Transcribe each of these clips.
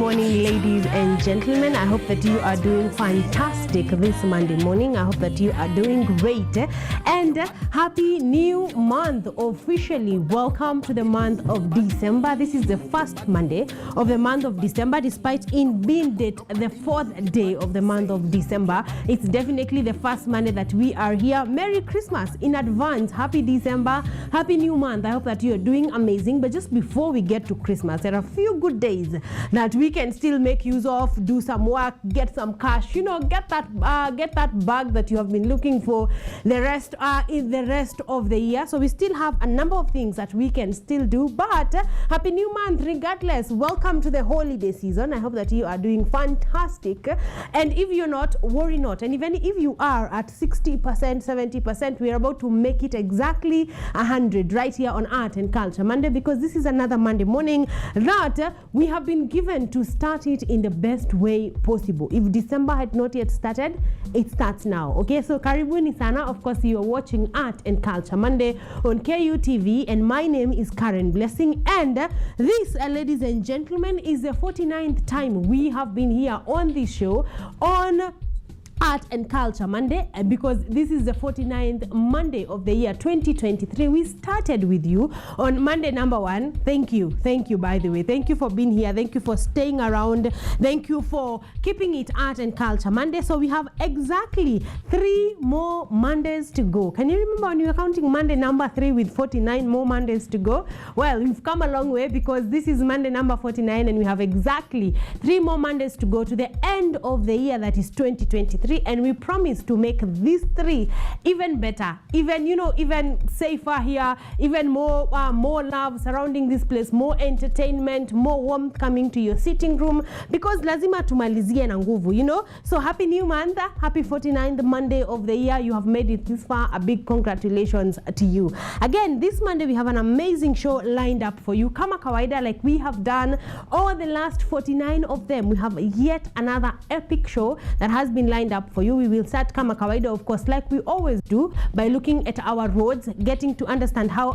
morning, ladies and gentlemen. I hope that you are doing fantastic this Monday morning. I hope that you are doing great. And happy new month. Officially, welcome to the month of December. This is the first Monday of the month of December, despite in being the fourth day of the month of December. It's definitely the first Monday that we are here. Merry Christmas in advance. Happy December. Happy new month. I hope that you are doing amazing. But just before we get to Christmas, there are a few good days that we can still make use of, do some work, get some cash, get that bag that you have been looking for the rest of the year. So we still have a number of things that we can still do, but happy new month regardless. Welcome to the holiday season. I hope that you are doing fantastic, and if you're not, worry not. And even if you are at 60%, 70%, we are about to make it exactly 100 right here on Art and Culture Monday, because this is another Monday morning that we have been given to start it in the best way possible. If December had not yet started, it starts now. Okay, so karibuni sana. Of course, you are watching Art and Culture Monday on KUTV, and my name is Karen Blessing, and this, ladies and gentlemen, is the 49th time we have been here on this show on Art and Culture Monday, and because this is the 49th Monday of the year 2023, we started with you on Monday number 1. Thank you, by the way. Thank you for being here. Thank you for staying around. Thank you for keeping it Art and Culture Monday. So we have exactly 3 more Mondays to go. Can you remember when you were counting Monday number 3 with 49 more Mondays to go? Well, we've come a long way, because this is Monday number 49, and we have exactly 3 more Mondays to go to the end of the year, that is 2023. And we promise to make these 3 even better, even safer here, even more love surrounding this place, more entertainment, more warmth coming to your sitting room, because lazima tumalizie na nguvu, So happy new month, happy 49th Monday of the year. You have made it this far. A big congratulations to you. Again, this Monday we have an amazing show lined up for you. Kama kawaida, like we have done all the last 49 of them, we have yet another epic show that has been lined up for you. We will start kama kawaida, of course, like we always do, by looking at our roads, getting to understand how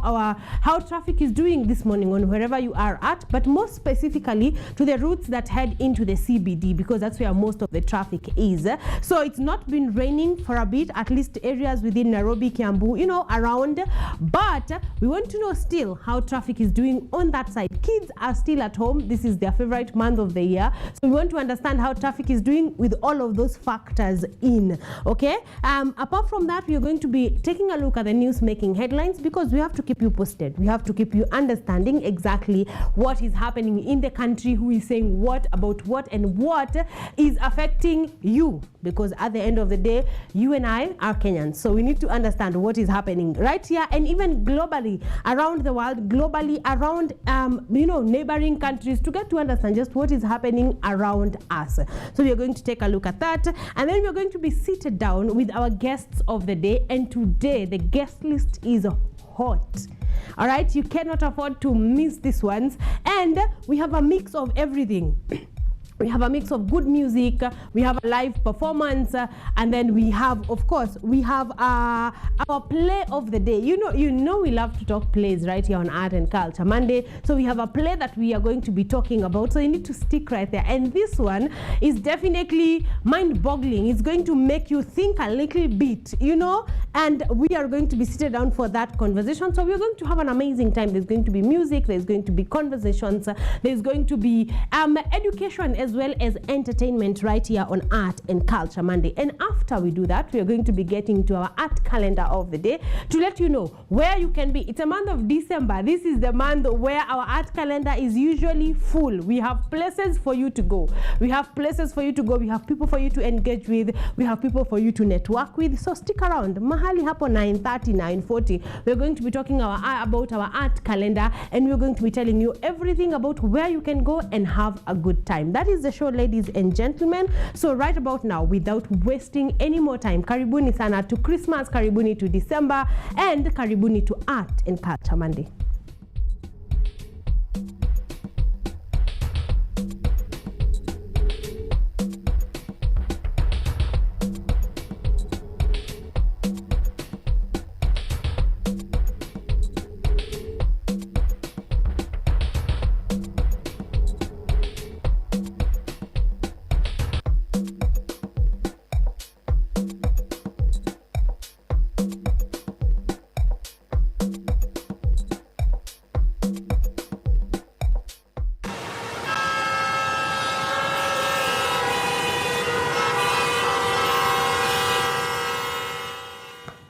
traffic is doing this morning on wherever you are at, but more specifically to the routes that head into the CBD, because that's where most of the traffic is. So it's not been raining for a bit, at least areas within Nairobi, Kiambu, around, but we want to know still how traffic is doing on that side. Kids are still at home. This is their favorite month of the year, so we want to understand how traffic is doing with all of those factors in. Okay, apart from that, we are going to be taking a look at the news making headlines, because we have to keep you posted. We have to keep you understanding exactly what is happening in the country, who is saying what about what, and what is affecting you, because at the end of the day, you and I are Kenyans, so we need to understand what is happening right here, and even globally around the world, globally around neighboring countries, to get to understand just what is happening around us. So we are going to take a look at that, and then we're going to be seated down with our guests of the day, and today the guest list is hot. All right, you cannot afford to miss these ones, and we have a mix of everything. We have a mix of good music, we have a live performance, and then we have, of course, our play of the day. You know we love to talk plays right here on Art and Culture Monday. So we have a play that we are going to be talking about. So you need to stick right there. And this one is definitely mind-boggling. It's going to make you think a little bit, and we are going to be seated down for that conversation. So we're going to have an amazing time. There's going to be music, there's going to be conversations, there's going to be education as well as entertainment right here on Art and Culture Monday. And after we do that, we are going to be getting to our art calendar of the day to let you know where you can be. It's a month of December. This is the month where our art calendar is usually full. We have places for you to go. We have places for you to go. We have people for you to engage with. We have people for you to network with. So stick around. Mahali hapo 9:30, 9:40. We're going to be talking about our art calendar, and we're going to be telling you everything about where you can go and have a good time. That is the show, ladies and gentlemen. So right about now, without wasting any more time, karibuni sana to Christmas, karibuni to December, and karibuni to Art and Culture Monday.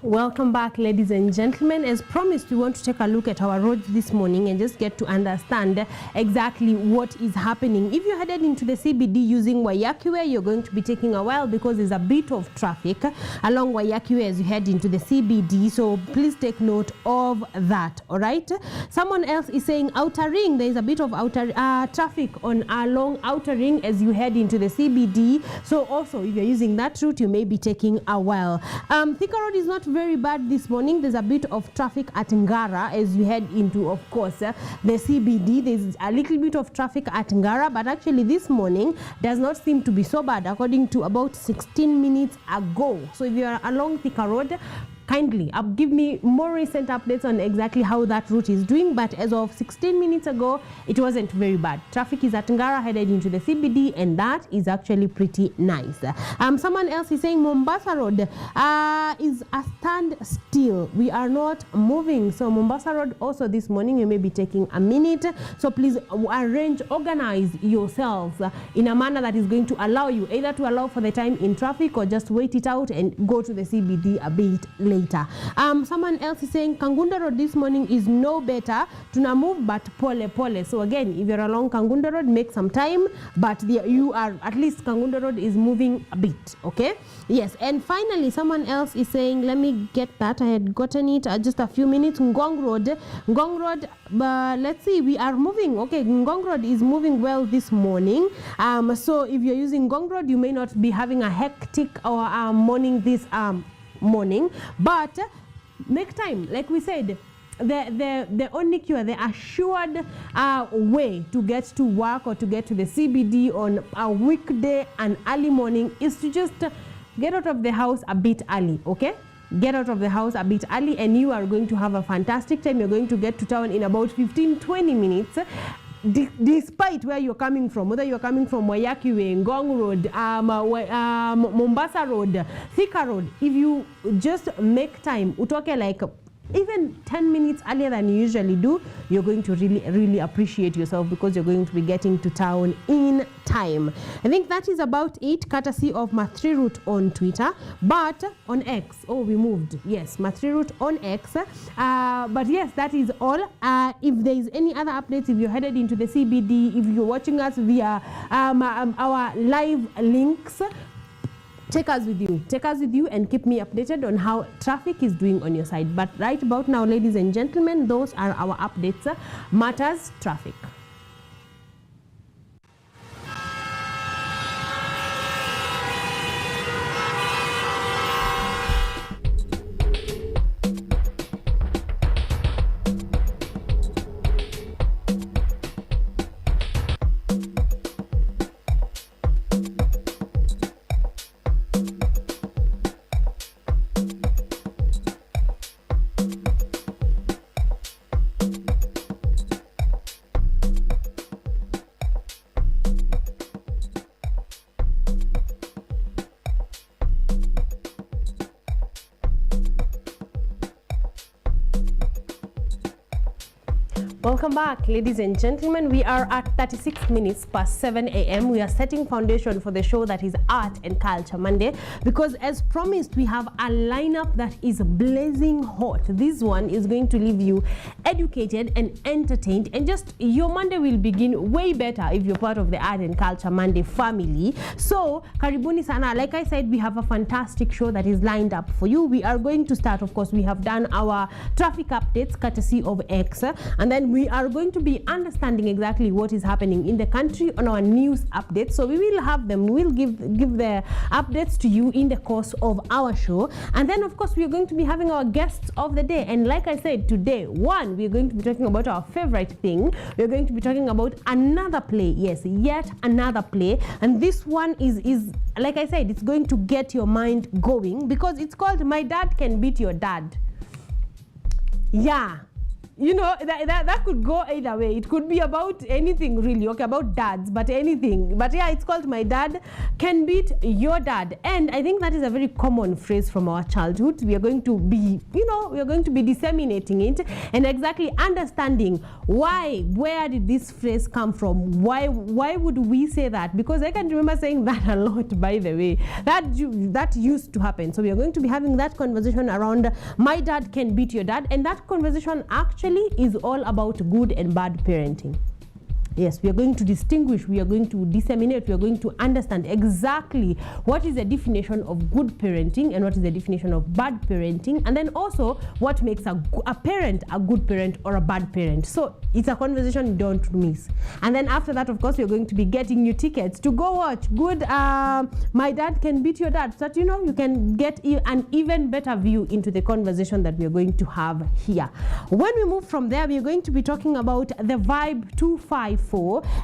Welcome back, ladies and gentlemen. As promised, we want to take a look at our roads this morning and just get to understand exactly what is happening. If you're headed into the CBD using Waiyaki Way, you're going to be taking a while because there's a bit of traffic along Waiyaki Way as you head into the CBD. So please take note of that, all right? Someone else is saying Outer Ring. There is a bit of traffic along Outer Ring as you head into the CBD. So also, if you're using that route, you may be taking a while. Thika Road is not very bad this morning. There's a bit of traffic at Ngara as you head into, of course, the CBD. There's a little bit of traffic at Ngara, but actually this morning does not seem to be so bad according to about 16 minutes ago. So if you are along Thika Road, kindly give me more recent updates on exactly how that route is doing, but as of 16 minutes ago, it wasn't very bad. Traffic is at Ngara headed into the CBD, and that is actually pretty nice. Someone else is saying Mombasa Road is a standstill. We are not moving. So Mombasa Road also this morning, you may be taking a minute. So please organize yourselves in a manner that is going to allow you either to allow for the time in traffic or just wait it out and go to the CBD a bit later. Someone else is saying Kangunda Road this morning is no better. Tuna move but pole pole. So again, if you're along Kangunda Road, make some time, but you are at least Kangunda Road is moving a bit. Okay, yes. And finally, someone else is saying, let me get that, I had gotten it just a few minutes. Ngong Road, let's see, we are moving. Okay, Ngong Road is moving well this morning. So if you're using Ngong Road, you may not be having a hectic or morning this morning, but make time. Like we said, the only cure, the assured way to get to work or to get to the CBD on a weekday and early morning is to just get out of the house a bit early. Okay, get out of the house a bit early and you are going to have a fantastic time. You're going to get to town in about 15-20 minutes. Despite where you're coming from, whether you're coming from Waiyaki Way, Ngong Road, Mombasa Road, Thika Road, if you just make time, utoke like even 10 minutes earlier than you usually do, you're going to really appreciate yourself because you're going to be getting to town in time. I think that is about it, courtesy of Mathri Route on Twitter. But on X, oh, we moved. Yes, Mathri Route on X. But yes, that is all. If there is any other updates, if you're headed into the CBD, if you're watching us via our live links, take us with you and keep me updated on how traffic is doing on your side. But right about now, ladies and gentlemen, those are our updates. Matters traffic. Welcome back, ladies and gentlemen. We are at 36 minutes past 7 a.m. We are setting foundation for the show that is Art and Culture Monday because as promised, we have a lineup that is blazing hot. This one is going to leave you educated and entertained, and just your Monday will begin way better if you're part of the Art and Culture Monday family. So, karibuni sana. Like I said, we have a fantastic show that is lined up for you. We are going to start, of course, we have done our traffic updates courtesy of X, and then we are going to be understanding exactly what is happening in the country on our news updates. So we will have them, we'll give the updates to you in the course of our show. And then of course we are going to be having our guests of the day. And like I said, today, one, we are going to be talking about our favorite thing. We are going to be talking about another play. Yes, yet another play. And this one is like I said, it's going to get your mind going because it's called My Dad Can Beat Your Dad. Yeah. that could go either way. It could be about anything really, okay, about dads, but anything. But yeah, it's called My Dad Can Beat Your Dad. And I think that is a very common phrase from our childhood. We are going to be, disseminating it and exactly understanding where did this phrase come from? Why would we say that? Because I can remember saying that a lot, by the way. That used to happen. So we are going to be having that conversation around My Dad Can Beat Your Dad. And that conversation actually is all about good and bad parenting. Yes, we are going to distinguish, we are going to disseminate, we are going to understand exactly what is the definition of good parenting and what is the definition of bad parenting, and then also what makes a parent a good parent or a bad parent. So it's a conversation you don't miss. And then after that, of course, we're going to be getting you tickets to go watch Good My Dad Can Beat Your Dad, so that you can get an even better view into the conversation that we're going to have here. When we move from there, we're going to be talking about the Vibe 254.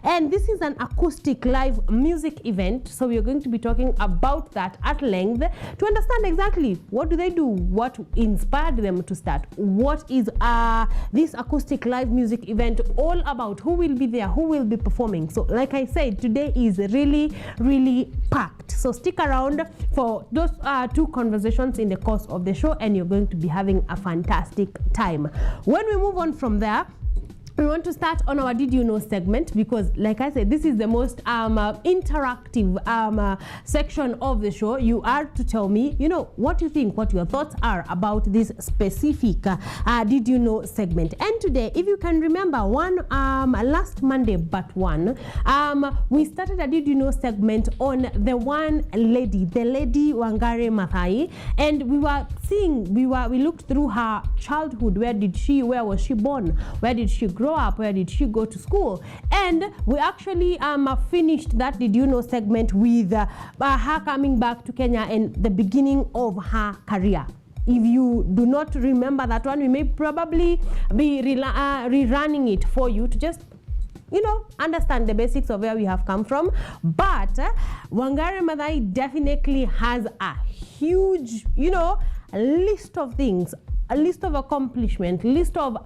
And this is an acoustic live music event, so we are going to be talking about that at length to understand exactly what do they do, what inspired them to start, what is this acoustic live music event all about, who will be there, who will be performing. So like I said, today is really, really packed, so stick around for those two conversations in the course of the show, and you're going to be having a fantastic time. When we move on from there, we want to start on our Did You Know segment, because like I said, this is the most interactive section of the show. You are to tell me, what you think, what your thoughts are about this specific Did You Know segment. And today, if you can remember, last Monday but one, we started a Did You Know segment on the lady Wangari Maathai, and we looked through her childhood. Where was she born? Where did she grow up? Where did she go to school? And we actually finished that Did You Know segment with her coming back to Kenya and the beginning of her career. If you do not remember that one, we may probably be rerunning it for you to just understand the basics of where we have come from. But Wangari Maathai definitely has a huge, list of things, a list of accomplishments, list of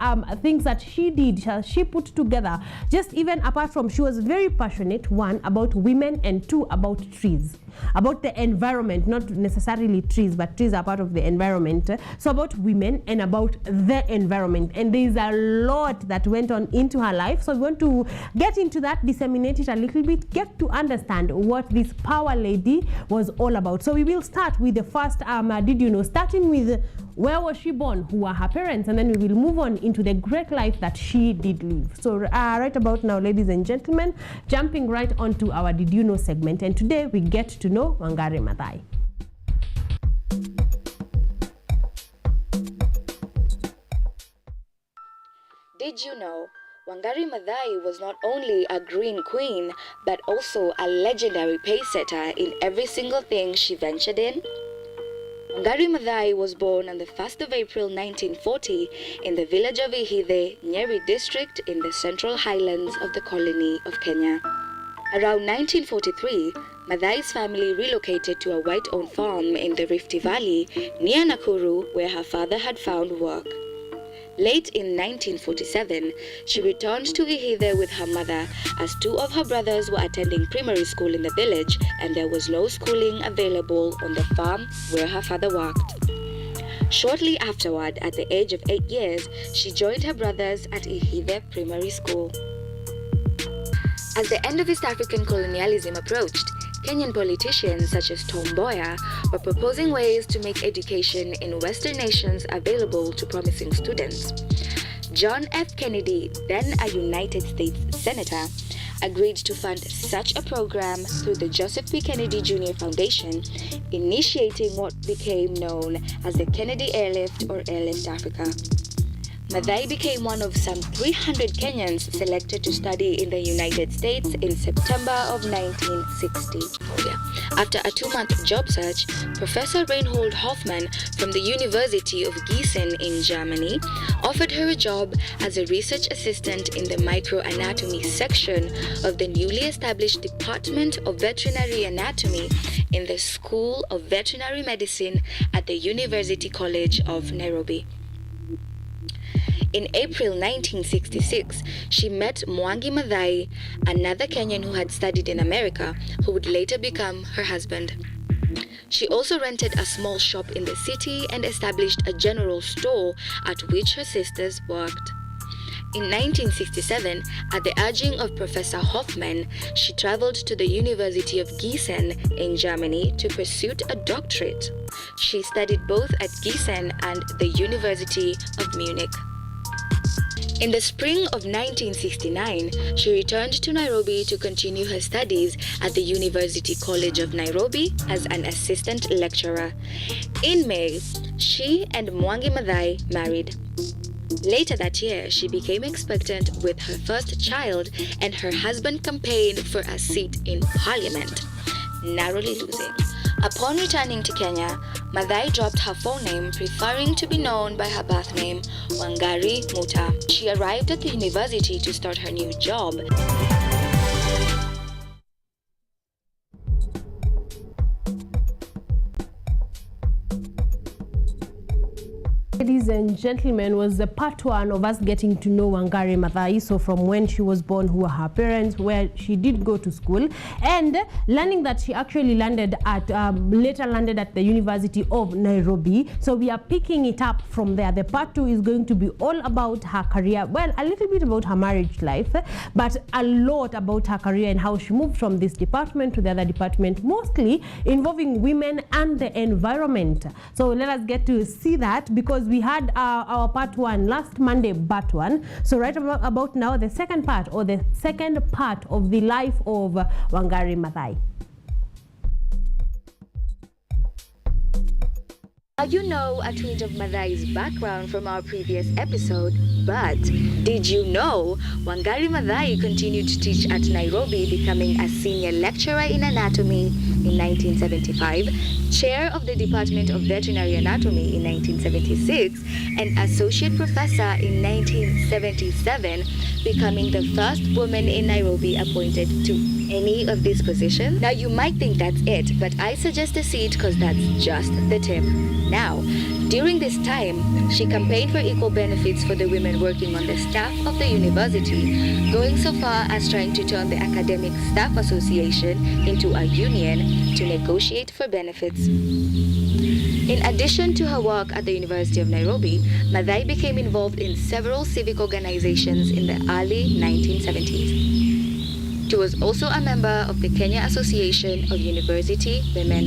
things that she did, she put together. Just even apart from, she was very passionate, one, about women, and two, about trees, about the environment, not necessarily trees, but trees are part of the environment. So about women and about the environment. And there's a lot that went on into her life. So we want to get into that, disseminate it a little bit, get to understand what this power lady was all about. So we will start with the first Did You Know, starting with where was she born, who were her parents, and then we will move on into the great life that she did live. So right about now, ladies and gentlemen, jumping right onto our Did You Know segment, and today we get to know Wangari Maathai. Did you know Wangari Maathai was not only a green queen, but also a legendary pace setter in every single thing she ventured in? Wangari Maathai was born on the 1st of April 1940 in the village of Ihithe, Nyeri district in the central highlands of the colony of Kenya. Around 1943, Maathai's family relocated to a white-owned farm in the Rift Valley near Nakuru, where her father had found work. Late in 1947, she returned to Ihithe with her mother, as two of her brothers were attending primary school in the village and there was no schooling available on the farm where her father worked. Shortly afterward, at the age of 8 years, she joined her brothers at Ihithe Primary School. As the end of East African colonialism approached, Kenyan politicians such as Tom Mboya were proposing ways to make education in Western nations available to promising students. John F. Kennedy, then a United States Senator, agreed to fund such a program through the Joseph P. Kennedy Jr. Foundation, initiating what became known as the Kennedy Airlift or Airlift Africa. Maathai became one of some 300 Kenyans selected to study in the United States in September of 1960. After a 2-month job search, Professor Reinhold Hoffmann from the University of Gießen in Germany offered her a job as a research assistant in the microanatomy section of the newly established Department of Veterinary Anatomy in the School of Veterinary Medicine at the University College of Nairobi. In April 1966, she met Mwangi Maathai, another Kenyan who had studied in America, who would later become her husband. She also rented a small shop in the city and established a general store at which her sisters worked. In 1967, at the urging of Professor Hoffman, she traveled to the University of Gießen in Germany to pursue a doctorate. She studied both at Gießen and the University of Munich. In the spring of 1969, she returned to Nairobi to continue her studies at the University College of Nairobi as an assistant lecturer. In May, she and Mwangi Maathai married. Later that year, she became expectant with her first child, and her husband campaigned for a seat in parliament, narrowly losing. Upon returning to Kenya, Maathai dropped her phone name, preferring to be known by her birth name, Wangari Muta. She arrived at the university to start her new job. Ladies and gentlemen, was the part one of us getting to know Wangari Maathai. So from when she was born, who were her parents, where she did go to school, and learning that she actually landed at later landed at the University of Nairobi. So we are picking it up from there. The part two is going to be all about her career. Well, a little bit about her marriage life, but a lot about her career and how she moved from this department to the other department, mostly involving women and the environment. So let us get to see that, because we had our part one last Monday, part one. So right about now, the second part, or the second part of the life of Wangari Maathai. You know a twinge of Maathai's background from our previous episode, but did you know Wangari Maathai continued to teach at Nairobi, becoming a senior lecturer in anatomy in 1975, chair of the Department of Veterinary Anatomy in 1976, and associate professor in 1977, becoming the first woman in Nairobi appointed to any of these positions? Now you might think that's it, but I suggest a seat because that's just the tip. Now, during this time, she campaigned for equal benefits for the women working on the staff of the university, going so far as trying to turn the Academic Staff Association into a union to negotiate for benefits. In addition to her work at the University of Nairobi, Maathai became involved in several civic organizations in the early 1970s. She was also a member of the Kenya Association of University Women.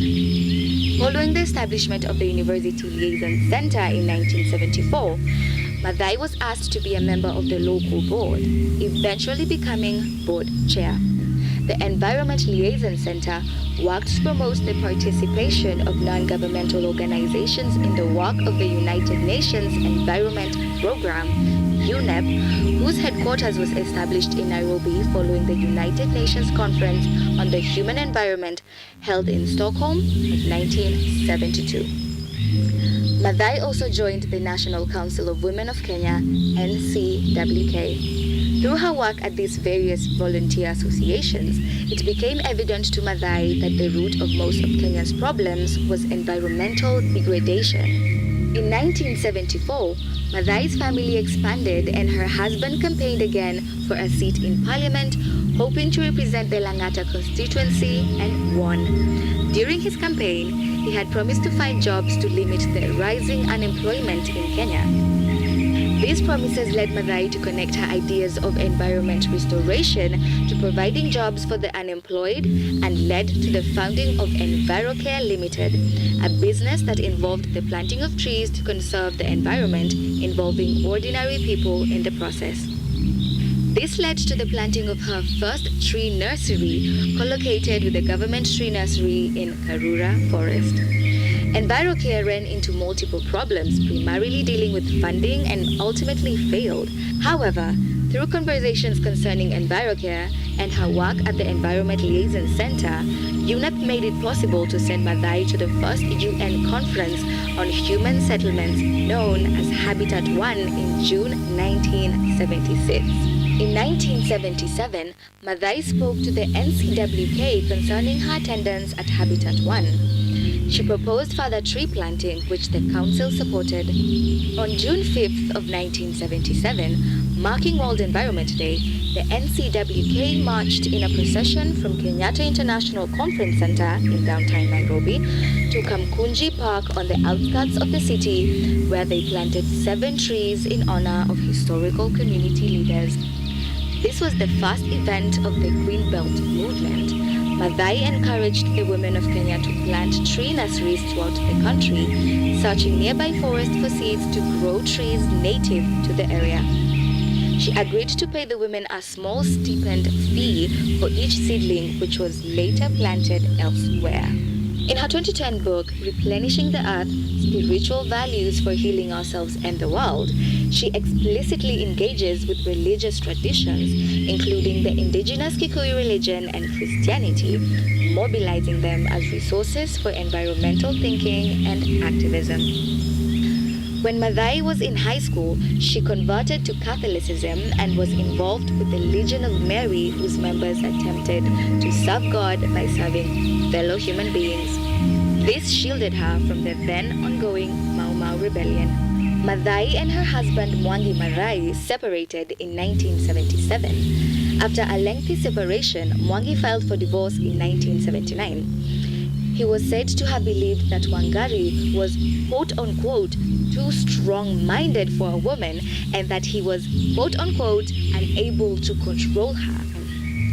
Following the establishment of the University Liaison Center in 1974, Maathai was asked to be a member of the local board, eventually becoming board chair. The Environment Liaison Center worked to promote the participation of non-governmental organizations in the work of the United Nations Environment Program, UNEP, whose headquarters was established in Nairobi following the United Nations Conference on the Human Environment held in Stockholm in 1972. Maathai also joined the National Council of Women of Kenya, NCWK. Through her work at these various volunteer associations, it became evident to Maathai that the root of most of Kenya's problems was environmental degradation. In 1974, Maathai's family expanded and her husband campaigned again for a seat in parliament, hoping to represent the Langata constituency, and won. During his campaign, he had promised to find jobs to limit the rising unemployment in Kenya. These promises led Maathai to connect her ideas of environment restoration to providing jobs for the unemployed, and led to the founding of EnviroCare Limited, a business that involved the planting of trees to conserve the environment, involving ordinary people in the process. This led to the planting of her first tree nursery, co-located with the government tree nursery in Karura Forest. EnviroCare ran into multiple problems, primarily dealing with funding, and ultimately failed. However, through conversations concerning EnviroCare and her work at the Environment Liaison Center, UNEP made it possible to send Maathai to the first UN conference on human settlements, known as Habitat 1, in June 1976. In 1977, Maathai spoke to the NCWK concerning her attendance at Habitat 1. She proposed further tree planting, which the council supported. On June 5th of 1977, marking World Environment Day, the NCWK marched in a procession from Kenyatta International Conference Center in downtown Nairobi to Kamkunji Park on the outskirts of the city, where they planted 7 trees in honor of historical community leaders. This was the first event of the Greenbelt movement. Maathai encouraged the women of Kenya to plant tree nurseries throughout the country, searching nearby forests for seeds to grow trees native to the area. She agreed to pay the women a small stipend fee for each seedling, which was later planted elsewhere. In her 2010 book, Replenishing the Earth, Spiritual Values for Healing Ourselves and the World, she explicitly engages with religious traditions, including the indigenous Kikuyu religion and Christianity, mobilizing them as resources for environmental thinking and activism. When Maathai was in high school, she converted to Catholicism and was involved with the Legion of Mary, whose members attempted to serve God by serving fellow human beings. This shielded her from the then ongoing Mau Mau rebellion. Maathai and her husband Mwangi Maathai separated in 1977. After a lengthy separation, Mwangi filed for divorce in 1979. He was said to have believed that Wangari was quote-unquote too strong-minded for a woman and that he was quote-unquote unable to control her.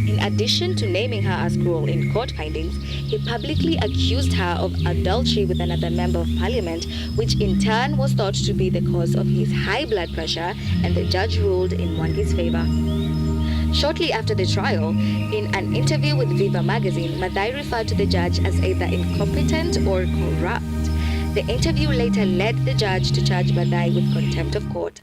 In addition to naming her as cruel in court findings, he publicly accused her of adultery with another member of parliament, which in turn was thought to be the cause of his high blood pressure, and the judge ruled in Mwangi's favor. Shortly after the trial, in an interview with Viva magazine, Maathai referred to the judge as either incompetent or corrupt. The interview later led the judge to charge Maathai with contempt of court.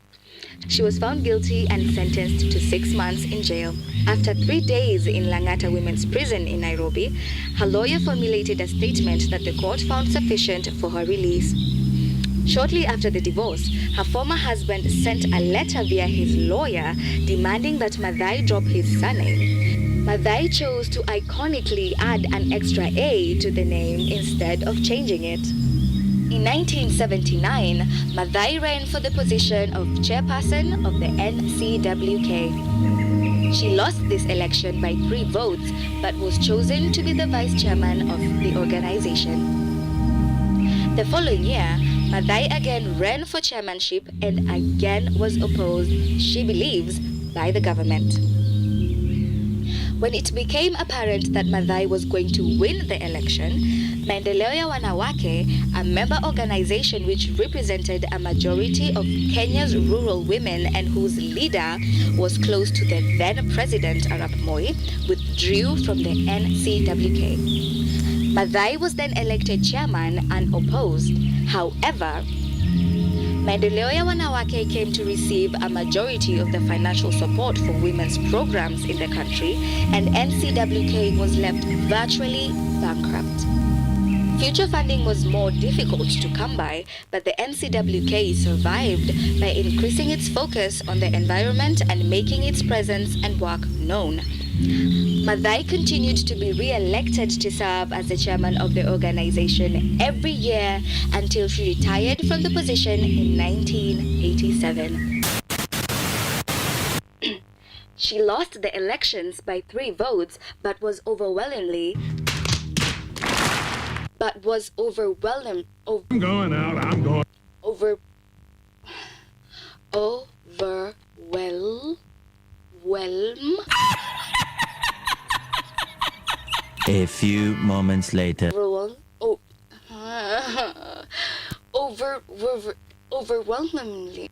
She was found guilty and sentenced to 6 months in jail. After 3 days in Lang'ata Women's Prison in Nairobi, her lawyer formulated a statement that the court found sufficient for her release. Shortly after the divorce, her former husband sent a letter via his lawyer demanding that Maathai drop his surname. Maathai chose to iconically add an extra A to the name instead of changing it. In 1979, Maathai ran for the position of chairperson of the NCWK. She lost this election by 3 votes, but was chosen to be the vice chairman of the organization. The following year, Maathai again ran for chairmanship and again was opposed, she believes, by the government. When it became apparent that Maathai was going to win the election, Maendeleo ya Wanawake, a member organization which represented a majority of Kenya's rural women and whose leader was close to the then President Arap Moi, withdrew from the NCWK. Maathai was then elected chairman unopposed. However, Maendeleo ya Wanawake came to receive a majority of the financial support for women's programs in the country, and NCWK was left virtually bankrupt. Future funding was more difficult to come by, but the NCWK survived by increasing its focus on the environment and making its presence and work known. Maathai continued to be re-elected to serve as the chairman of the organization every year until she retired from the position in 1987. She lost the elections by 3 votes, but was overwhelmingly I'm going out. I'm going. A few moments later. Overwhelmingly.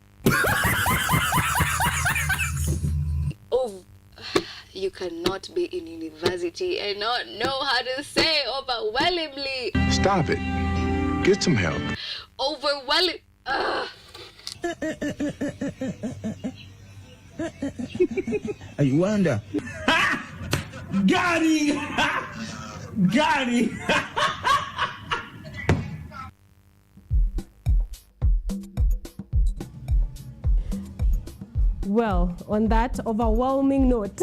You cannot be in university and not know how to say overwhelmingly. Stop it. Get some help. Overwhelming. You wonder. Got him! Got him! Well, on that overwhelming note,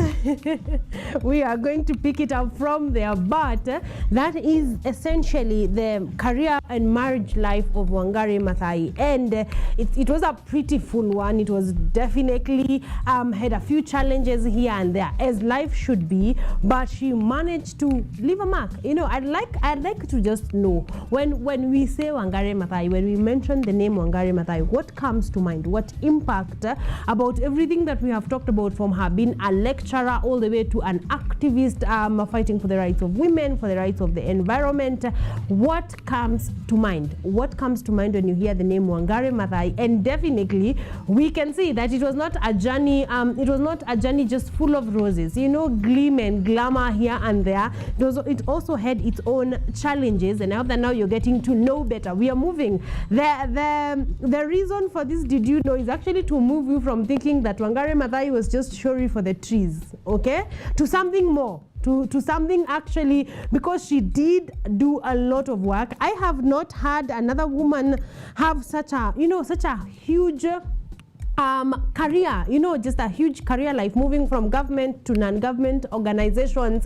we are going to pick it up from there. But That is essentially the career and marriage life of Wangari Maathai, and it was a pretty full one. It was definitely had a few challenges here and there, as life should be, but she managed to leave a mark. You know, I'd like to just know, when we say Wangari Maathai, when we mention the name Wangari Maathai, what comes to mind? What impact about everything that we have talked about, from her being a lecturer all the way to an activist fighting for the rights of women, for the rights of the environment? What comes to mind? What comes to mind when you hear the name Wangari Maathai? And definitely we can see that it was not a journey just full of roses, you know, gleam and glamour here and there. It also had its own challenges, and I hope that now you're getting to know better. We are moving. The reason for this, did you know, is actually to move you from thinking that Wangari Maathai was just sorry for the trees, okay, to something more. To something actually, because she did do a lot of work. I have not had another woman have such a huge career, you know, just a huge career life, moving from government to non-government organizations,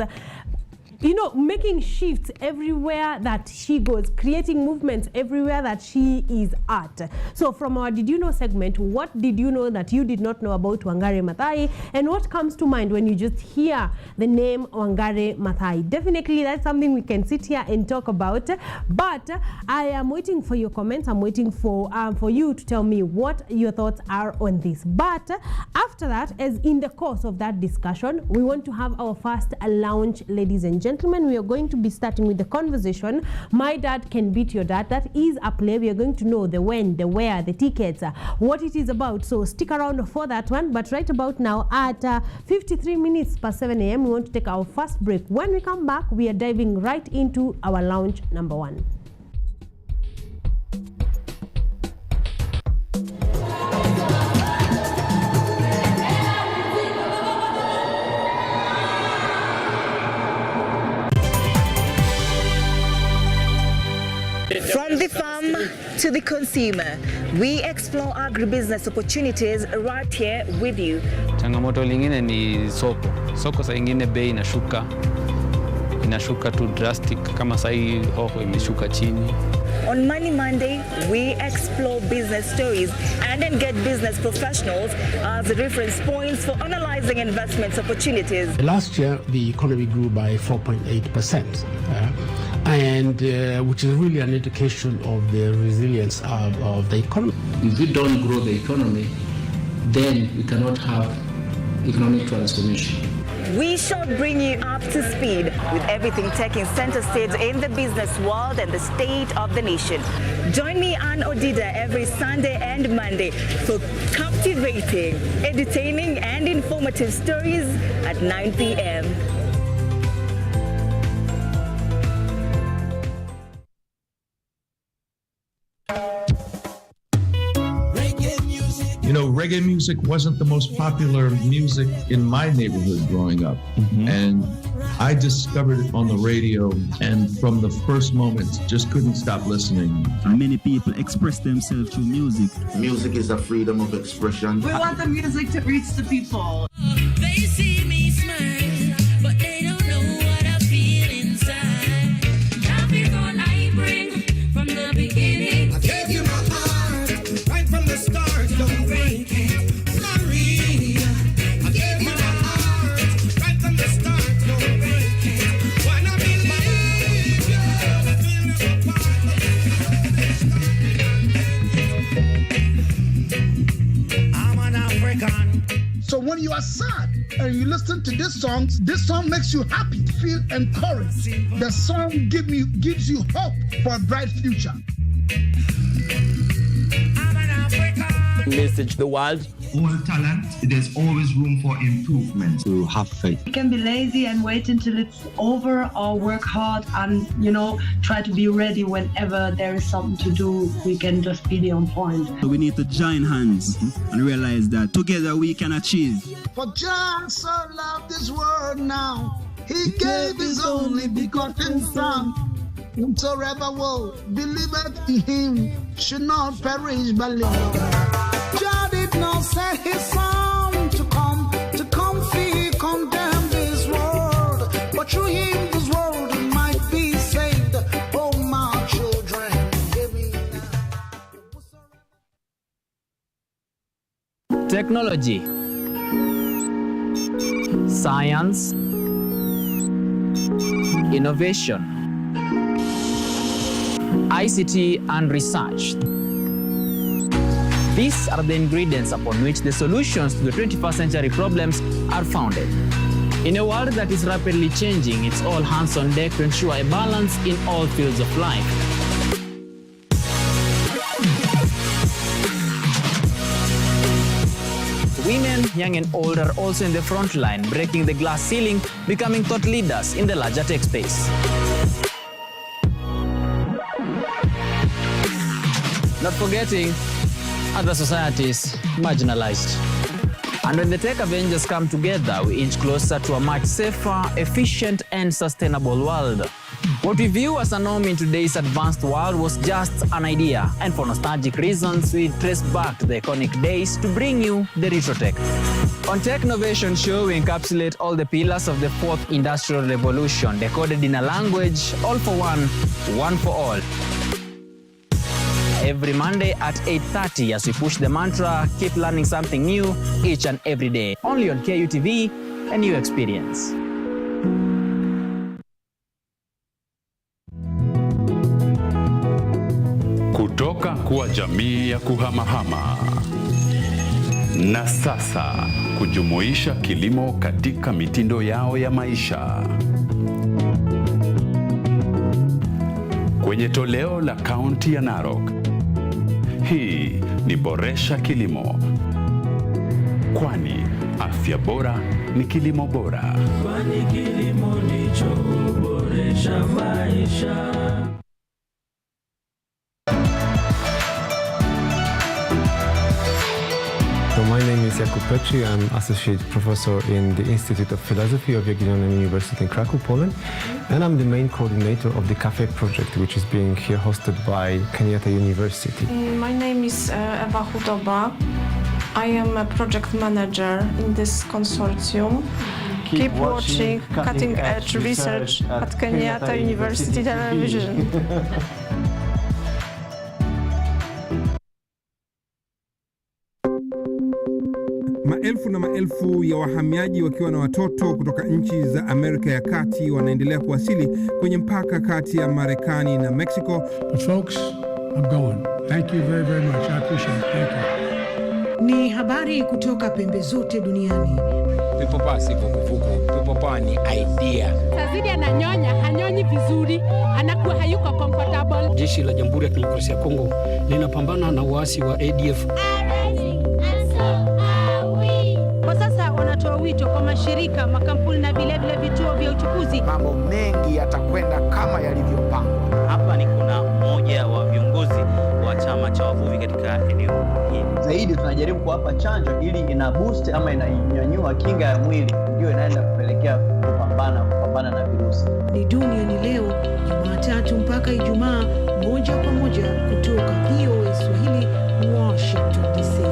you know, making shifts everywhere that she goes, creating movements everywhere that she is at. So from our Did You Know segment, what did you know that you did not know about Wangari Maathai, and what comes to mind when you just hear the name Wangari Maathai? Definitely that's something we can sit here and talk about, but I am waiting for your comments. I'm waiting for you to tell me what your thoughts are on this. But after that, as in the course of that discussion, we want to have our first lounge, ladies and gentlemen. We are going to be starting with the conversation, My Dad Can Beat Your Dad. That is a play. We are going to know the when, the where, the tickets, what it is about. So stick around for that one. But right about now, at 53 minutes past 7 a.m., we want to take our first break. When we come back, we are diving right into our lounge number one. From the farm to the consumer, we explore agribusiness opportunities right here with you. Changamoto lingine ni soko. Soko saa ingine bei inashuka tu drastic, kama saa hii hoho imeshuka chini. On Money Monday, we explore business stories and then get business professionals as reference points for analyzing investment opportunities. Last year, the economy grew by 4.8%, and which is really an indication of the resilience of the economy. If we don't grow the economy, then we cannot have economic transformation. We shall bring you up to speed with everything taking center stage in the business world and the state of the nation. Join me, Ann Odida, every Sunday and Monday for captivating, entertaining, and informative stories at 9 p.m. You know, reggae music wasn't the most popular music in my neighborhood growing up. And I discovered it on the radio, and from the first moment, just couldn't stop listening. Many people express themselves through music. Music is a freedom of expression. We want the music to reach the people. They see me smile, but they don't know what I feel inside. Traffic on I bring from the beginning. I gave you my heart right from the start. Don't break it, Maria. I gave you my heart right from the start. Don't break it. Wanna believe you? I'm an African. So when you are sad and you listen to this song makes you happy, feel encouraged. The song gives you hope for a bright future. Message to the world. All talent, there's always room for improvement. To have faith. We can be lazy and wait until it's over, or work hard and, try to be ready whenever there is something to do. We can just be on point. So we need to join hands and realize that together we can achieve. For John so loved this world now, he gave his only begotten Son. Whosoever will believeth in him should not perish but live. God did not send his Son to come free, condemn this world, but through him this world might be Technology, science, innovation, ICT and research. These are the ingredients upon which the solutions to the 21st century problems are founded. In a world that is rapidly changing, it's all hands on deck to ensure a balance in all fields of life. Women, young and old, are also in the front line, breaking the glass ceiling, becoming thought leaders in the larger tech space. Not forgetting other societies marginalized. And when the tech Avengers come together, we inch closer to a much safer, efficient, and sustainable world. What we view as a norm in today's advanced world was just an idea, and for nostalgic reasons, we trace back to the iconic days to bring you the Retro Tech. On Tech Innovation Show, we encapsulate all the pillars of the fourth industrial revolution, decoded in a language, all for one for all. Every Monday at 8:30 as we push the mantra, keep learning something new each and every day. Only on KUTV, a new experience. Kutoka kuwa jamii ya kuhamahama na sasa kujumuisha kilimo katika mitindo yao ya maisha. Kwenye toleo la kaunti ya Narok, hii ni Boresha Kilimo, kwani afya bora ni kilimo bora. Kwani kilimo ndicho huboresha maisha. So my name is Jakub Petri. I'm Associate Professor in the Institute of Philosophy of Jagiellonian University in Krakow, Poland. And I'm the main coordinator of the CAFE project, which is being here hosted by Kenyatta University. My name is Ewa Hudoba. I am a project manager in this consortium. Keep watching cutting-edge research at Kenyatta University Television. Maelfu na maelfu ya wahamiaji wakiwa na watoto kutoka nchi za Amerika ya Kati wanaendelea kuwasili kwenye mpaka kati ya Marekani na Mexico. But folks, I'm going. Thank you very, very much. I appreciate it. Thank you. Ni habari kutoka pembe zote duniani. Pepo Power si vuguvugu. Pepo Power ni idea. Sazidi ananyonya, hanyonyi vizuri, anakuwa hayuko comfortable. Jeshi la Jamhuri ya Kidemokrasia ya Kongo linapambana na waasi wa ADF. Kwa sasa wanatoa wito kwa mashirika, makampuni na vile vituo vya uchukuzi. Mambo mengi yatakwenda kama yalivyopangwa. Hapa ni kuna mmoja wa viongozi wa chama cha wavuvi katika eneo hili. Zaidi tunajaribu kuwapa chanjo ili ina boost ama inanyanyua kinga ya mwili, ndio inaenda kupelekea kupambana na virusi. Ni Duniani Leo, Jumatatu mpaka Ijumaa, moja kwa moja kutoka VOA Swahili, Washington DC.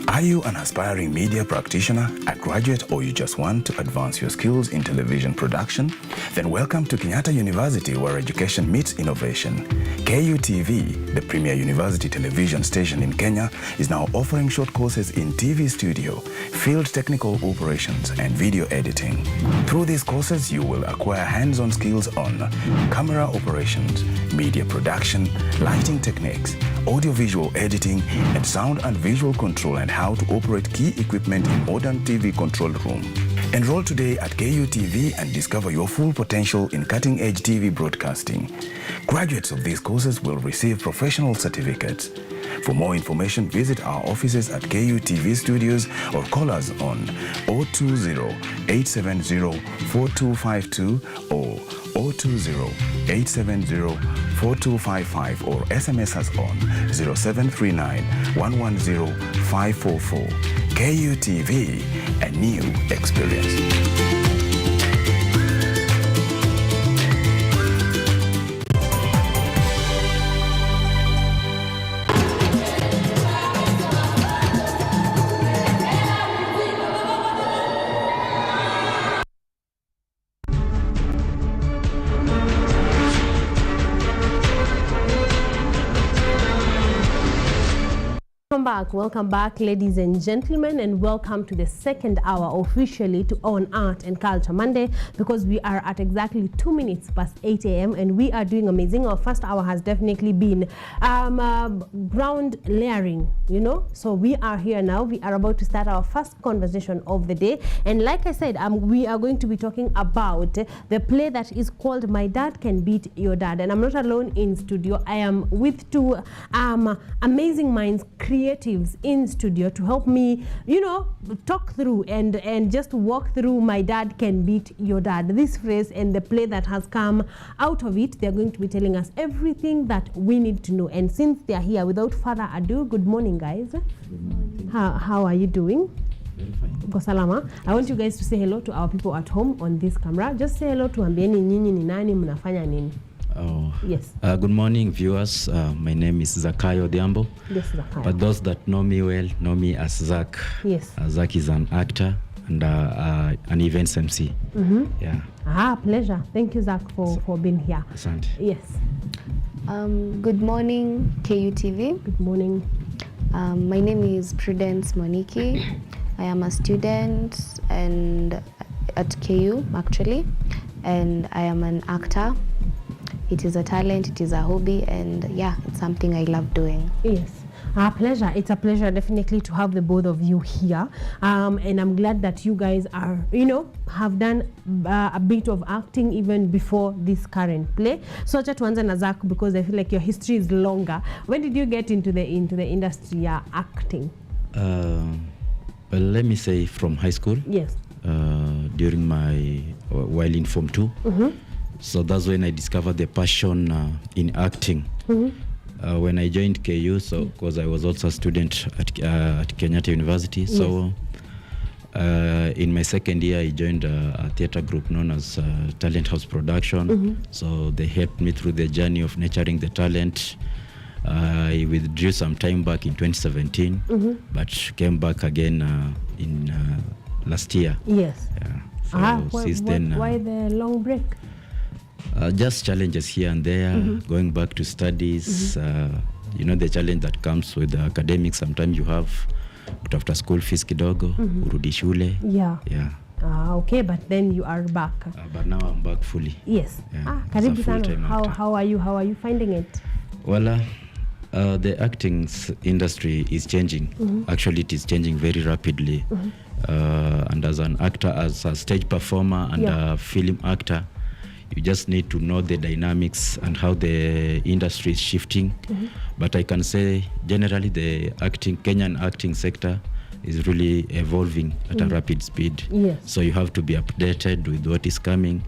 Are you an aspiring media practitioner, a graduate, or you just want to advance your skills in television production? Then welcome to Kenyatta University, where education meets innovation. KUTV, the premier university television station in Kenya, is now offering short courses in TV studio, field technical operations, and video editing. Through these courses, you will acquire hands-on skills on camera operations, media production, lighting techniques, audio-visual editing, and sound and visual control, and how to operate key equipment in modern TV control room. Enroll today at KUTV and discover your full potential in cutting-edge TV broadcasting. Graduates of these courses will receive professional certificates. For more information, visit our offices at KUTV Studios or call us on 020-870-4252 or 020-870-4255 or SMS us on 0739-110-544. KUTV, a new experience. Welcome back, ladies and gentlemen, and welcome to the second hour officially to On Art and Culture Monday, because we are at exactly 2 minutes past 8 a.m. and we are doing amazing. Our first hour has definitely been ground layering, you know. So we are here now. We are about to start our first conversation of the day, and like I said, we are going to be talking about the play that is called My Dad Can Beat Your Dad. And I'm not alone in studio. I am with two amazing minds, creatives in studio, to help me, you know, talk through and just walk through My Dad Can Beat Your Dad, this phrase and the play that has come out of it. They're going to be telling us everything that we need to know. And since they're here, without further ado, good morning, guys. Good morning. How are you doing? Very fine. Uko salama? I want you guys to say hello to our people at home on this camera. Just say hello to ambieni nyinyi ni nani, mnafanya nini. Oh, yes. Good morning, viewers. My name is Zakayo Diambo. Yes, Zakayo. But those that know me well know me as Zak. Yes. Zak is an actor and an events MC. Mm-hmm. Yeah. Pleasure. Thank you, Zak, for being here. Asante. Yes. Good morning, KUTV. Good morning. My name is Prudence Moniki. I am a student and at KU, actually, and I am an actor. It is a talent, it is a hobby, and yeah, it's something I love doing. Yes. Our pleasure. It's a pleasure definitely to have the both of you here. And I'm glad that you guys are, you know, have done a bit of acting even before this current play. So acha tuanze na Zak, because I feel like your history is longer. When did you get into the industry acting? Well, let me say from high school. Yes. During my while in Form 2. Mm-hmm. So that's when I discovered the passion in acting. Mm-hmm. When I joined KU, so because I was also a student at Kenyatta University. Yes. So in my second year, I joined a theater group known as Talent House Production. Mm-hmm. So they helped me through the journey of nurturing the talent. I withdrew some time back in 2017, mm-hmm. but came back again in last year. Yes. Yeah. So since then, why the long break? Just challenges here and there, Mm-hmm. going back to studies. Mm-hmm. You know, the challenge that comes with academics. Sometimes you have after school fees kidogo, Mm-hmm. urudi shule. Yeah. Yeah. Okay, but then you are back. But now I'm back fully. Yes. Yeah, Karibu as a sana. full-time actor. How are you? How are you finding it? Well, the acting industry is changing. Mm-hmm. Actually, it is changing very rapidly. Mm-hmm. And as an actor, as a stage performer and a film actor, you just need to know the dynamics and how the industry is shifting. Mm-hmm. But I can say generally the Kenyan acting sector is really evolving at a rapid speed. Yes. So you have to be updated with what is coming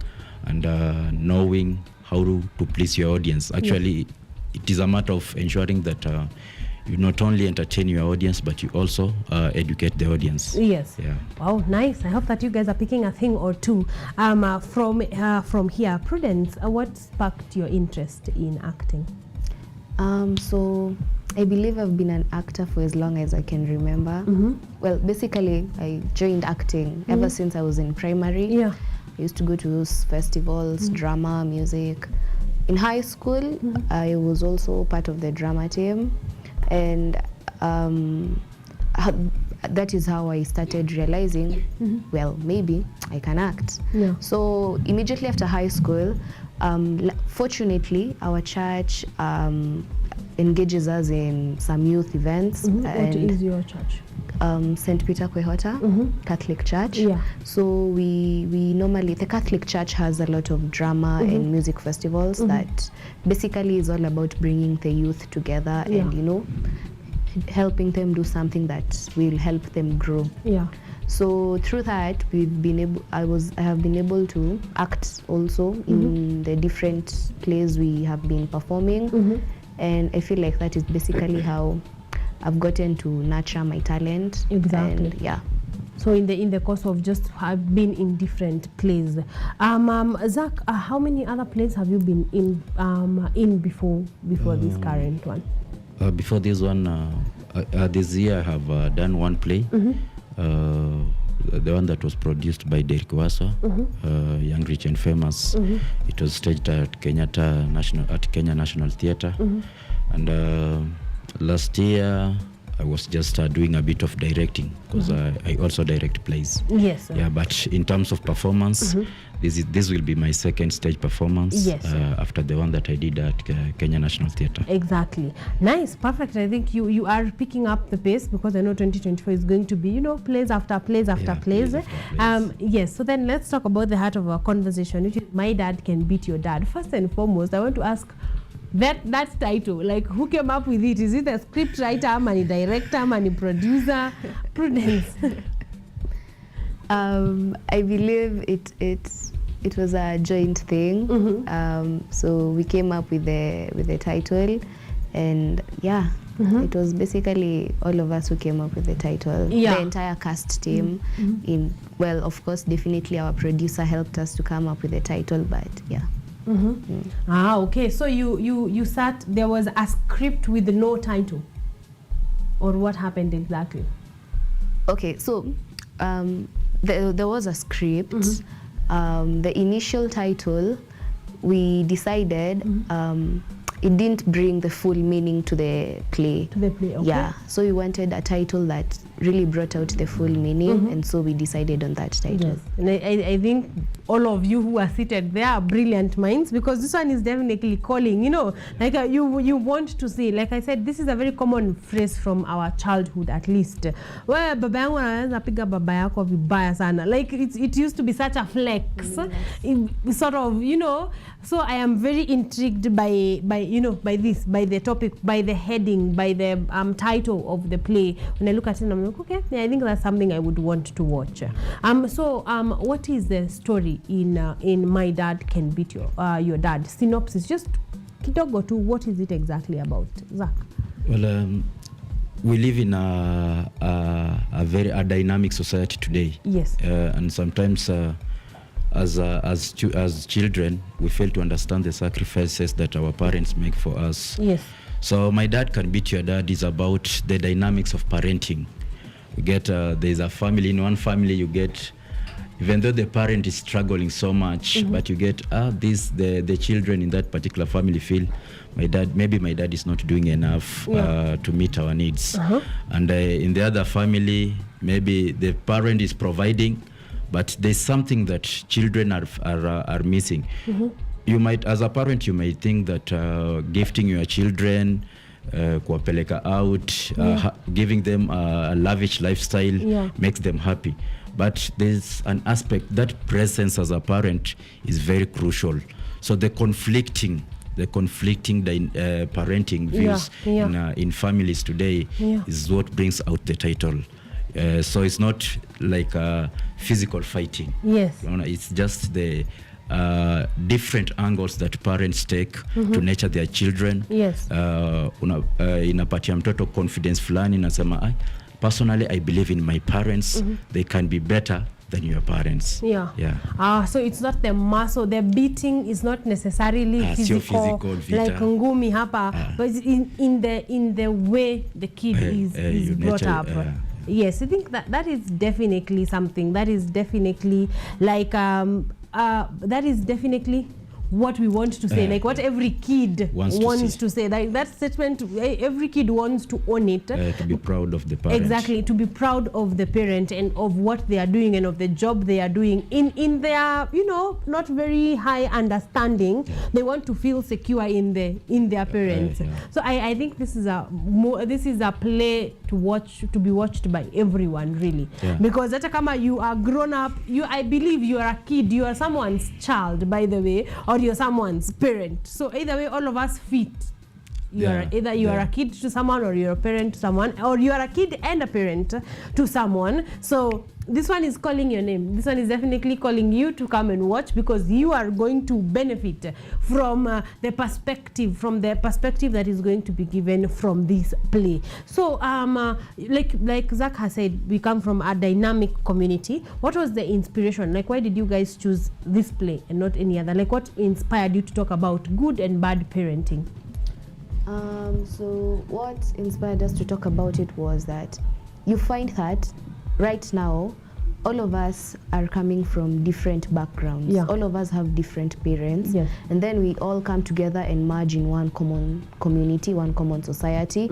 and knowing how to please your audience. Actually, it is a matter of ensuring that you not only entertain your audience, but you also educate the audience. Yes. Yeah. Wow, nice. I hope that you guys are picking a thing or two from here. Prudence, what sparked your interest in acting? So I believe I've been an actor for as long as I can remember. Mm-hmm. Well, basically, I joined acting ever since I was in primary. Yeah. I used to go to those festivals, drama, music. In high school, I was also part of the drama team. And that is how I started realizing, well, maybe I can act. Yeah. So immediately after high school, fortunately, our church engages us in some youth events. Mm-hmm. What is your church? St. Peter Kwehota, Catholic Church. Yeah. So we normally, the Catholic Church has a lot of drama and music festivals that basically is all about bringing the youth together and, you know, helping them do something that will help them grow. Yeah. So through that, I have been able to act also in the different plays we have been performing. And I feel like that is basically how I've gotten to nurture my talent. Exactly. And yeah. So in the course of just have been in different plays. Zak, how many other plays have you been in before this current one? Before this one, this year I have done one play. The one that was produced by Derek Wasa, Young, Rich and Famous. It was staged at Kenya National Theatre. And last year I was just doing a bit of directing because I also direct plays. Yes. Yeah, but in terms of performance, this will be my second stage performance. Yes. After the one that I did at Kenya National Theatre. Exactly. Nice, perfect. I think you are picking up the pace because I know 2024 is going to be, plays after plays after plays. Yes. So then let's talk about the heart of our conversation, which is My Dad Can Beat Your Dad. First and foremost, I want to ask that title, like who came up with it? Is it a script writer, money director, money producer? Prudence. I believe it was a joint thing. So we came up with the title, and it was basically all of us who came up with the title. The entire cast team. Of course, definitely our producer helped us to come up with the title, but Okay. So you sat. There was a script with no title, or what happened exactly? Okay, so there was a script. The initial title, we decided it didn't bring the full meaning to the play. Okay. Yeah, so we wanted a title that really brought out the full meaning, and so we decided on that title. Yes. And I think all of you who are seated there are brilliant minds, because this one is definitely calling, like you want to see, like I said, this is a very common phrase from our childhood, at least. Well, baba yangu anaweza piga baba yako vibaya sana. Like it used to be such a flex, sort of, So I am very intrigued by this, by the topic, by the heading, by the title of the play. When I look at it, I'm like, okay, I think that's something I would want to watch. What is the story in My Dad Can Beat Your Dad? Synopsis, just kidogo too. What is it exactly about, Zach? Well, we live in a very dynamic society today. Yes. And sometimes as children, we fail to understand the sacrifices that our parents make for us. Yes. So My Dad Can Beat Your Dad is about the dynamics of parenting. You get there's a family. In one family, you get, even though the parent is struggling so much, but you get the children in that particular family feel maybe my dad is not doing enough to meet our needs. And in the other family, maybe the parent is providing, but there's something that children are missing. You might, as a parent, you might think that gifting your children, kuwapeleka out, giving them a lavish lifestyle makes them happy. But there's an aspect that presence as a parent is very crucial. So the conflicting parenting views in families today is what brings out the title. So it's not like physical fighting. Yes. It's just the different angles that parents take to nurture their children. Yes. Inapatia mtoto confidence fulani, nasema personally I believe in my parents. They can be better than your parents. So it's not the muscle, the beating is not necessarily physical like ngumi hapa, but it's in the way the kid is brought up. Yes, I think that is definitely something. That is definitely like that is definitely what we want to say, like what every kid wants to say. That statement, every kid wants to own it. To be proud of the parent. Exactly, to be proud of the parent and of what they are doing and of the job they are doing in their, not very high understanding. They want to feel secure in their parents. So I think this is a play to be watched by everyone, really. Because hata kama you are grown up, I believe you are a kid, you are someone's child, by the way, or you're someone's parent. So either way, all of us fit. Either you are a kid to someone, or you're a parent to someone, or you are a kid and a parent to someone. So this one is calling your name. This one is definitely calling you to come and watch, because you are going to benefit from the perspective that is going to be given from this play. So like Zach has said, we come from a dynamic community. What was the inspiration? Like, why did you guys choose this play and not any other? Like, what inspired you to talk about good and bad parenting? So what inspired us to talk about it was that you find that right now all of us are coming from different backgrounds. All of us have different parents, and then we all come together and merge in one common community, one common society.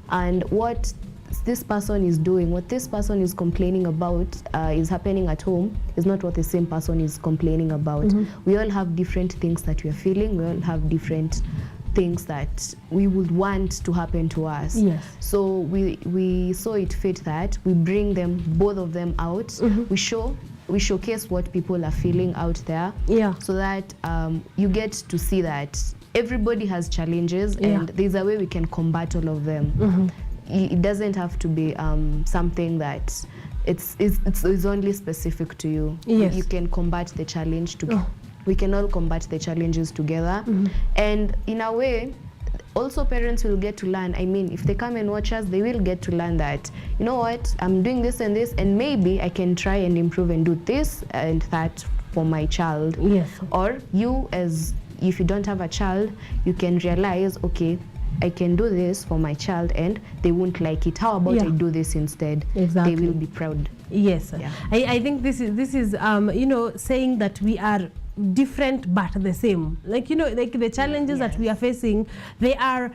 And what this person is doing, what this person is complaining about is happening at home is not what the same person is complaining about. We all have different things that we are feeling. We all have different things that we would want to happen to us. Yes. So we saw it fit that we bring them, both of them out. We showcase what people are feeling out there. Yeah. So that you get to see that everybody has challenges, and there's a way we can combat all of them. It doesn't have to be something that it's only specific to you. Yes. You can combat the challenge together. We can all combat the challenges together. And in a way, also parents will get to learn. I mean, if they come and watch us, they will get to learn that, you know what, I'm doing this and this, and maybe I can try and improve and do this and that for my child. Yes. Or you, as if you don't have a child, you can realize, okay, I can do this for my child and they won't like it. How about I do this instead? Exactly. They will be proud. Yes. Yeah. I think this is you know, saying that we are different but the same. Like, you know, like the challenges that we are facing, they are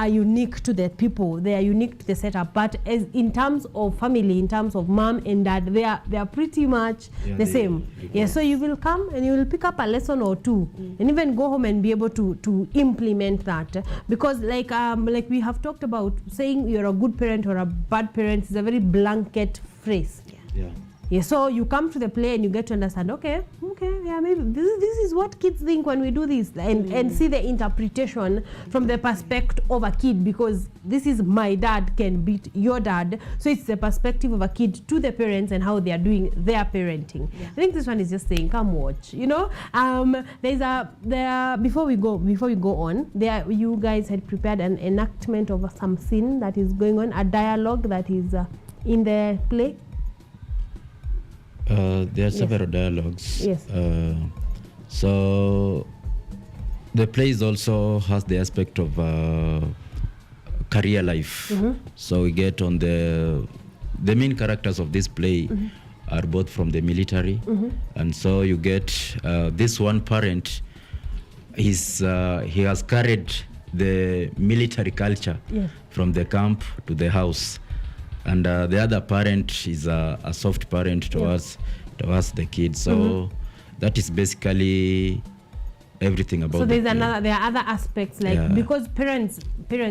unique to the people, they are unique to the setup, but as in terms of family, in terms of mom and dad, they are pretty much the same. So you will come and you will pick up a lesson or two and even go home and be able to implement that, because like we have talked about, saying you're a good parent or a bad parent is a very blanket phrase. Yeah, so you come to the play and you get to understand, okay, yeah, maybe this is what kids think when we do this, and see the interpretation from the perspective of a kid, because this is my dad can beat your dad, so it's the perspective of a kid to the parents and how they are doing their parenting. I think this one is just saying, come watch, you know. Before we go on, you guys had prepared an enactment of some scene that is going on, a dialogue that is in the play. There are several dialogues. Yes. So the play also has the aspect of career life. So we get on the main characters of this play are both from the military, and so you get this one parent. He has carried the military culture from the camp to the house. And the other parent is a soft parent towards the kids. So that is basically everything about. So there are other aspects, like because parents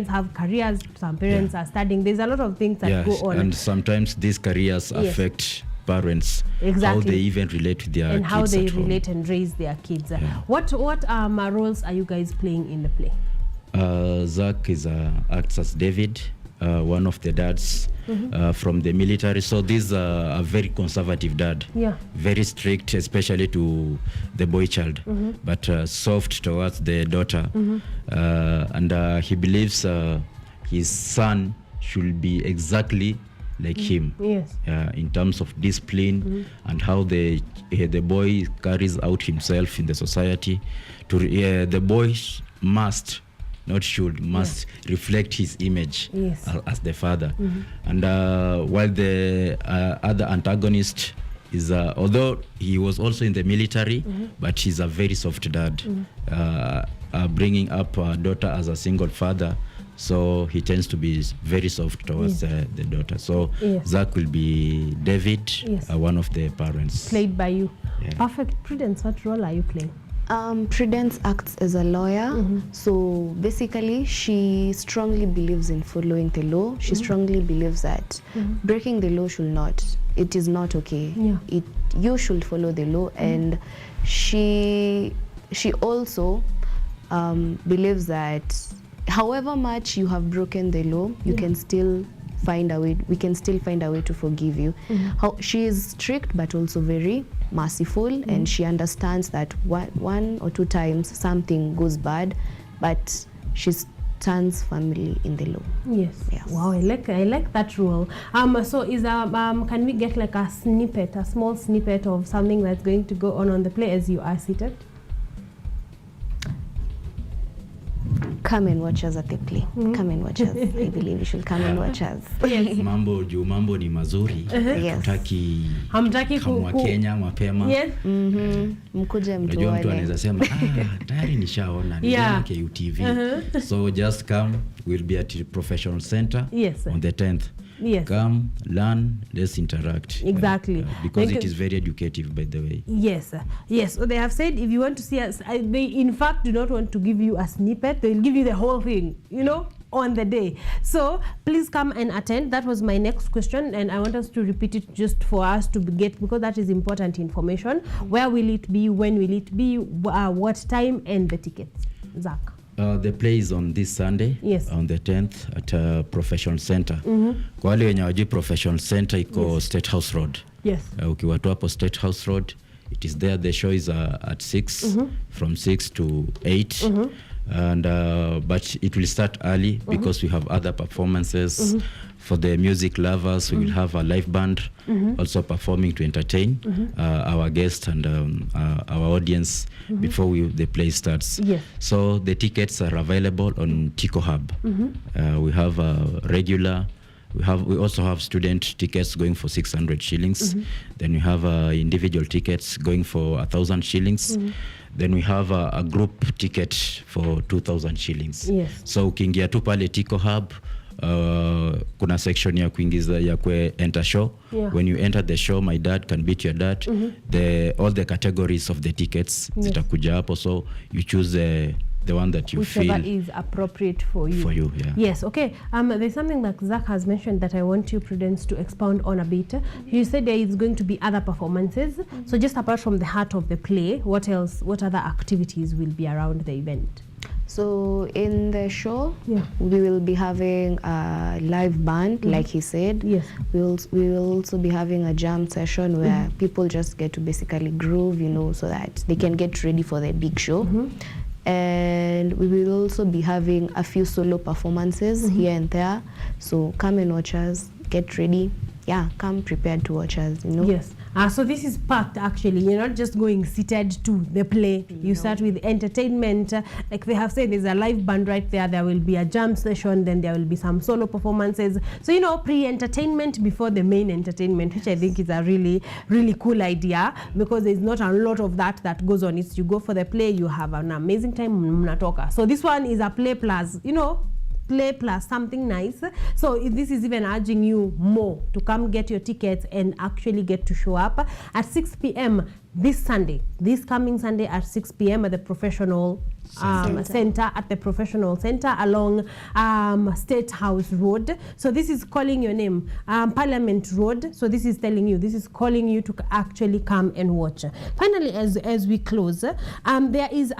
have careers, some parents are studying. There's a lot of things that go on. And sometimes these careers affect parents, how they even relate with their kids and how they at home. relate and raise their kids. What roles are you guys playing in the play? Zach acts as David, one of the dads from the military. So this is a very conservative dad, very strict, especially to the boy child, but soft towards the daughter. And he believes his son should be exactly like him, in terms of discipline and how the boy carries out himself in the society. The boy must reflect his image as the father. And while the other antagonist is, although he was also in the military, but he's a very soft dad, bringing up a daughter as a single father. So he tends to be very soft towards the daughter. So Zach will be David, one of the parents. Played by you. Perfect. Prudence, what role are you playing? Prudence acts as a lawyer. So basically, she strongly believes in following the law. She strongly believes that breaking the law it is not okay. You should follow the law. And she also believes that however much you have broken the law, you can still find a way. We can still find a way to forgive you. She is strict, but also very merciful, and she understands that one or two times something goes bad, but she stands firmly in the law. Yes. Wow, I like that role. So is can we get like a small snippet of something that's going to go on the play as you are seated? Come and watch us at the play. Come and watch us. I believe you should come and watch us. Mambo ni mazuri. Hamtaki kama Kenya mapema. Mkuje mtu wale. Mtu anaweza sema tayari nishaona ni KUTV. So just come. We'll be at the Professional Center on the 10th. Yes. Come, learn, let's interact. Exactly. Because it is very educative, by the way. Yes. Yes. So they have said if you want to see us, they in fact do not want to give you a snippet. They'll give you the whole thing, on the day. So please come and attend. That was my next question, and I want us to repeat it just for us to get, because that is important information. Where will it be? When will it be? What time? And the tickets. Zach. The play is on this Sunday, yes, on the 10th at Professional Center. Kwa wale wenye wajui Professional Center iko, yes, State House Road. Yes. Ukiwatu hapo State House Road, it is there. The show is at 6, from 6 to 8. And but it will start early because we have other performances. For the music lovers, we will have a live band also performing to entertain our guests and our audience before the play starts. Yes. So the tickets are available on Tico Hub. We have regular. We also have student tickets going for 600 shillings. Then we have individual tickets going for 1,000 shillings. Then we have a group ticket for 2,000 shillings. Yes. So ukiingia tu pale Tico Hub, kuna section ya kuingiza ya enter show. Yeah. When you enter the show, my dad can beat your dad. All the categories of the tickets zitakuja hapo, so you choose the one that you whichever feel is appropriate for you. For you, yeah. Yes, okay. There's something that Zach has mentioned that I want you, Prudence, to expound on a bit. You said there is going to be other performances. So just apart from the heart of the play, what else? What other activities will be around the event? So in the show, we will be having a live band, like he said. Yes. We will also be having a jam session where people just get to basically groove, so that they can get ready for the big show. And we will also be having a few solo performances here and there. So come and watch us, get ready. Yeah, come prepared to watch us, Yes. So this is packed, actually. You're not just going seated to the play. You start with entertainment. Like they have said, there's a live band right there. There will be a jam session. Then there will be some solo performances. So, pre-entertainment before the main entertainment, which I think is a really, really cool idea, because there's not a lot of that goes on. It's you go for the play, you have an amazing time, mnatoka. So this one is a play plus, play plus something nice. So this is even urging you more to come get your tickets and actually get to show up at 6 p.m. this coming Sunday at 6 p.m. at the Professional Center, at the Professional Center along State House Road. So this is calling your name, Parliament Road. So this is telling you, this is calling you to actually come and watch. Finally, as we close, there is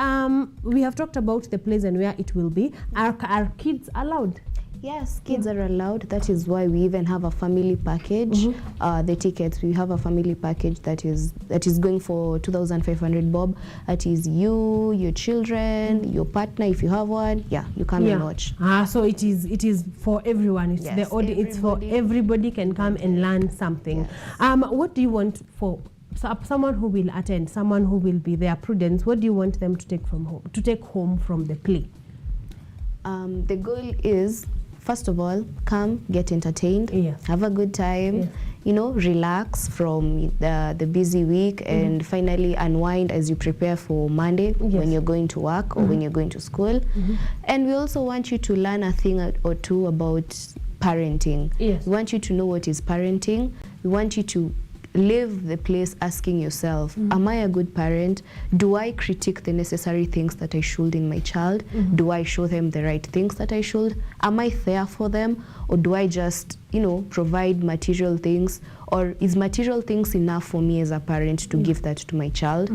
we have talked about the place and where it will be. Are kids allowed? Yes, kids are allowed. That is why we even have a family package. The tickets, we have a family package that is going for 2,500 bob. That is you, your children, your partner if you have one. Yeah, you come and watch. So it is for everyone. It's it's for everybody can come and learn something. Yes. What do you want for someone who will attend, someone who will be there, Prudence? What do you want them to take home from the play? The goal is, first of all, come, get entertained, have a good time, relax from the busy week, and finally unwind as you prepare for Monday when you're going to work or when you're going to school. And we also want you to learn a thing or two about parenting. Yes. We want you to know what is parenting. We want you to leave the place asking yourself, am I a good parent? Do I critique the necessary things that I should in my child? Do I show them the right things that I should? Am I there for them? Or do I just, provide material things? Or is material things enough for me as a parent to give that to my child?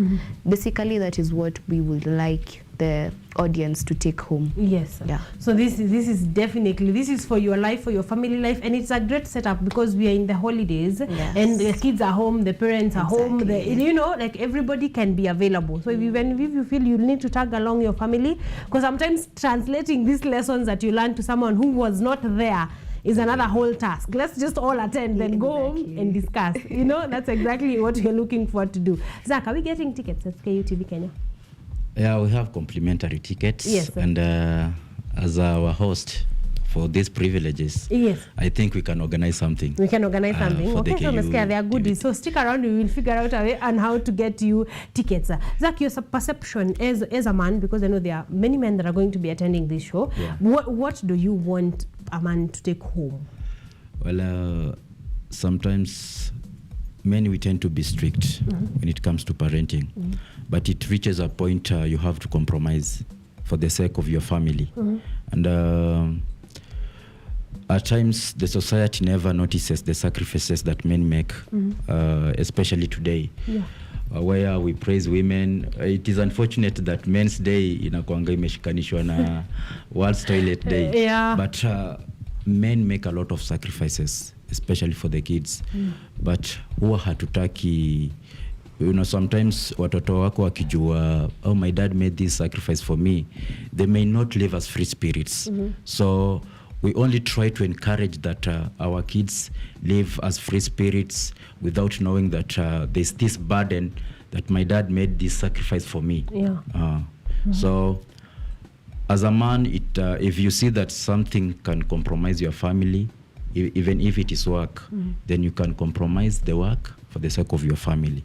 Basically, that is what we would like the audience to take home. Yes. Yeah. So this is definitely, this is for your life, for your family life, and it's a great setup because we are in the holidays and the kids are home, the parents are home, everybody can be available. So if you feel you need to tag along your family, because sometimes translating these lessons that you learn to someone who was not there is another whole task. Let's just all attend, then go home and discuss. That's exactly what you're looking for to do. Zach, are we getting tickets at KUTV Kenya? Yeah, we have complimentary tickets. Yes. And as our host for these privileges, I think we can organize something. We can organize something. Okay, so they are goodies. So stick around, we will figure out a way on how to get you tickets. Zach, your perception as a man, because I know there are many men that are going to be attending this show, what do you want a man to take home? Well, sometimes men, we tend to be strict when it comes to parenting, but it reaches a point you have to compromise for the sake of your family. And at times the society never notices the sacrifices that men make, especially today. Where we praise women. It is unfortunate that Men's Day inakuanga imeshikanishwa na World's Toilet Day. But men make a lot of sacrifices, especially for the kids. But huwa hatutaki, sometimes watoto wako wakijua, oh, my dad made this sacrifice for me, they may not live as free spirits. So we only try to encourage that our kids live as free spirits without knowing that there's this burden that my dad made this sacrifice for me. So as a man, if you see that something can compromise your family, even if it is work, then you can compromise the work for the sake of your family.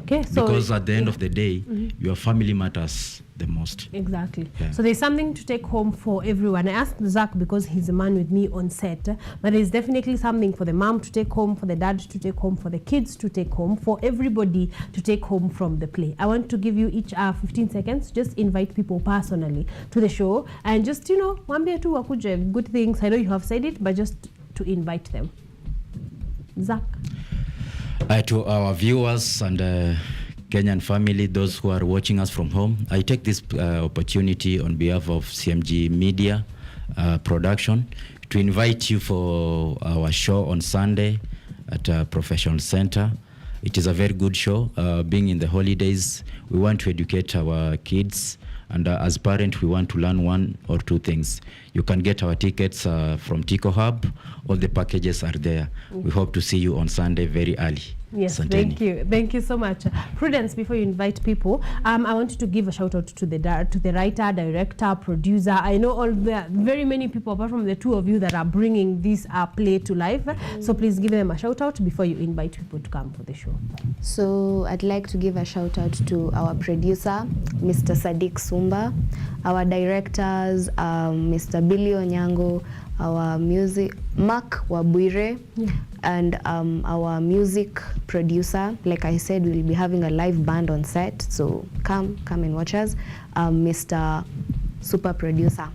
Okay, so because at the end of the day, your family matters the most. Exactly. So there's something to take home for everyone. I asked Zach because he's a man with me on set, but there's definitely something for the mom to take home, for the dad to take home, for the kids to take home, for everybody to take home from the play. I want to give you each 15 seconds. Just invite people personally to the show and just, wambie tu wakuje good things. I know you have said it, but just to invite them. Zach. To our viewers and Kenyan family, those who are watching us from home, I take this opportunity on behalf of CMG Media Production to invite you for our show on Sunday at Professional Center. It is a very good show. Being in the holidays, we want to educate our kids, and as parents, we want to learn one or two things. You can get our tickets from Tico Hub. All the packages are there. We hope to see you on Sunday very early. Yes, Santeni. thank you. Thank you so much. Prudence, before you invite people, I want you to give a shout out to the writer, director, producer. I know very many people apart from the two of you that are bringing this play to life. So please give them a shout out before you invite people to come for the show. So I'd like to give a shout out to our producer, Mr. Sadiq Sumba, our directors, Mr. Billy Onyango, our music, Mark Wabwire, and our music producer. Like I said, we'll be having a live band on set, so come and watch us. Mr. Super Producer,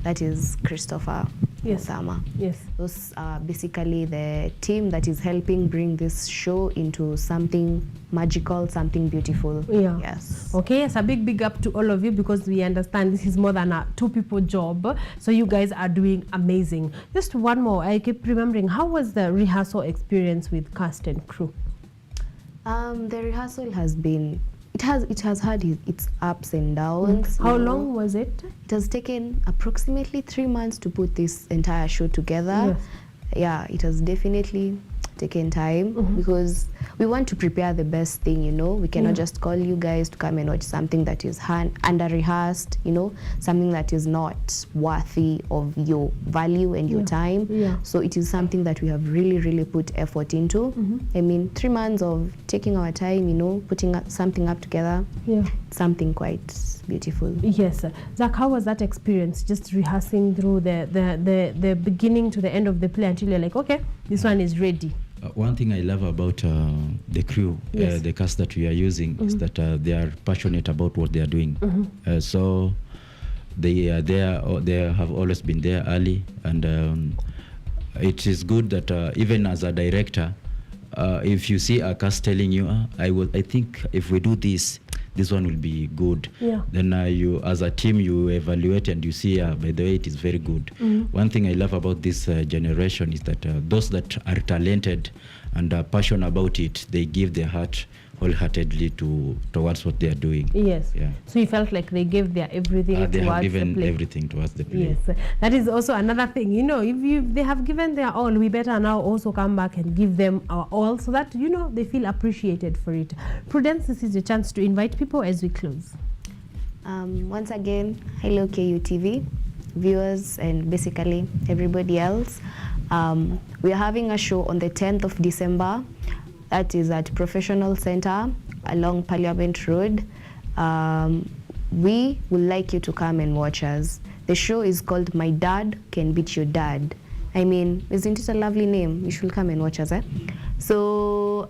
that is Christopher Osama. Yes. Those are basically the team that is helping bring this show into something magical, something beautiful. Yes. Okay, yes, a big up to all of you, because we understand this is more than a two-people job. So you guys are doing amazing. Just one more, I keep remembering, how was the rehearsal experience with cast and crew? The rehearsal has been, it has had its ups and downs. How long was it? It has taken approximately 3 months to put this entire show together. Yeah, it has definitely taken time because we want to prepare the best thing, we cannot just call you guys to come and watch something that is under rehearsed, something that is not worthy of your value and your time. So it is something that we have really put effort into. I mean, 3 months of taking our time, putting something up together, something quite beautiful. Yes. Zach, how was that experience, just rehearsing through the beginning to the end of the play until you're like, okay, this one is ready? One thing I love about the crew, the cast that we are using, is that they are passionate about what they are doing. So they are there. They have always been there early, and it is good that even as a director, if you see a cast telling you, I think if we do this one will be good. Then you, as a team, you evaluate and you see, by the way, it is very good. One thing I love about this generation is that those that are talented and are passionate about it, they give their heart wholeheartedly towards what they are doing. Yes. So you felt like they gave their everything towards the play. They have given everything towards the play. Yes. That is also another thing. If they have given their all, we better now also come back and give them our all, so that they feel appreciated for it. Prudence, this is your chance to invite people as we close. Once again, hello KU TV viewers and basically everybody else. We are having a show on the 10th of December. That is at Professional Center along Parliament Road. We would like you to come and watch us. The show is called My Dad Can Beat Your Dad. I mean, isn't it a lovely name? You should come and watch us. So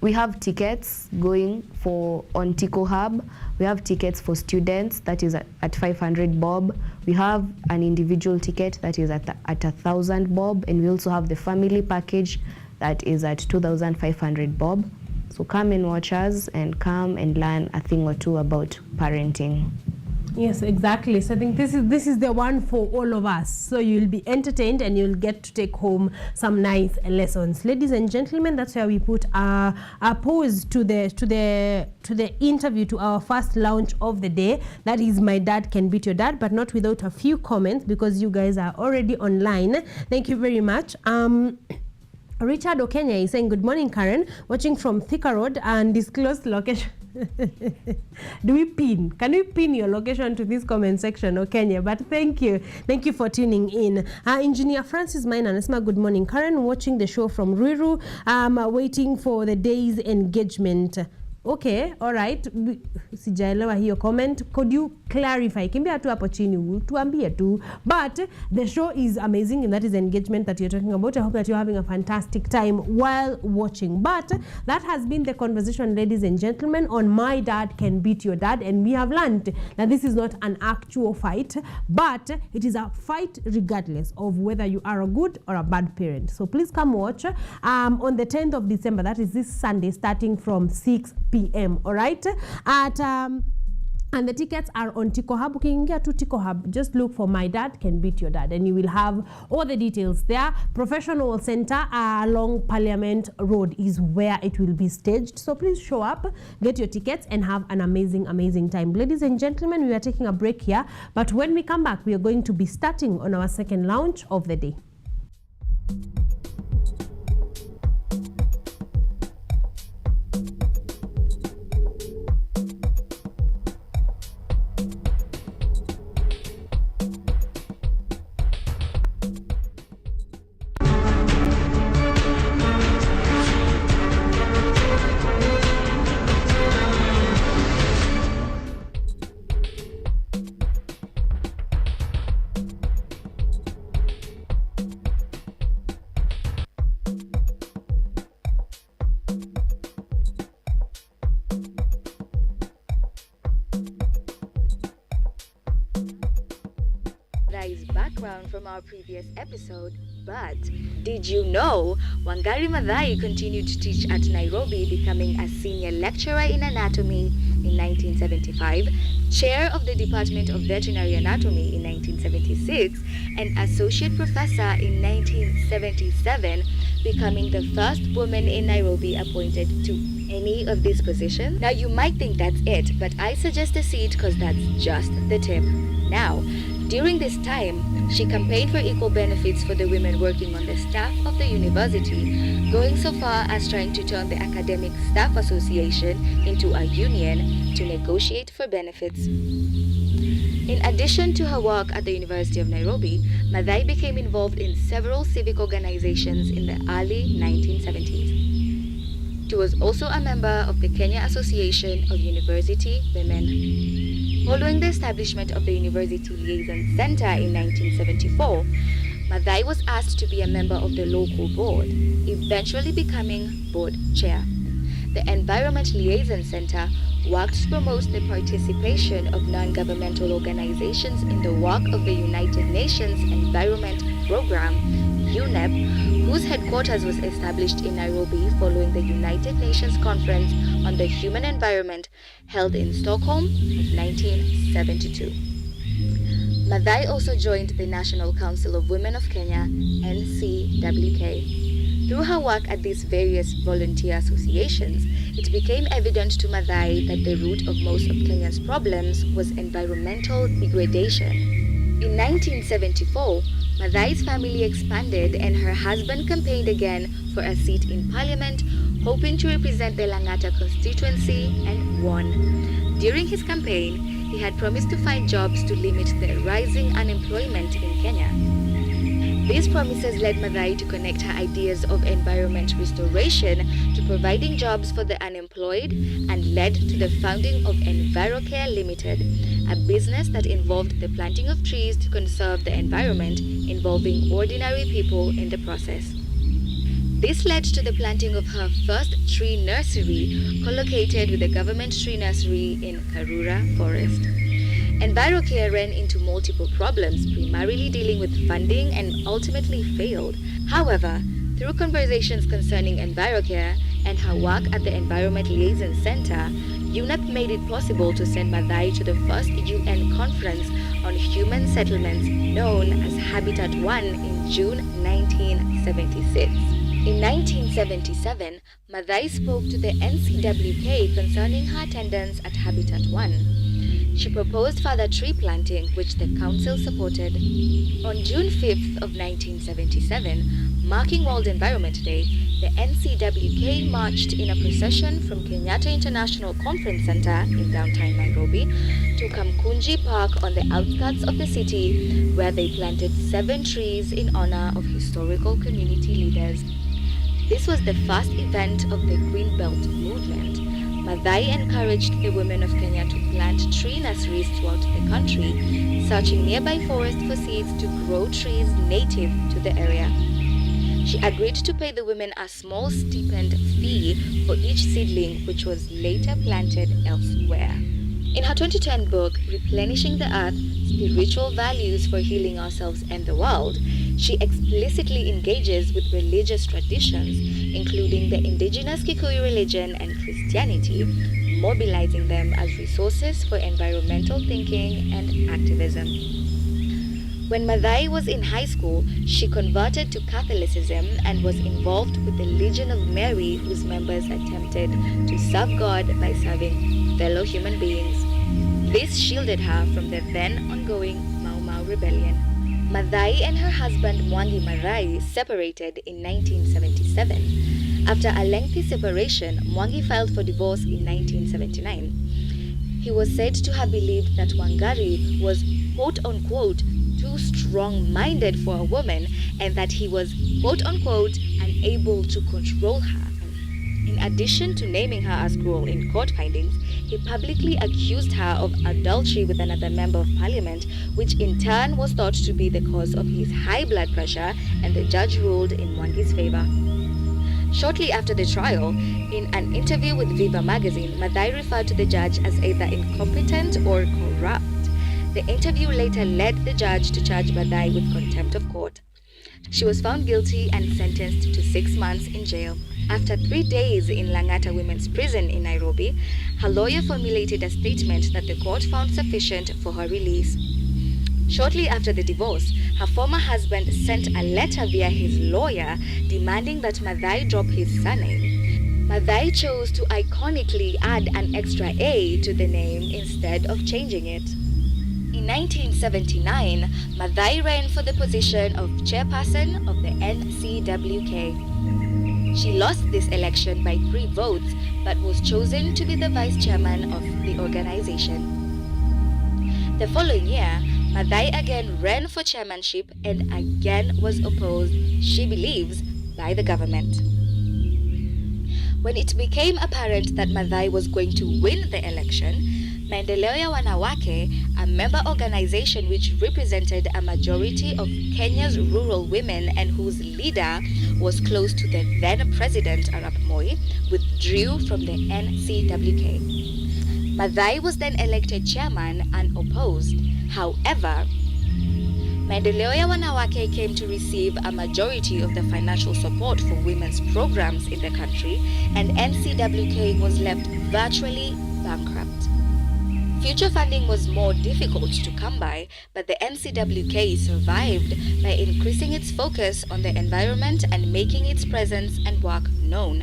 we have tickets going for on Tico Hub. We have tickets for students that is at 500 bob. We have an individual ticket that is at 1,000 bob, and we also have the family package that is at 2,500 bob. So come and watch us and come and learn a thing or two about parenting. Yes, exactly. So I think this is the one for all of us. So you'll be entertained and you'll get to take home some nice lessons. Ladies and gentlemen, that's where we put a pause to the interview, to our first launch of the day. That is My Dad Can Beat Your Dad, but not without a few comments because you guys are already online. Thank you very much. Richard Okenya is saying, good morning, Karen. Watching from Thika Road and disclosed location. Do we pin? Can we pin your location to this comment section, Okenya? But thank you. Thank you for tuning in. Engineer Francis Maina anasema, good morning, Karen. Watching the show from Ruiru. Waiting for the day's engagement. Okay, all right. Sijaelewa hiyo comment. Could you clarify? Kimbia tu hapo chini, tuambie tu. But the show is amazing, and that is engagement that you're talking about. I hope that you're having a fantastic time while watching. But that has been the conversation, ladies and gentlemen, on My Dad Can Beat Your Dad. And we have learned that this is not an actual fight, but it is a fight regardless of whether you are a good or a bad parent. So please come watch on the 10th of December. That is this Sunday, starting from 6 p.m. all right, at and the tickets are on Tico Hub. Ukiingia to Tico Hub, just look for My Dad Can Beat Your Dad, and you will have all the details there. Professional Center along Parliament Road is where it will be staged. So please show up, get your tickets, and have an amazing time. Ladies and gentlemen, we are taking a break here, but when we come back, we are going to be starting on our second launch of the day. Background from our previous episode, but did you know Wangari Maathai continued to teach at Nairobi, becoming a senior lecturer in anatomy in 1975, chair of the Department of Veterinary Anatomy in 1976, and associate professor in 1977, becoming the first woman in Nairobi appointed to any of these positions? Now you might think that's it, but I suggest a seat because that's just the tip. Now, during this time, she campaigned for equal benefits for the women working on the staff of the university, going so far as trying to turn the Academic Staff Association into a union to negotiate for benefits. In addition to her work at the University of Nairobi, Maathai became involved in several civic organizations in the early 1970s. She was also a member of the Kenya Association of University Women. Following the establishment of the University Liaison Center in 1974, Maathai was asked to be a member of the local board, eventually becoming board chair. The Environment Liaison Center worked to promote the participation of non-governmental organizations in the work of the United Nations Environment Program, UNEP, whose headquarters was established in Nairobi following the United Nations Conference on the Human Environment held in Stockholm in 1972. Maathai also joined the National Council of Women of Kenya, NCWK. Through her work at these various volunteer associations, it became evident to Maathai that the root of most of Kenya's problems was environmental degradation. In 1974, Maathai's family expanded and her husband campaigned again for a seat in parliament, hoping to represent the Lang'ata constituency, and won. During his campaign, he had promised to find jobs to limit the rising unemployment in Kenya. These promises led Madai to connect her ideas of environment restoration to providing jobs for the unemployed and led to the founding of EnviroCare Limited, a business that involved the planting of trees to conserve the environment, involving ordinary people in the process. This led to the planting of her first tree nursery, co-located with the government tree nursery in Karura Forest. EnviroCare ran into multiple problems, primarily dealing with funding, and ultimately failed. However, through conversations concerning EnviroCare and her work at the Environment Liaison Center, UNEP made it possible to send Madai to the first UN conference on human settlements known as Habitat 1 in June 1976. In 1977, Madai spoke to the NCWK concerning her attendance at Habitat 1. She proposed further tree planting, which the council supported. On June 5th of 1977, marking World Environment Day, the NCWK marched in a procession from Kenyatta International Conference Center in downtown Nairobi to Kamkunji Park on the outskirts of the city, where they planted 7 trees in honor of historical community leaders. This was the first event of the Green Belt movement. Madai encouraged the women of Kenya to plant tree nurseries throughout the country, searching nearby forests for seeds to grow trees native to the area. She agreed to pay the women a small stipend fee for each seedling, which was later planted elsewhere. In her 2010 book, Replenishing the Earth, Spiritual Values for Healing Ourselves and the World, she explicitly engages with religious traditions, including the indigenous Kikuyu religion and Christianity, mobilizing them as resources for environmental thinking and activism. When Madai was in high school, she converted to Catholicism and was involved with the Legion of Mary, whose members attempted to serve God by serving fellow human beings. This shielded her from the then ongoing Mau Mau rebellion. Madai and her husband Mwangi Maathai separated in 1977. After a lengthy separation, Mwangi filed for divorce in 1979. He was said to have believed that Wangari was quote-unquote too strong-minded for a woman and that he was quote-unquote unable to control her. In addition to naming her as cruel in court findings, he publicly accused her of adultery with another member of parliament, which in turn was thought to be the cause of his high blood pressure, and the judge ruled in Mwangi's favor. Shortly after the trial, in an interview with Viva magazine, Madai referred to the judge as either incompetent or corrupt. The interview later led the judge to charge Madai with contempt of court. She was found guilty and sentenced to 6 months in jail. After 3 days in Lang'ata Women's Prison in Nairobi, her lawyer formulated a statement that the court found sufficient for her release. Shortly after the divorce, her former husband sent a letter via his lawyer demanding that Madai drop his surname. Madai chose to iconically add an extra A to the name instead of changing it. In 1979, Madai ran for the position of chairperson of the NCWK. She lost this election by 3 votes, but was chosen to be the vice chairman of the organization. The following year, Madai again ran for chairmanship and again was opposed, she believes, by the government. When it became apparent that Madai was going to win the election, Maendeleo ya Wanawake, a member organization which represented a majority of Kenya's rural women and whose leader was close to the then President Arap Moi, withdrew from the NCWK. Madai was then elected chairman unopposed. However, Maendeleo ya Wanawake came to receive a majority of the financial support for women's programs in the country, and NCWK was left virtually bankrupt. Future funding was more difficult to come by, but the NCWK survived by increasing its focus on the environment and making its presence and work known.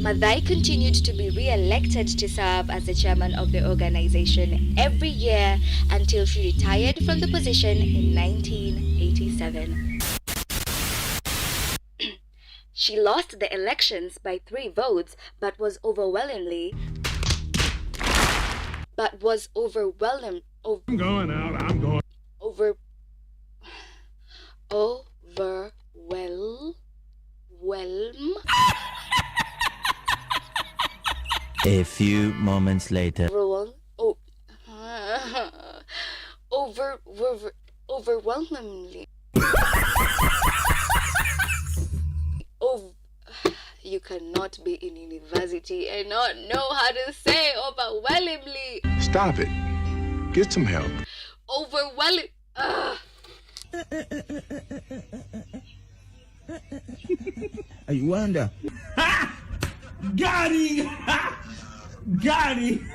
Madai continued to be re-elected to serve as the chairman of the organization every year until she retired from the position in 1987. She lost the elections by 3 votes, but was overwhelming. I'm going out. I'm going. A few moments later. Overwhelmingly. You cannot be in university and not know how to say overwhelmingly. Stop it. Get some help. Overwhelming. You wonder. Got him! Got him!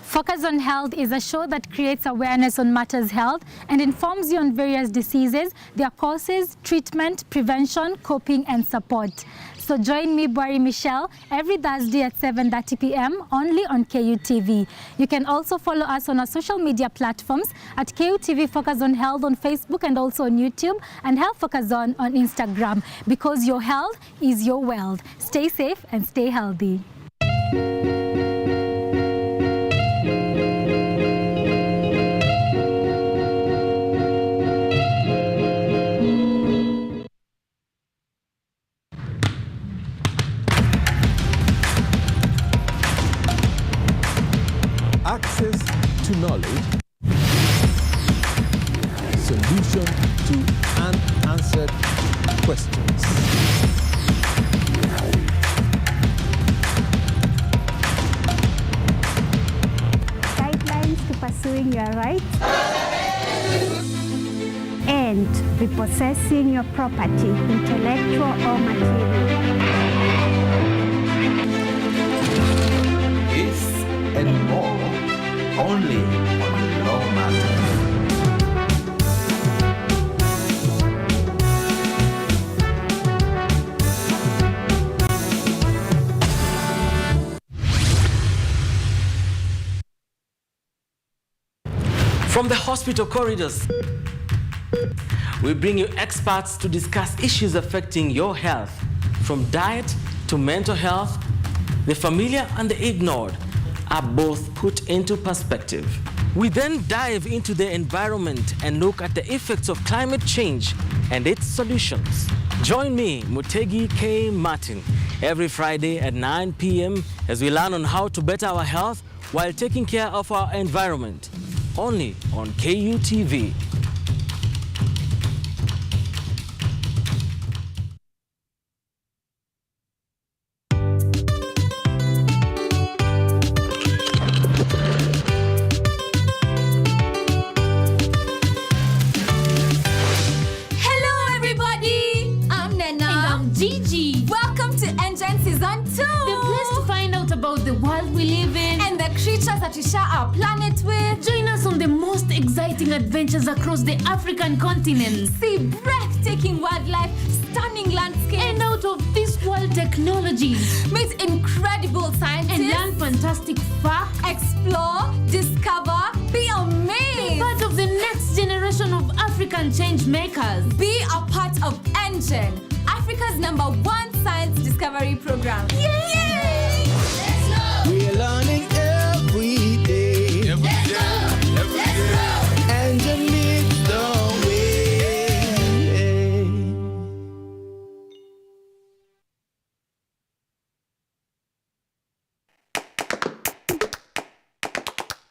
Focus on Health is a show that creates awareness on matters health and informs you on various diseases, their causes, treatment, prevention, coping, and support. So join me, Boari Michelle, every Thursday at 7:30 p.m. only on KUTV. You can also follow us on our social media platforms at KUTV Focus on Health on Facebook and also on YouTube, and Health Focus on Instagram, because your health is your wealth. Stay safe and stay healthy. Access to knowledge, solution to unanswered questions. Guidelines to pursuing your rights and repossessing your property, intellectual or material. This and more, only on Law Matters. From the hospital corridors, we bring you experts to discuss issues affecting your health, from diet to mental health. The familiar and the ignored are both put into perspective. We then dive into the environment and look at the effects of climate change and its solutions. Join me, Mutegi K. Martin, every Friday at 9 p.m. as we learn on how to better our health while taking care of our environment. Only on KUTV. That we share our planet with. Join us on the most exciting adventures across the African continent. See breathtaking wildlife, stunning landscapes, and out of this world technologies. Meet incredible scientists and learn fantastic facts. Explore, discover, be amazed. Be part of the next generation of African change makers. Be a part of Engine, Africa's #1 science discovery program. Yay! Let's go! We're learning every day. Let's go! Engine leads the way.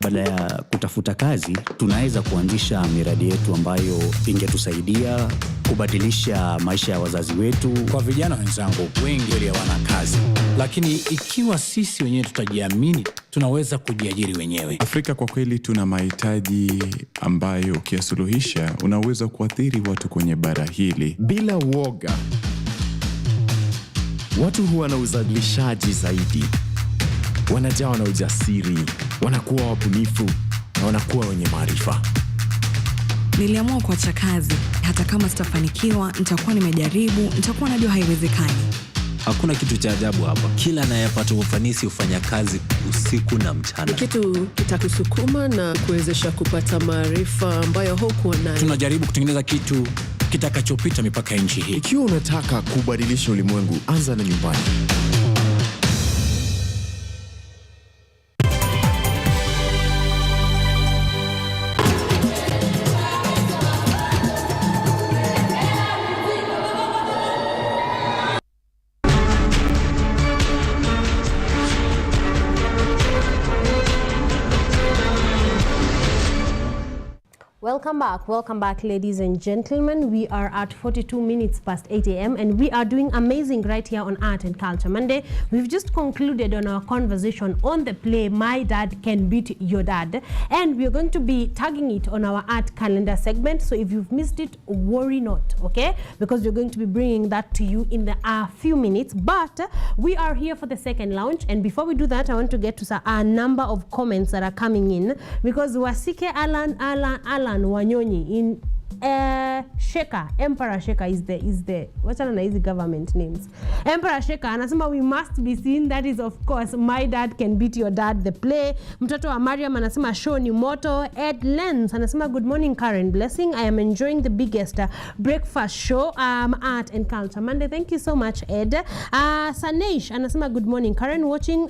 Baada ya kutafuta kazi, tunaweza kuanzisha miradi yetu ambayo ingetusaidia kubadilisha maisha ya wazazi wetu. Kwa vijana wenzangu, wengi wale hawana kazi, lakini ikiwa sisi wenyewe tutajiamini, tunaweza kujiajiri wenyewe. Afrika kwa kweli tuna mahitaji ambayo ukiyasuluhisha unaweza kuathiri watu kwenye bara hili. Bila uoga, watu huwa na uzalishaji zaidi, wanajawa na ujasiri, wanakuwa wabunifu na wanakuwa wenye maarifa. Niliamua kuacha kazi. Hata kama sitafanikiwa, nitakuwa nimejaribu, nitakuwa najua haiwezekani. Hakuna kitu cha ajabu hapa. Kila anayepata ufanisi hufanya kazi usiku na mchana. Kitu kitakusukuma na kuwezesha kupata maarifa ambayo hukuwa nayo. Tunajaribu kutengeneza kitu kitakachopita mipaka ya nchi hii. Ikiwa unataka kubadilisha ulimwengu, anza na nyumbani. Welcome back, ladies and gentlemen. We are at 42 minutes past 8 a.m. and we are doing amazing right here on Art and Culture Monday. We've just concluded on our conversation on the play My Dad Can Beat Your Dad, and we're going to be tagging it on our art calendar segment. So if you've missed it, worry not, okay? Because we're going to be bringing that to you in a few minutes. But we are here for the second launch, and before we do that, I want to get to a number of comments that are coming in, because Wasike Alan Wanyonyi in Sheka, Emperor Sheka is the wachana na hizi government names. Emperor Sheka anasema we must be seen, that is of course My Dad Can Beat Your Dad the play. Mtoto wa Mariam anasema show ni moto. Ed Lenz anasema good morning Karen, blessing, I am enjoying the biggest breakfast show Art and Culture Monday. Thank you so much Ed. Sanesh anasema good morning Karen, watching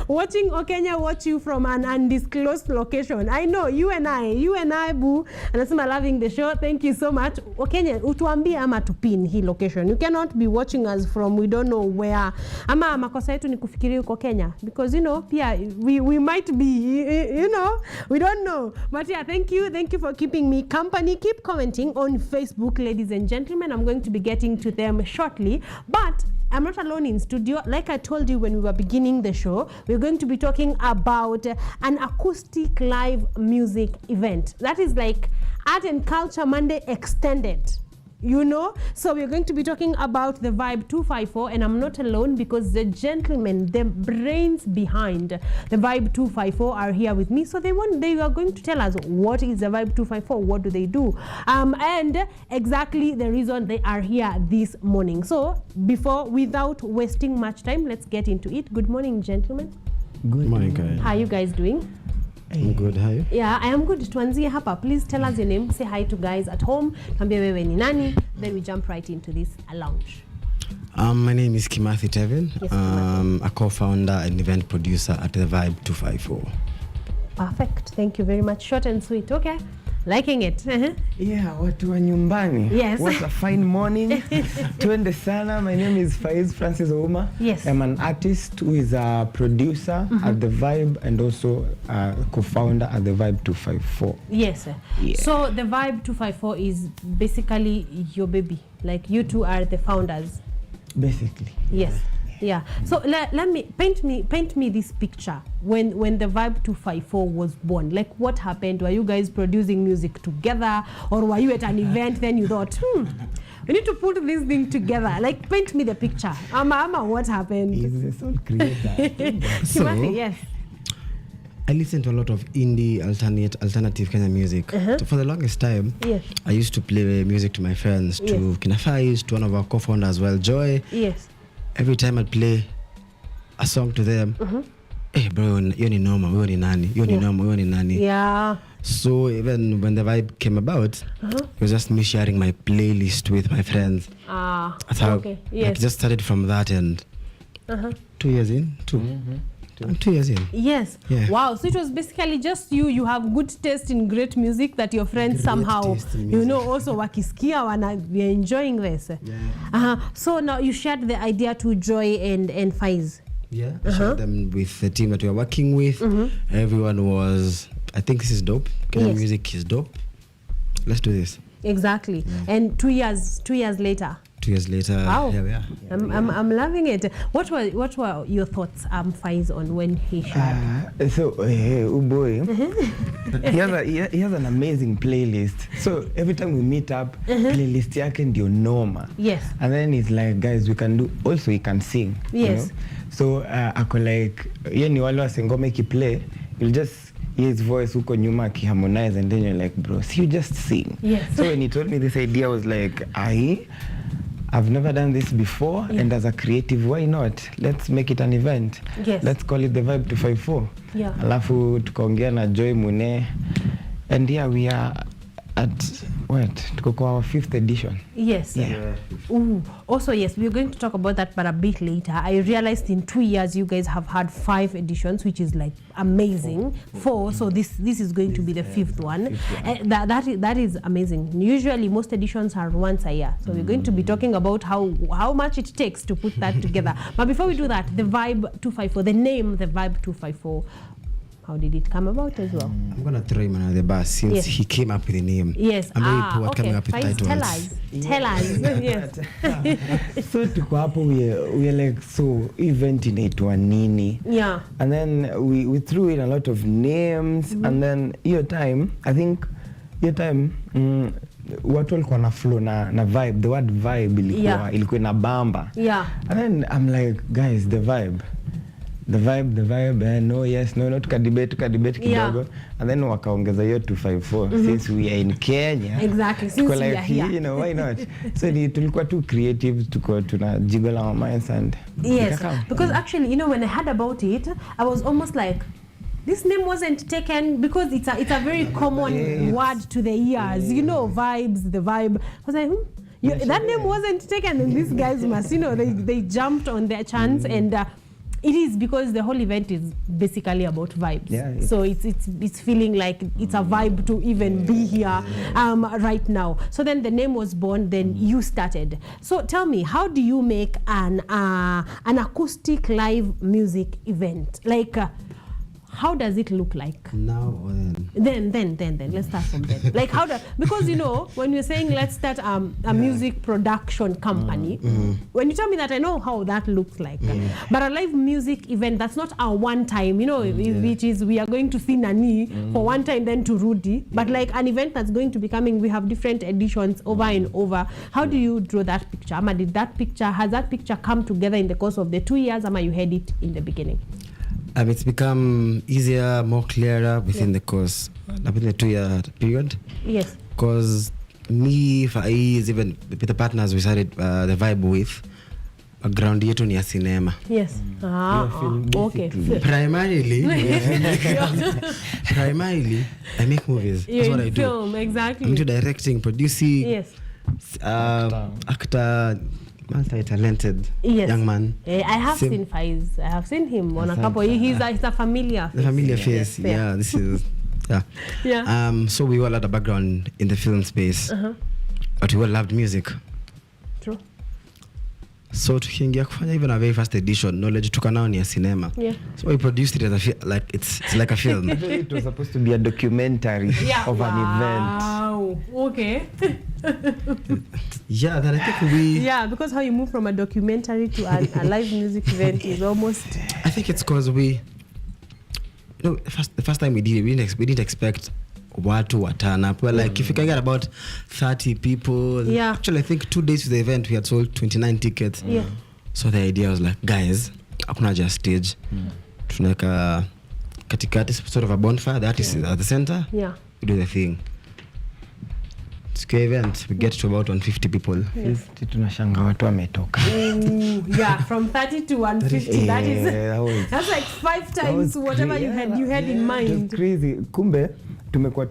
watching Okenya watch you from an undisclosed location. I know, you and I boo. Anasema loving the show. Thank you so much. Okenya, utuambie ama tupin hii location. You cannot be watching us from we don't know where. Ama makosa yetu ni kufikiri uko Kenya, because you know, pia we might be, you know, we don't know. But yeah, thank you for keeping me company. Keep commenting on Facebook, ladies and gentlemen. I'm going to be getting to them shortly, but I'm not alone in studio. Like I told you when we were beginning the show, we're going to be talking about an acoustic live music event. That is like Art and Culture Monday extended. You know, so we're going to be talking about the Vibe 254, and I'm not alone because the gentlemen, the brains behind the Vibe 254 are here with me. So they are going to tell us what is the Vibe 254, what do they do, and exactly the reason they are here this morning. So without wasting much time, let's get into it. Good morning, gentlemen. Good morning, Karen. How are you guys doing? I'm good. How are you? Yeah, I am good. Tuanzie hapa. Please tell us your name. Say hi to guys at home. Tambia wewe ni nani. Then we jump right into this lounge. My name is Kimathi Tevin. Yes, Kimathi. A co-founder and event producer at the Vibe 254. Perfect. Thank you very much. Short and sweet. Okay. Liking it. Yeah, watu wa nyumbani. Yes. What a fine morning. Twende sana. My name is Faiz Francis Ouma. Yes. I'm an artist who is a producer at the Vibe and also a co-founder at the Vibe 254. Yes. Yeah. So the Vibe 254 is basically your baby. Like you two are the founders. Basically. Yes. Yeah. So let me paint me this picture when the Vibe 254 was born. Like what happened? Were you guys producing music together, or were you at an event then you thought, we need to put this thing together? Like paint me the picture. Ama what happened? He's a soul creator. So, yes. I listen to a lot of indie alternative kind of music. So for the longest time, yes, I used to play music to my friends, to Kina Faiz, to one of our co-founders as well, Joy. Yes. Every time I'd play a song to them, hey bro, you ni noma, you ni nani, you ni noma, you ni nani. Yeah. So even when the Vibe came about, it was just me sharing my playlist with my friends. That's how, okay. Yes. Like, just started from that, and 2 years in, I'm 2 years in. Yes. Yeah. Wow. So it was basically just you have good taste in great music that your friends somehow, you know, also wakisikia we are enjoying this. Yeah. So now you shared the idea to Joy and Faiz. Yeah. Shared them with the team that we are working with. Everyone was, I think this is dope. Kenyan music is dope. Let's do this. Exactly. Yeah. And 2 years later. 2 years later, wow. Here we are. I'm loving it. What were your thoughts, Faiz, on when he shared? So, boy, he has an amazing playlist. So every time we meet up, playlist yake ndio noma. Yes. And then it's like, guys, we can do. Also, he can sing. Yes. You know? So ako like, ni wale wasengome ki play, you'll just hear his voice huko nyuma akiharmonize, and then you're like, bro, see, you just sing. Yes. So when he told me this idea, I was like, I've never done this before, and as a creative, why not? Let's make it an event. Yes. Let's call it the Vibe 254. Yeah. Alafu tukaongea na Joy Mune, and yeah, we are at tuko kwa our 5th edition. Yes. Yeah. Ooh. Also, yes, we're going to talk about that but a bit later. I realized in 2 years you guys have had 5 editions, which is like amazing. 4. So this is going to be the 5th one. That is amazing. Usually most editions are once a year. So we're going to be talking about how much it takes to put that together. But before we do that, the Vibe 254, the name, the Vibe 254, How did it come about as well? I'm gonna throw him under the bus since Yes. he came up with the name. Yes. I'm very poor at okay. coming up with Fine. titles. Tell us. Yes. So tuko hapo we like, so event inaitwa nini? Yeah. And then we threw in a lot of names, and then your time watu walikuwa na flow na vibe. The word vibe ilikuwa na bamba. Yeah. And then I'm like, guys, the vibe, no, yes, no, tukadebate kidogo. Yeah. And then wakaongeza hiyo 254 since we are in Kenya. Exactly, since we are here. You know, why not? So tulikuwa too creative, tuna jiggle our minds and yes, because actually, you know, when I heard about it, I was almost like, this name wasn't taken because it's a very common word to the ears. You know, vibes, the vibe. I was like, that name wasn't taken, and these guys must, you know, they jumped on their chance, and it is because the whole event is basically about vibes. Yeah, so it's feeling like it's a vibe to even be here right now. So then the name was born. Then you started. So tell me, how do you make an acoustic live music event? Like, how does it look like? Now or then? Then. Let's start from then. Like because you know, when you're saying let's start a music production company, when you tell me that, I know how that looks like. But a live music event, that's not a one time, you know, which is we are going to see Nani for one time, then to Rudy. But like an event that's going to be coming, we have different editions over and over. How do you draw that picture? Ama, has that picture come together in the course of the 2 years, Ama, you had it in the beginning? It's become easier, more clearer within the course, within the 2-year period. Yes. Because me, Faiz, even with the partners we started the vibe with, ground yetu ni ya cinema. Yes. Okay. Primarily, I make movies. That's what I do. Film, exactly. I'm into directing, producing. Yes. Actor. Multi-talented young man. I have seen Faiz. I have seen him on a couple. He's a familiar face. The familiar face. Yeah, this is. Yeah. So we all had a background in the film space, but we all loved music. True. So tukiingia kufanya even a very first edition, knowledge tuka nao ni ya cinema. Yeah. So we produced it as like it's like a film. It was supposed to be a documentary of an event. Wow. Okay. Yeah, then I think we. Yeah, because how you move from a documentary to a live music event is almost. I think it's because we. You know, the first time we did it, we didn't expect watu turn up. We're like, if you can get about 30 people. Yeah. Actually, I think 2 days to the event, we had sold 29 tickets. Yeah. So the idea was like, guys, hakuna just stage. Tunaweka katikati, sort of a bonfire. The artist is at the center. Yeah. We do the thing. Square event, we get to about 150 people. Yes. Tunashanga watu wametoka. Yeah, from 30 to 150. That's like 5 times whatever you had in mind. That's crazy. Kumbe tumekuwa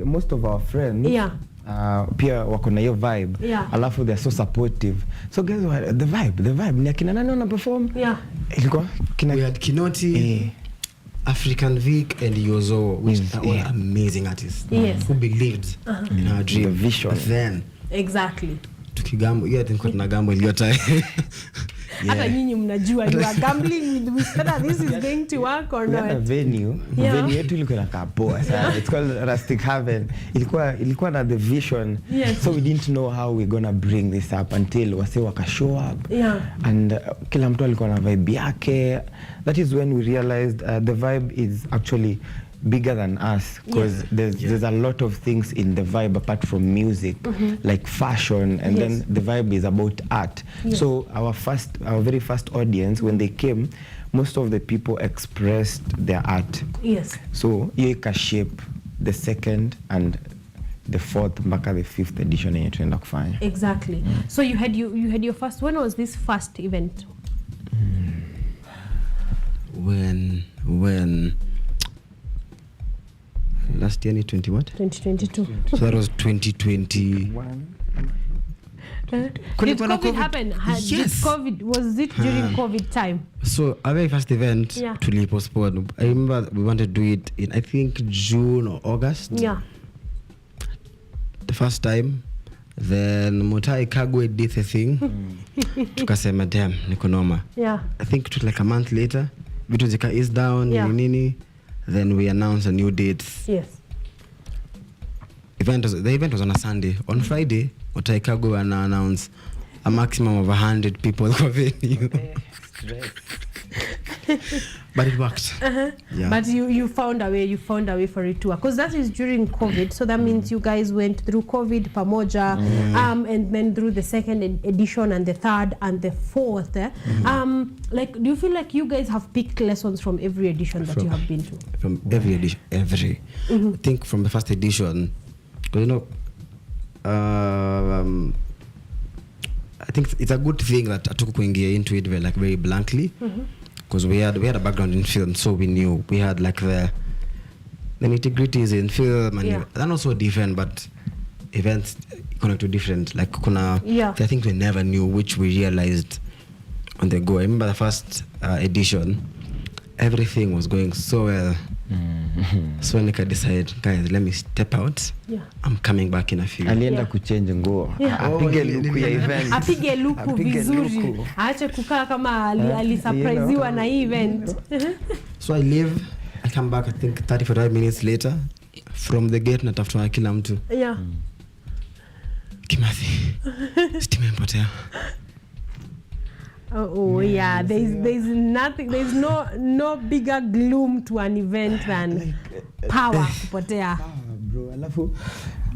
most of our friends. Yeah. Pia wako na hiyo vibe. Yeah. Alafu they're so supportive. So guys, the vibe ni akina nani wana perform? Yeah. Ilikuwa we had Kinoti, African Vic and Yozo, which are all amazing artists who believed in our dream, the vision. But then exactly. Tukigambo, yeah, I think kuna gambo iliyota. Hata nyinyi mnajua you are gambling with whether this is going to work or not. The venue yetu ilikuwa inakaa poa sana. It's called Rustic Haven. Ilikuwa na the vision. Yes. So we didn't know how we're gonna bring this up until wase waka show up. Yeah. And kila mtu alikuwa na vibe yake. That is when we realized the vibe is actually bigger than us, because there's a lot of things in the vibe apart from music, like fashion, and then the vibe is about art. So our very first audience, when they came, most of the people expressed their art. Yes. So you can shape the second and the fourth mpaka the fifth edition yenye tunaenda kufanya. Exactly. So you had your first. When was this first event? When last year, 2022. So that was 2021. Did COVID happen? Yes. Was it during COVID time? So our very first event, to postpone. I remember we wanted to do it in, I think, June or August. Yeah. The first time. Then Mutai Kagwe did the thing. Tukasema damn, niko noma. Yeah. I think it took like a month later. Vitu zika ease down, nini. Then we announced a new date. Yes. The event was on a Sunday. On Friday, Otaikago announced a maximum of 100 people for venue. But it worked. Yeah. But you found a way for it to work, because that is during COVID, so that means you guys went through COVID pamoja, and then through the second edition and the third and the fourth. Like, do you feel like you guys have picked lessons from every edition that you have been to? From every edition, I think from the first edition, because I think it's a good thing that Atuku kuingia into it very blankly, because we had a background in film, so we knew we had like the nitty-gritties in film, and also different, but events connect to different, like I think we never knew, which we realized on the go. I remember the first edition, everything was going so well. So Nika decided, guys, let me step out. I'm coming back in a few. Alienda kuchange nguo. Apige luku ya event. Apige luku vizuri. Aache kukaa kama alisurpriseiwa na event. So I leave, I come back I think 30-45 minutes later. From the gate natafuta kila mtu. Kimathi. Stima imepotea. Yeah, there's nothing, there's no bigger gloom to an event than power kupotea. Bro, alafu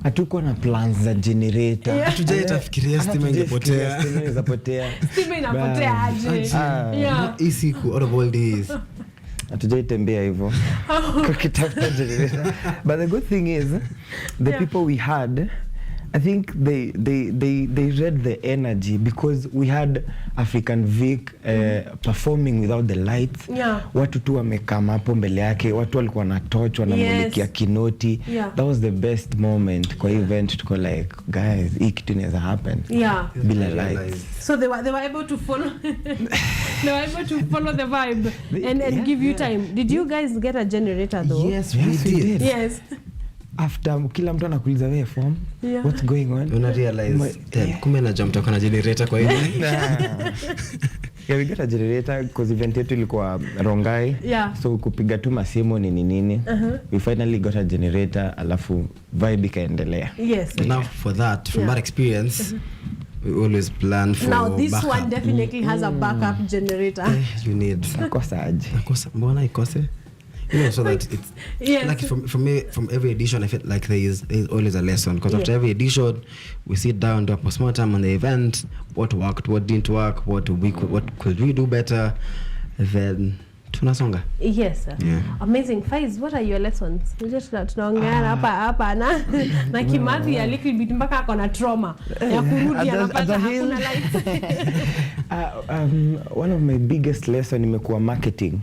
hatuko na plans za generator. Hatujaita fikiria stima ingepotea. Stima inapotea aje. Hii siku out of all days. Hatujaitembea hivyo kukitafuta generator. But the good thing is the people we had, I think they read the energy, because we had African Vic performing without the lights. Watu tu wamekama hapo mbele yake, watu walikuwa na torch wanamulikia kinoti. That was the best moment kwa event. Tuko like, guys, hii kitu inaweza happen bila lights. So they were able to follow the vibe and give you time. Did you guys get a generator though? Yes, we did. Yes. After kila mtu anakuuliza wewe form, what's going on? Una realize kumbe na jump toka na generator kwa hiyo. We got a generator because event yetu ilikuwa Rongai. So kupiga tu masimu nini. We finally got a generator, alafu vibe ikaendelea. Yes. Now for that, from that experience, we always plan for now this backup. one definitely has a backup generator. You need. Nakosa mbona ikose? So that it's like from every edition I feel like there is always a lesson, because after every edition we sit down, do a postmortem on the event, what worked, what didn't work, what could we do better, then tunasonga. Yes, sir. Amazing. Faiz, what are your lessons? Tunaongea hapa na Kimathi a little bit mpaka akona trauma ya kurudi anapata hakuna lights. One of my biggest lesson imekuwa marketing.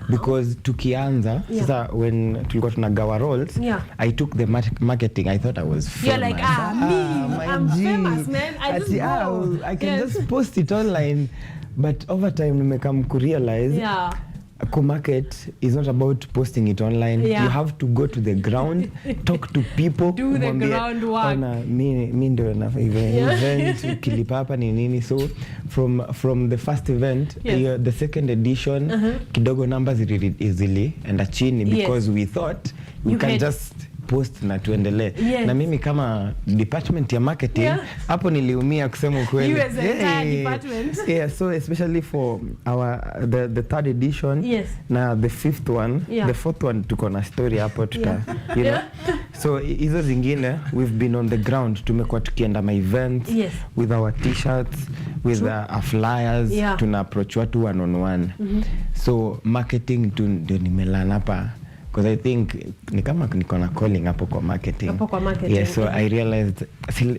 Because tukianza sasa, when tulikuwa tunagawa roles, I took the marketing. I thought I was famous. You're like, I'm famous, man. I can just post it online. But over time nimekam ku realize market is not about posting it online. You have to go to the ground, talk to people, do the groundwork. Mi ndo na event kilipa hapa ni nini. So from the first event, the second edition, kidogo numbers easily and chini, because we thought we can just post na tuendelee. Na mimi kama department ya marketing hapo niliumia kusema ukweli. You as a department. So especially for the third edition na the fifth one, the fourth one tuko na story hapo you know. So hizo zingine we've been on the ground, tumekuwa tukienda my events with our t-shirts, with our flyers, tuna approach watu one on one. So marketing tu ndio nimelana hapa, because I think ni kama niko na calling hapo kwa marketing. So I realized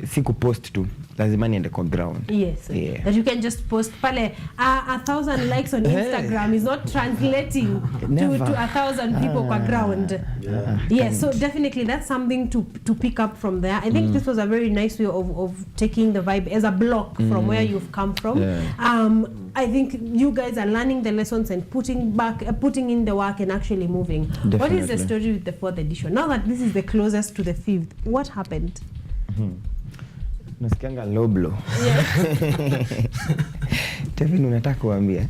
siku post tu, lazima niende kwa ground. That you can just post pale 1,000 likes on Instagram is not translating to 1,000 people kwa ground. So definitely that's something to pick up from there. I think this was a very nice way of taking the vibe as a block from where you've come from. I think you guys are learning the lessons and putting in the work and actually moving. Definitely. What is the story with the fourth edition? Now that this is the closest to the fifth, what happened? Nasikianga low blow. Tevin, unataka kuambia?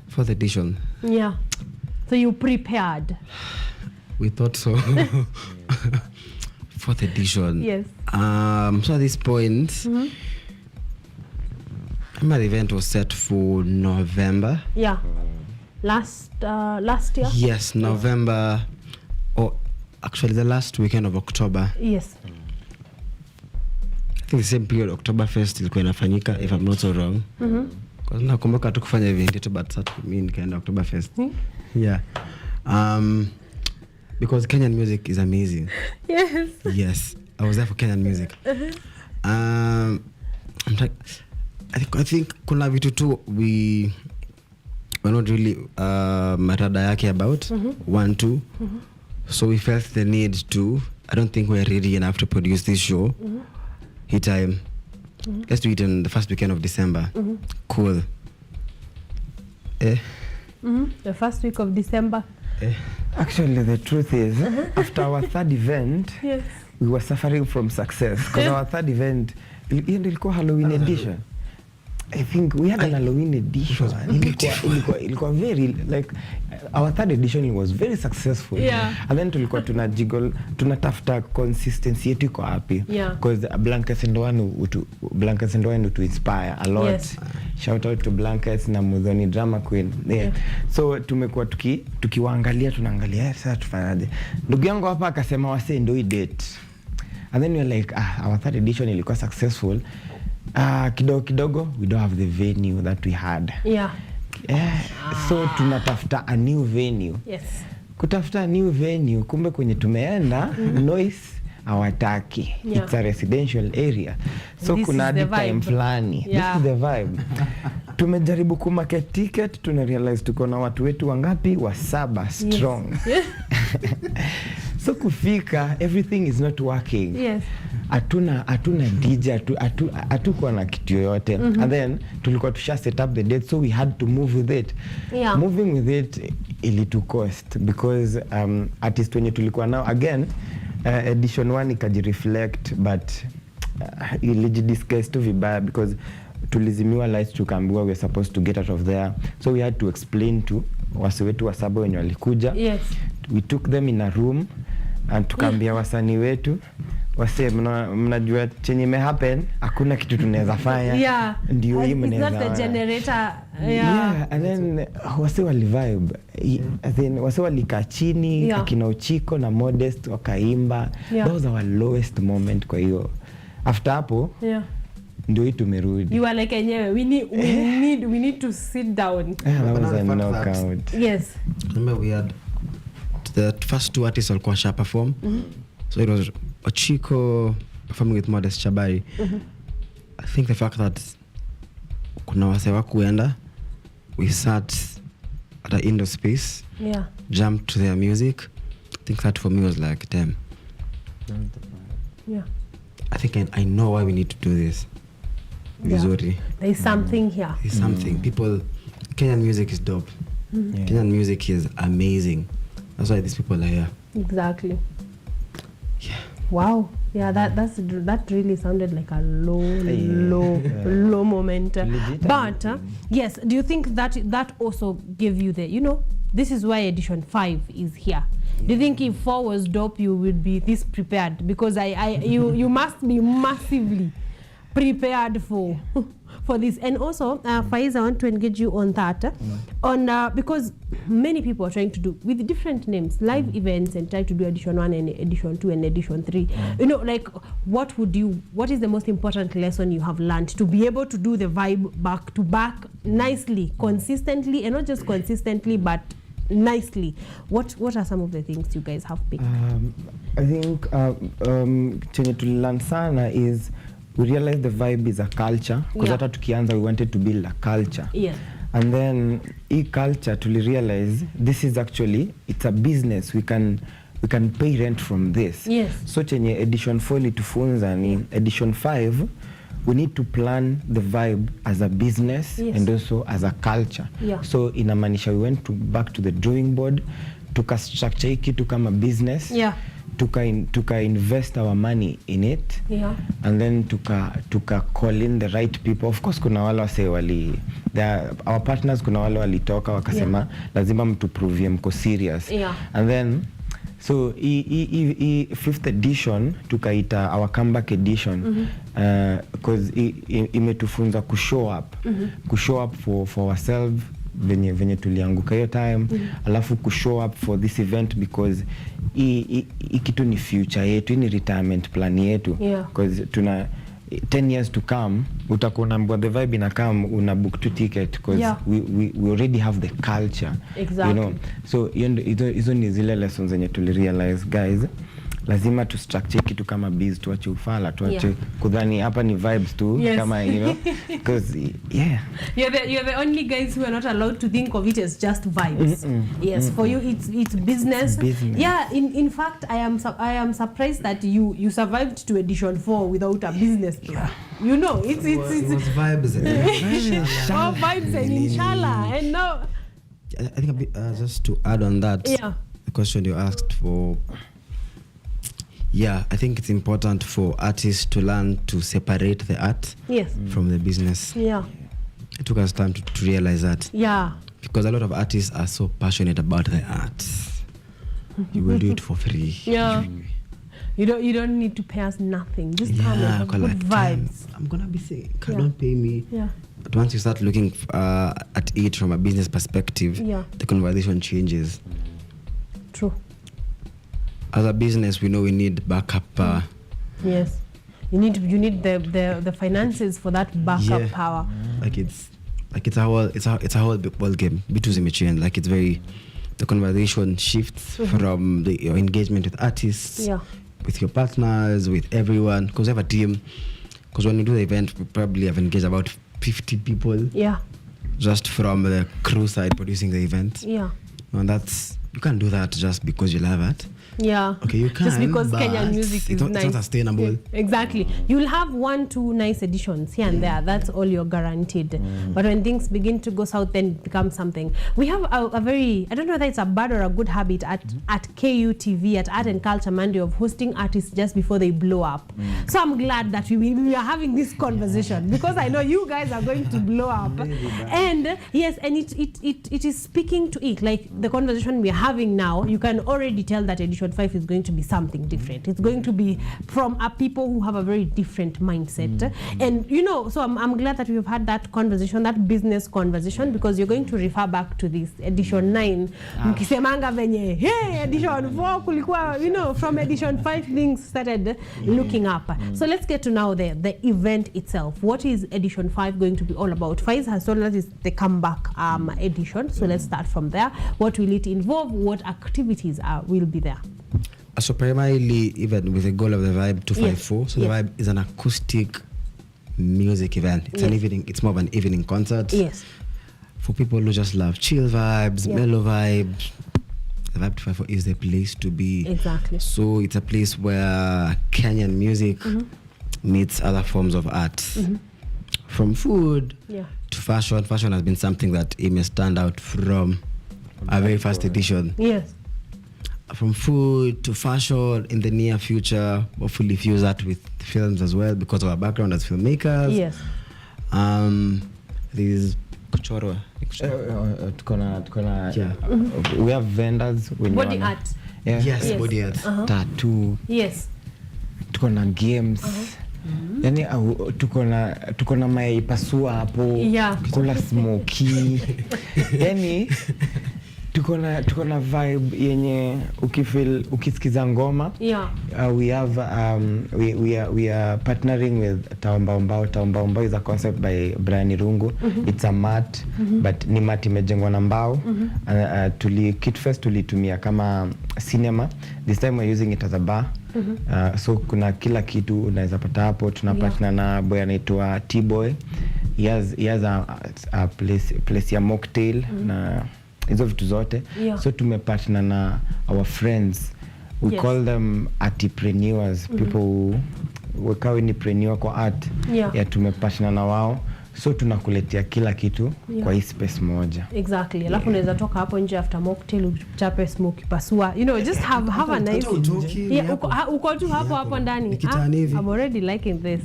Fourth edition, Yeah. So you prepared. We thought so. 4th edition. Yes. So at this point, my event was set for November. Yeah. Last year? Yes, November. Or actually the last weekend of October. Yes. I think the same period Oktoberfest ilikuwa inafanyika, if I'm not so wrong. Kwa nakumbuka tu kufanya event yetu, but sasa mimi nikaenda Oktoberfest. Yeah. Because Kenyan music is amazing. Yes. Yes, I was there for Kenyan music. I think kuna vitu tu we're not really marada yake about. 1, 2. So we felt the need to. I don't think we're ready enough to produce this show. Hit time. Let's do it in the first weekend of December. Cool. The first week of December. Actually, the truth is, after our 3rd event, yes, we were suffering from success because our 3rd event, ilikuwa Halloween edition. I think we had an Halloween edition. Ilikuwa very, like, our 3rd edition was very successful. Yeah. And then tulikuwa tunatafuta consistency yetu iko wapi. Yeah. Because Blankets and One to inspire a lot. Yes. Shout out to Blankets na Mudhoni Drama Queen. Yeah. So tumekuwa tukiwaangalia tunaangalia sasa tufanyaje. Ndugu yangu hapa akasema wase ndio date. And then we were like, our 3rd edition ilikuwa successful. Kidogo we don't have the venue that we had. Yeah. So tunatafuta a new venue. Yes. Kutafuta a new venue, kumbe kwenye tumeenda noise hawataki. Yeah. It's a residential area. So This kuna is the time vibe. fulani. Yeah. This is the vibe. Tumejaribu kumarket ticket, tuna realize tuko na watu wetu wangapi? 7 strong. Yes. So kufika, everything is not working. Yes. Hatuna DJ, hatukuwa na kitu yoyote. And then tulikuwa tusha set up the date, so we had to move with it. Yeah. Moving with it ilitu cost because artist wenye tulikuwa nao again, edition 1 ikajireflect, but ilijidiscuss tu vibaya because tulizimiwa lights, tukaambiwa we're supposed to get out of there, so we had to explain to wasi wetu wa 7 wenye walikuja. Yes. We took them in a room and tukaambia wasanii wetu wase, mnajua chenye happen, hakuna kitu tunaweza fanya. Yeah. Ndio hii It's mnaweza. not the generator. Yeah, and then wase wali vibe. Then wase walikaa chini, Yeah. akina Uchiko na Modest wakaimba. Yeah. That was our lowest moment kwa hiyo. After hapo, Yeah. ndio hii tumerudi. You are like enyewe, we need to sit down. Yeah, that was a knockout. Yes. Remember we had the first 2 artists walikuwa sha perform. So it was Ochiko performing with Modest Chabari. I think the fact that kuna wase wakuenda, we sat at an indoor space, Yeah. jumped to their music. I think that for me was like, damn. Yeah. I think I know why we need to do this. Vizuri. There is something here. There's something. People, Kenyan music is dope. Kenyan music is amazing. That's why these people are here. Exactly. Yeah. Wow. Yeah, that really sounded like a low moment. But yes, do you think that also gave you the, this is why edition 5 is here? Do you think if 4 was dope, you would be this prepared? Because you must be massively prepared for this. And also, Faiz, I want to engage you on that. Because many people are trying to do with different names live events and try to do edition 1 and edition 2 and edition 3. Like what is the most important lesson you have learned to be able to do the vibe back to back nicely, consistently, and not just consistently but nicely? What are some of the things you guys have picked? I think chenye tulilearn sana is we realized the vibe is a culture, because hata tukianza we wanted to build a culture. Yeah. And then culture tuli realize this is actually, it's a business, we can pay rent from this. Yes. So chenye edition 4 litufunza ni edition 5 we need to plan the vibe as a business, yes, and also as a culture. Yeah. So inamaanisha we went back to the drawing board, tuka structure hiki tu kama business. Yeah. tuka invest our money in it, and then tuka call in the right people. Of course kuna wale wase our partners, kuna wale walitoka wakasema lazima mtuprovie mko serious, and then so fifth edition tukaita our comeback edition, because imetufunza kushow up for ourselves venye tulianguka hiyo time, alafu kushow up for this event because kitu ni future yetu, ni retirement plan yetu, because tuna 10 years to come. Utakuwa unaambiwa the vibe ina come, una book to ticket because we already have the culture, you know. So hizo ni zile lessons zenye tuli realize, guys, lazima tu structure kitu kama biz, tuache ufala, tuache kudhani hapa ni vibes tu, kama you know, because you're the only guys who are not allowed to think of it as just vibes. Yes, for you it's business. Yeah, in fact I am surprised that you survived to edition 4 without a business plan. You know, it's vibes oh, vibes and inshallah. And now I think a bit, just to add on that, the question you asked for. Yeah, I think it's important for artists to learn to separate the art from the business. Yeah. It took us time to realize that. Yeah. Because a lot of artists are so passionate about the art. You will do it for free. Yeah. You don't need to pay us nothing. Just come and have good vibes. I'm gonna be saying, don't pay me. Yeah. But once you start looking at it from a business perspective, the conversation changes. True. As a business, we know we need backup. Yes, you need the finances for that backup power. Like it's a whole ball game. Bitu zimechange. Like it's very, the conversation shifts from your engagement with artists, with your partners, with everyone. Because we have a team. Because when we do the event, we probably have engaged about 50 people. Yeah. Just from the crew side producing the event. Yeah. And you can't do that just because you love it. Yeah. Okay, you can. Just because Kenyan music is nice. It's not sustainable. Yeah, exactly. You'll have 1-2 nice editions here and there. That's all you're guaranteed. But when things begin to go south, then it becomes something. We have a very, I don't know whether it's a bad or a good habit at KUTV, at Art and Culture Monday, of hosting artists just before they blow up. So I'm glad that we are having this conversation, because I know you guys are going to blow up. And yes, and it is speaking to it. Like the conversation we're having now, you can already tell that edition 5 is going to be something different. It's going to be from a people who have a very different mindset. And you know, so I'm glad that we've had that conversation, that business conversation, because you're going to refer back to this edition 9. Mkisemanga venye, hey, edition 4 kulikuwa, you know, from edition 5 things started looking up. So let's get to now the event itself. What is edition 5 going to be all about? Faiz has told us it's the comeback edition. So let's start from there. What will it involve? What activities will be there? So primarily, even with the goal of the Vibe 254, so the Vibe is an acoustic music event. It's an evening. It's more of an evening concert. Yes. For people who just love chill vibes, mellow vibes, the Vibe 254 is the place to be. Exactly. So it's a place where Kenyan music meets other forms of art. From food to fashion. Fashion has been something that may stand out from our very first edition. Yes. From food to fashion, in the near future, hopefully fuse that with films as well, because of our background as filmmakers. Yes. There's kuchorwa. We have vendors. Body art. Yes, body art. Tattoo. Yes. Tuko na games. Yani tuko na mayai pasua hapo. Kula smoky. Yani tuko na vibe yenye ukisikiza ngoma. We are partnering with Taombaombao is a concept by Brian Irungu. It's a mat, but ni mat imejengwa na mbao. Kitfest tulitumia kama cinema. This time we're using it as a bar. So kuna kila kitu unaweza pata hapo. Tunapatana na boy anaitwa T-Boy. He has a place ya mocktail na hizo vitu zote. So tumepartner na our friends. We call them artipreneurs, people who wakawe ni preneur kwa art. Tumepartner na wao. So tunakuletea kila kitu kwa hii space moja. Exactly. Alafu unaweza toka hapo nje after mocktail uchape smoke pasua. You know, just have a nice. Yeah, uko tu hapo ndani. I'm already liking this.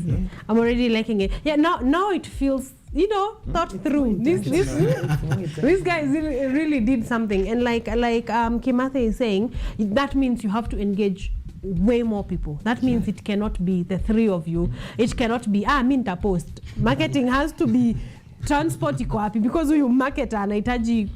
I'm already liking it. Yeah, now it feels, you know, thought through. This guy really did something, and like Kimathi is saying, that means you have to engage way more people. That means it cannot be the three of you. It cannot be minta post. Marketing has to be transport iko happy because huyu marketer anahitaji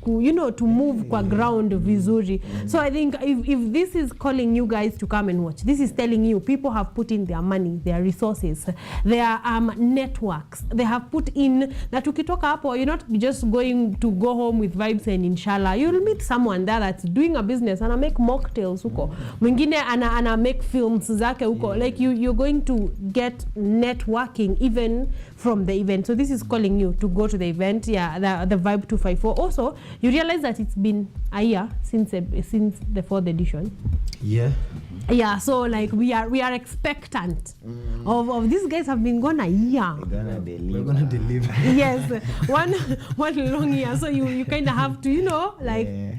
to move kwa ground vizuri. So I think if this is calling you guys to come and watch, this is telling you people have put in their money, their resources, their networks. They have put in that ukitoka hapo, you're not just going to go home with vibes and inshallah. You'll meet someone there that's doing a business and make mocktails huko. Mwingine ana make films zake huko. Like you're going to get networking even from the event. So this is calling you to go to the event, the Vibe 254. Also, you realize that it's been a year since the 4th edition. Yeah, so like we are expectant of these guys have been gone a year. We're gonna deliver. Yes, one long year. So you kind of have to,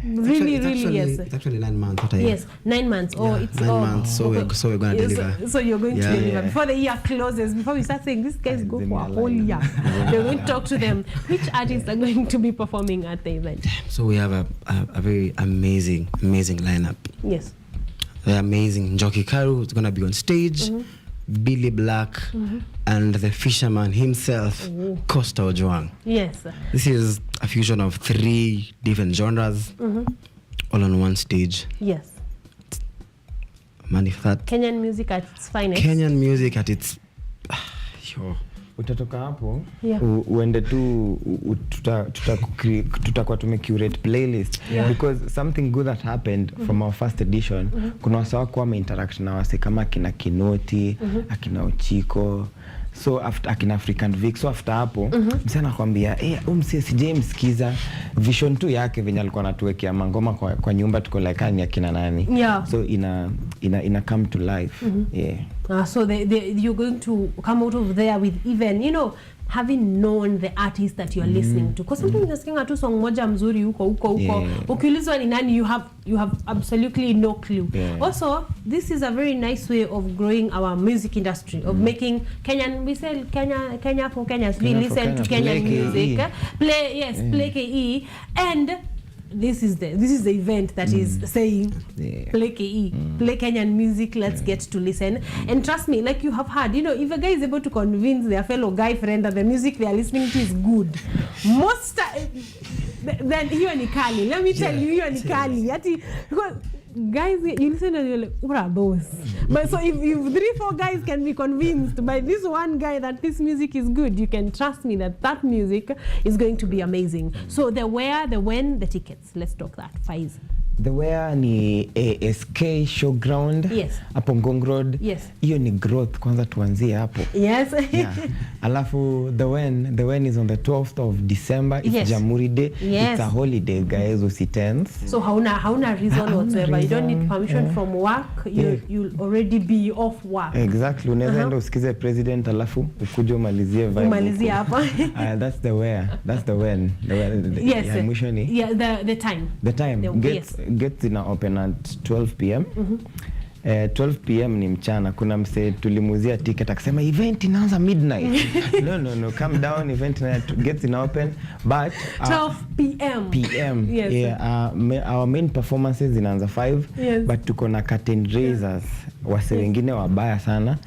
really, yes. It's actually 9 months. Yes, 9 months. It's 9 months. So we're gonna deliver. So you're going to deliver before the year closes. Before we start saying these guys go for a whole year, you're going to talk to them. Which artists are going to be performing at the event? So we have a very amazing lineup. Yes. The amazing Njoki Karu is going to be on stage, Billy Black, and the fisherman himself, Costa Ojwang. Yes. This is a fusion of 3 different genres, all on one stage. Yes. Man, if that Kenyan music at its finest. Kenyan music at its utatoka hapo uende tu tutakuwa tumecurate playlist because something good that happened from our first edition. Kuna wasa wako interact na wase kama akina Kinoti, akina Ochiko, so after akina African Vic. So after hapo msana kwambia msee James Kiza vision tu yake venye alikuwa anatuwekea mangoma kwa nyumba tuko like ni akina nani. So ina come to life. So you're going to come out of there with even, having known the artist that you are listening to. Because sometimes unasikia tu song moja mzuri huko. Ukiulizwa ni nani, you have absolutely no clue. Also, this is a very nice way of growing our music industry, of making Kenyan, we say Kenya for Kenyans. We listen to Kenyan music. Play KE, and this is the event that is saying play KE, play Kenyan music, let's get to listen. And trust me, like you have heard, if a guy is able to convince their fellow guy friend that the music they are listening to is good, most then hiyo ni kali. Let me tell you, hiyo ni kali. Because guys, you listen and you're like, what are those? But so if 3-4 guys can be convinced by this one guy that this music is good, you can trust me that music is going to be amazing. So the where, the when, the tickets. Let's talk that. Faiz. The where ni ASK Showground. Yes. Hapo Ngong Road. Yes. Hiyo ni growth, kwanza tuanzie hapo. Yes. Alafu the when is on the 12th of December. It's Jamhuri Day. Yes. It's a holiday, guys, usitense. So hauna reason whatsoever. You don't need permission from work. You'll already be off work. Exactly. Unaweza enda usikize president alafu ukuje umalizie vibe. Umalizie hapa. That's the where. That's the when. Yes. Mwisho ni. The time. The time. Gets ina open at 12 p.m. 12 p.m. ni mchana. Kuna mse tulimuzia ticket akasema event inaanza midnight. No, calm down. Event gets ina open but 12 p.m. Yes. Our main performances inaanza 5. Yes. But tuko na curtain raisers wase wengine wabaya sana.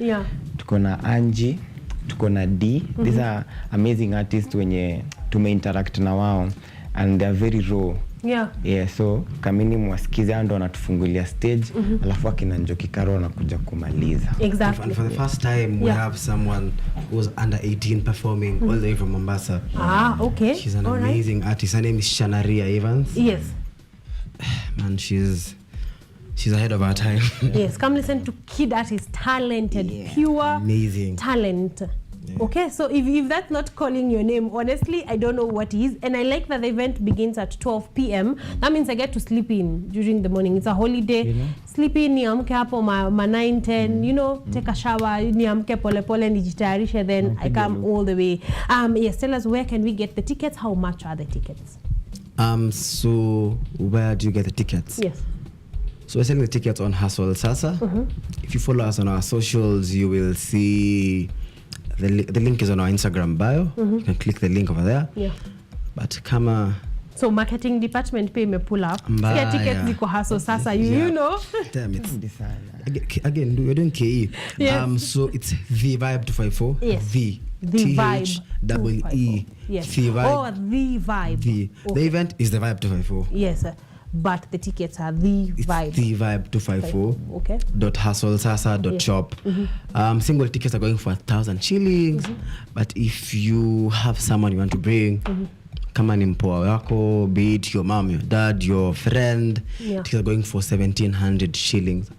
Tuko na Angie, tuko na D. These are amazing artists wenye tumeinteract na wao and they are very raw. So kamini mwasikiza ndo anatufungulia stage alafu akina Njoki Karo anakuja kumaliza. Exactly. And for the first time we have someone who's under 18 performing all the way from Mombasa. Okay. She's an amazing artist. Her name is Shanaria Evans. Yes. Man, she's ahead of our time. Yes, come listen to kid artist, talented, pure amazing talent. Okay, so if that's not calling your name, honestly, I don't know what is. And I like that the event begins at 12 p.m. That means I get to sleep in during the morning. It's a holiday. You know? Sleep in, niamke hapo ma 9, 10, you know, take a shower, niamke pole pole, nijitayarishe, then I come all the way. Yes, tell us, where can we get the tickets? How much are the tickets? So where do you get the tickets? Yes. So we're selling the tickets on Hustle Sasa. If you follow us on our socials, you will see the link is on our Instagram bio. You can click the link over there. Yeah. But kama so marketing department pay me pull up. Mbaya. Get tickets ziko Hustle Sasa, you know. Damn it. Again, we're doing KE. Yes. So it's the Vibe 254. Yes. The Vibe. THEE. Yes. The Vibe. Oh, the Vibe. The event is the Vibe 254. Yes. But the tickets are the Vibe. The Vibe 254. Okay. .hustlesasa.shop. Single tickets are going for 1,000 shillings. But if you have someone you want to bring, kama ni mpoa wako, be it your mom, your dad, your friend, tickets are going for 1,700 shillings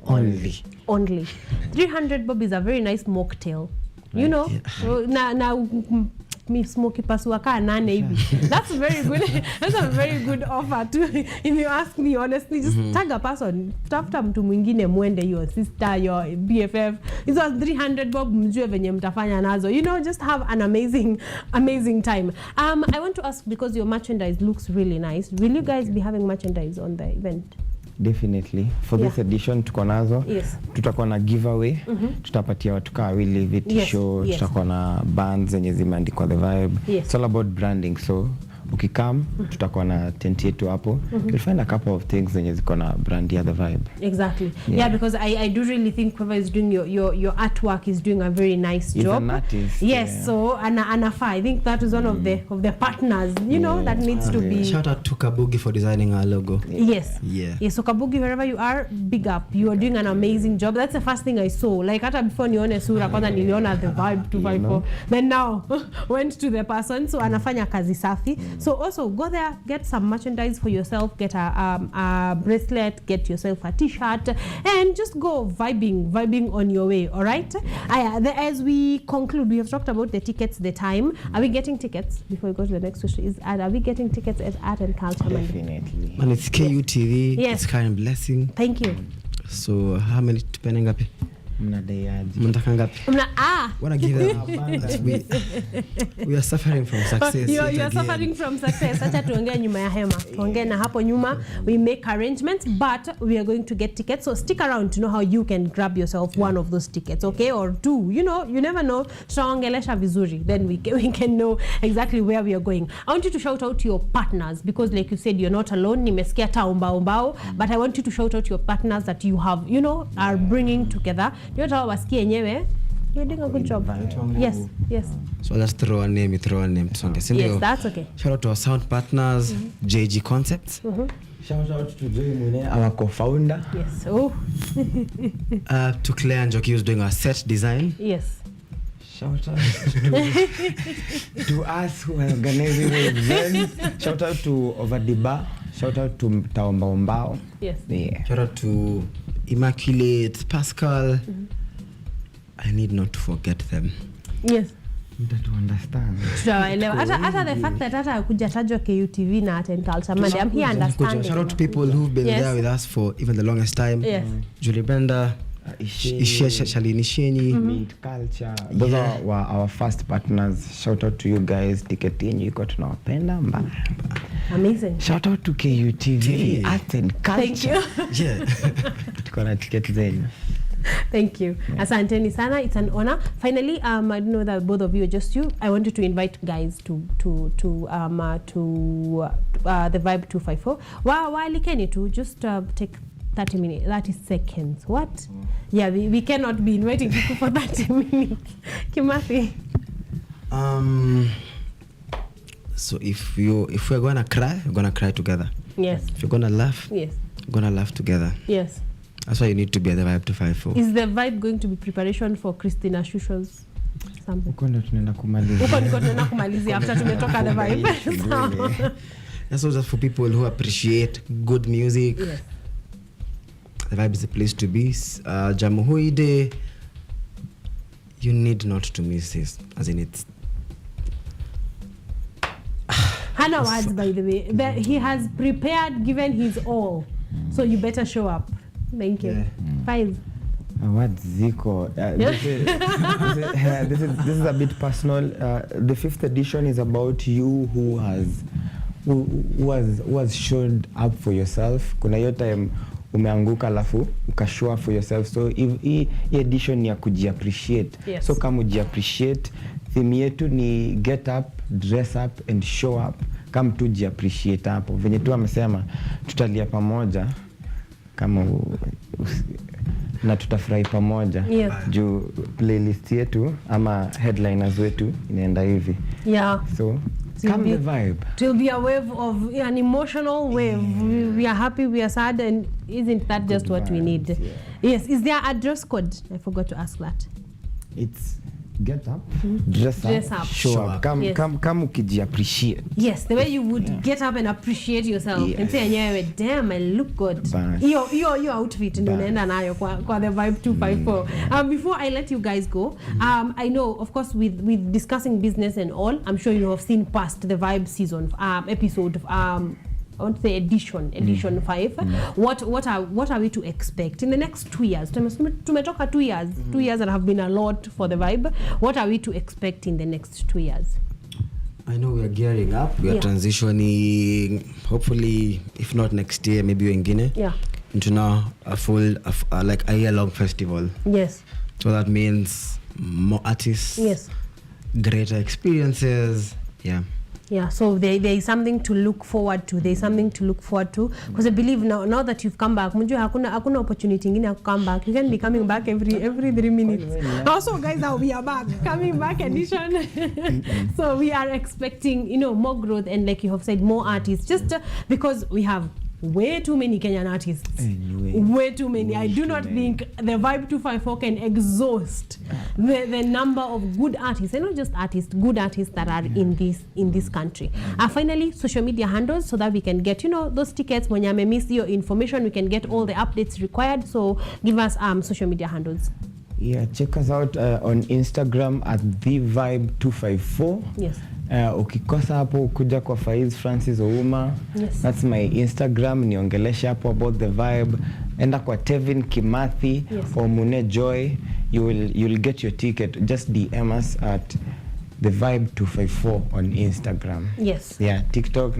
only. 300 bob is a very nice mocktail. You know, now me smoky pasua ka 8 hivi. That's very good. That's a very good offer too. If you ask me honestly, just tag a person, tafuta mtu mwingine mwende, your sister, your BFF. It's 300 bob, mjue venye mtafanya nazo. You know, just have an amazing time. I want to ask, because your merchandise looks really nice, will you guys be having merchandise on the event? Definitely. For this edition tuko nazo. Yes. Tutakuwa na giveaway. Tutapatia watu kaa wili hivi t-shirt. Tutakuwa na bands zenye zimeandikwa The Vibe. It's all about branding. So ukikam tutakuwa na tent yetu hapo. You'll find a couple of things zenye ziko na brand ya The Vibe. Exactly. Yeah, because I do really think whoever is doing your artwork is doing a very nice job. He's an artist. Yes, so Anafa, I think that is one of the partners, you know, that needs to be. Shout out to Kabugi for designing our logo. Yes. Yeah. Yes, so Kabugi, wherever you are, big up. You are doing an amazing job. That's the first thing I saw. Like hata before nione sura kwanza niliona The Vibe 254. Then now went to the person, so anafanya kazi safi. So also go there, get some merchandise for yourself, get a bracelet, get yourself a t-shirt, and just go vibing on your way. All right. As we conclude, we have talked about the tickets, the time. Are we getting tickets before we go to the next question? Are we getting tickets at Art and Culture Monday? Definitely. And it's KUTV. Yes. It's Karen Blessing. Thank you. So how many tupenga ngapi? Mnataka ngapi? Wanna give them we are suffering from success. You are suffering from success. Acha tuongee nyuma ya hema. Tuongee na hapo nyuma. We make arrangements, but we are going to get tickets. So stick around to know how you can grab yourself one of those tickets, okay? Or two. You know, you never know. Tutaongelesha vizuri. Then we can know exactly where we are going. I want you to shout out to your partners, because like you said, you're not alone. Nimesikia ta umbao, but I want you to shout out your partners that you have, you know, are bringing together. You're doing a good job. Yes. So let's throw a name. Yes, that's okay. Shout out to our sound partners, JG Concepts. Shout out to Joy Mune, our co-founder. Yes. Oh. To Claire and Joki, who's doing our set design. Yes. Shout out to us who are organizing the event. Shout out to Ovadiba. Shout out to Taombaombao. Yes. Yeah. Shout out to Immaculate, Pascal. I need not to forget them. Yes. To understand. Hata the fact that hata kuja tajwa KUTV na Art and Culture Monday, I'm here understanding. Shout out to people who've been there with us for even the longest time. Yes. Julie Brenda, Shalini Shenyi, Mint Culture. Those are our first partners. Shout out to you guys. Ticket yenyu iko tunawapenda mbaya. Amazing. Shout out to KUTV, Art and Culture. Thank you. Yeah. Tuko na ticket zenyu. Thank you. Asanteni sana. It's an honor. Finally, I know that both of you are just you. I wanted to invite guys to the Vibe 254. Walikeni to just take 30 seconds. What? Yeah, we cannot be inviting people for 30 minutes. Kimathi. So if we're gonna cry, we're gonna cry together. Yes. If you're gonna laugh, yes, we're gonna laugh together. Yes. That's why you need to be at the Vibe 254. Is the Vibe going to be preparation for Christina Shusho's something? Huko ndo tunaenda kumalizia after tumetoka the Vibe. That's also for people who appreciate good music. Yes. The Vibe is a place to be. Jamhuri Day, you need not to miss this, as in it's Hana words, by the way. He has prepared, given his all. So you better show up. Thank you. 5. What Zico? This is a bit personal. The 5th edition is about you who has showed up for yourself. Kuna hiyo time umeanguka alafu ukashow up for yourself. So if hii edition ni ya kujiappreciate. Yes. So kama ujiappreciate, theme yetu ni get up, dress up and show up. Kama tu jiappreciate hapo. Venye tu amesema tutalia pamoja kama na tutafurahi pamoja. Yes. Juu playlist yetu ama headliners wetu inaenda hivi. Yeah. So come the vibe. It will be a wave of an emotional wave. We are happy, we are sad, and isn't that just what we need? Yeah. Yes. Is there a dress code? I forgot to ask that. It's get up, dress up, show up. Come ukijiappreciate. Yes, the way you would get up and appreciate yourself and say, damn, I look good. Your outfit ndio unaenda nayo kwa the Vibe 254. Before I let you guys go, I know, of course, with discussing business and all, I'm sure you have seen past the Vibe season episode. I want to say edition 5. What are we to expect in the next 2 years? Tumetoka 2 years. 2 years that have been a lot for the Vibe. What are we to expect in the next 2 years? I know we are gearing up. We are transitioning, hopefully, if not next year, maybe wengine. Yeah. Into now a full, like a year-long festival. Yes. So that means more artists. Yes. Greater experiences. Yeah. Yeah, so there is something to look forward to. Because I believe now that you've come back, hakuna opportunity ingine ya come back. You can be coming back every 3 minutes. Also, guys, now we are back, coming back edition. So we are expecting, more growth and, like you have said, more artists. Just because we have way too many Kenyan artists. Way too many. I do not think the Vibe 254 can exhaust the number of good artists, and not just artists, good artists that are in this country. Finally, social media handles, so that we can get those tickets. When you may miss your information, we can get all the updates required. So give us social media handles. Yeah, check us out on Instagram at the Vibe 254. Yes. Ukikosa hapo kuja kwa Faiz Francis Ouma. Yes. That's my Instagram. Niongelesha hapo about the Vibe. Enda kwa Tevin Kimathi or Mune Joy. You'll get your ticket. Just DM us at the Vibe 254 on Instagram. Yes. Yeah, TikTok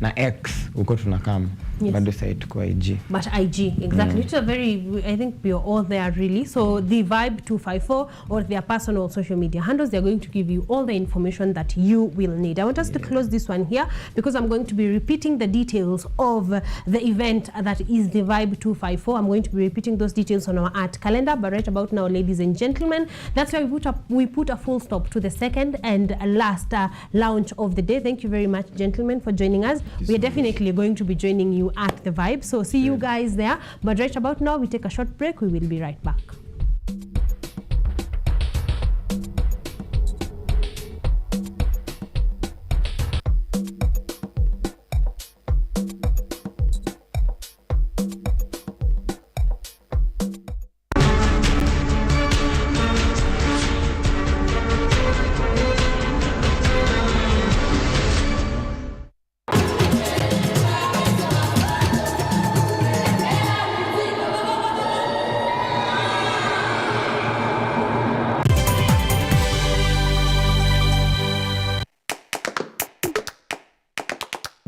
na X uko tunakam. Yes. Bado site kwa IG. But IG, exactly. Which are I think we are all there really. So the Vibe 254 or their personal social media handles, they're going to give you all the information that you will need. I want us to close this one here because I'm going to be repeating the details of the event that is the Vibe 254. I'm going to be repeating those details on our art calendar. But right about now, ladies and gentlemen, that's why we put a full stop to the second and last launch of the day. Thank you very much, gentlemen, for joining us. We are definitely going to be joining you at the Vibe. So see you guys there. But right about now, we take a short break. We will be right back.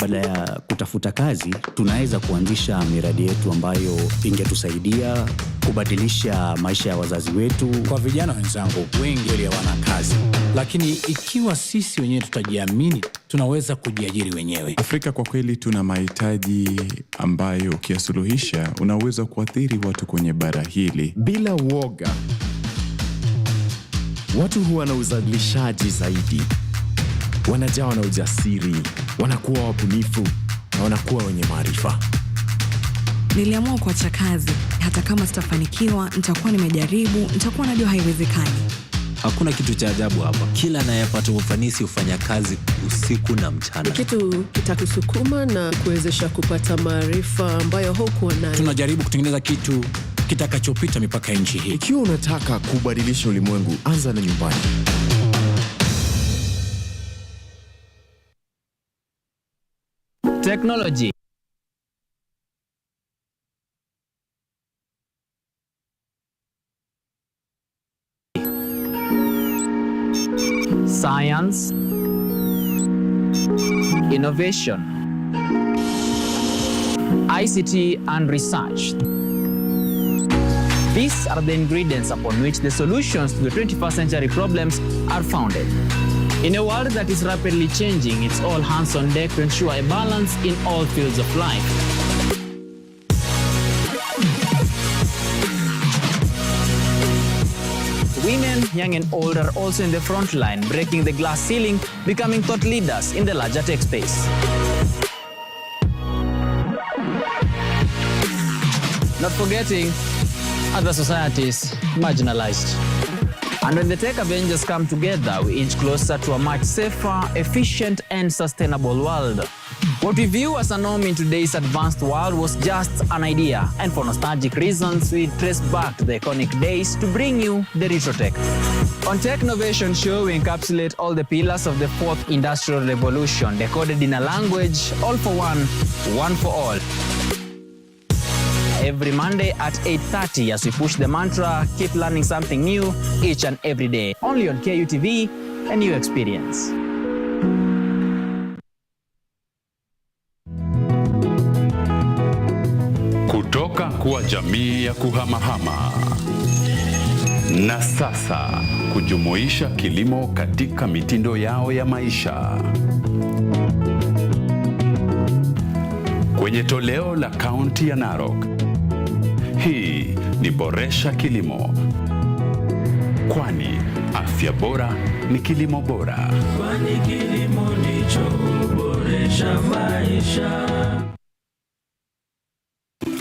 Badala ya kutafuta kazi, tunaweza kuanzisha miradi yetu ambayo ingetusaidia kubadilisha maisha ya wazazi wetu. Kwa vijana wenzangu, wengi hawana kazi, lakini ikiwa sisi wenyewe tutajiamini, tunaweza kujiajiri wenyewe. Afrika kwa kweli tuna mahitaji ambayo ukiyasuluhisha unaweza kuathiri watu kwenye bara hili bila woga. Watu huwa na uzalishaji zaidi, wanajawa na ujasiri, wanakuwa wabunifu na wanakuwa wenye maarifa. Niliamua kuacha kazi. Hata kama sitafanikiwa, nitakuwa nimejaribu, nitakuwa najua haiwezekani. Hakuna kitu cha ajabu hapa. Kila anayepata ufanisi hufanya kazi usiku na mchana. Kitu kitakusukuma na kuwezesha kupata maarifa ambayo hukuwa nayo. Tunajaribu kutengeneza kitu kitakachopita mipaka nchi hii. Ikiwa unataka kubadilisha ulimwengu, anza na nyumbani. Technology. Science. Innovation. ICT and research. These are the ingredients upon which the solutions to the 21st century problems are founded. In a world that is rapidly changing, it's all hands on deck to ensure a balance in all fields of life. Women, young and old, are also in the front line, breaking the glass ceiling, becoming thought leaders in the larger tech space. Not forgetting other societies marginalized. And when the tech Avengers come together, we inch closer to a much safer, efficient, and sustainable world. What we view as a norm in today's advanced world was just an idea, and for nostalgic reasons, we trace back to the iconic days to bring you the retro tech. On Tech Innovation Show, we encapsulate all the pillars of the fourth industrial revolution, decoded in a language, all for one for all. Every Monday at 8:30 as we push the mantra, keep learning something new each and every day. Only on KUTV, a new experience. Kutoka kuwa jamii ya kuhamahama na sasa kujumuisha kilimo katika mitindo yao ya maisha. Kwenye toleo la kaunti ya Narok, hii ni Boresha Kilimo, kwani afya bora ni kilimo bora. Kwani kilimo ndicho huboresha maisha.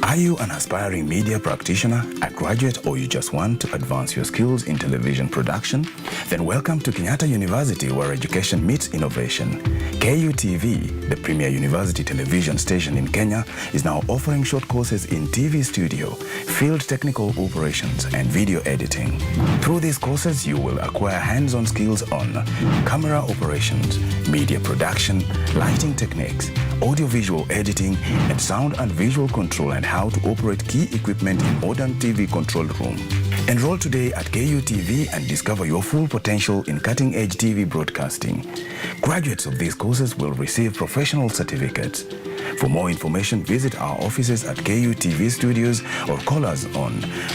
Are you an aspiring media practitioner, a graduate, or you just want to advance your skills in television production? Then welcome to Kenyatta University, where education meets innovation. KUTV, the premier university television station in Kenya, is now offering short courses in TV studio, field technical operations, and video editing. Through these courses, you will acquire hands-on skills on camera operations, media production, lighting techniques, audio-visual editing, and sound and visual control, and how to operate key equipment in modern TV control room. Enroll today at KUTV and discover your full potential in cutting-edge TV broadcasting. Graduates of these courses will receive professional certificates. For more information, visit our offices at KUTV Studios or call us on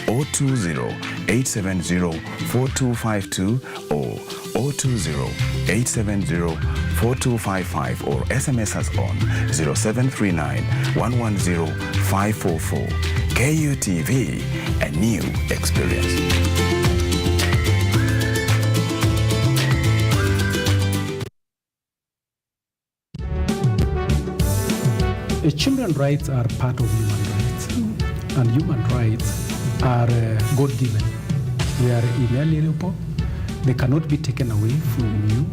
020-870-4252 or 020-870-4255 or SMS us on 0739-110-544. KUTV, a new experience. Children's rights are part of human rights, and human rights are God-given. They are inalienable. They cannot be taken away from you.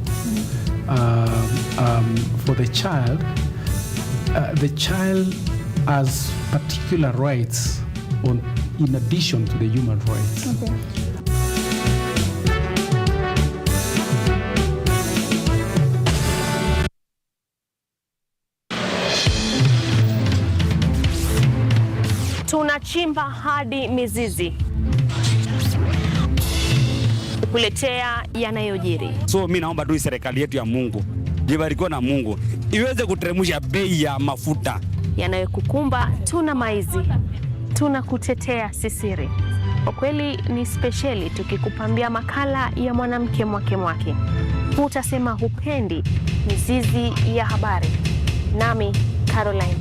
For the child has particular rights in addition to the human rights. Okay. Tunachimba hadi mizizi kukuletea yanayojiri. So mimi naomba tu serikali yetu ya Mungu, ibarikiwe na Mungu, iweze kuteremsha bei ya mafuta. Yanayokukumba tuna maizi, tunakutetea sisiri. Kwa kweli ni speciali tukikupambia makala ya mwanamke mwake. Utasema hupendi mizizi ya habari. Nami Caroline.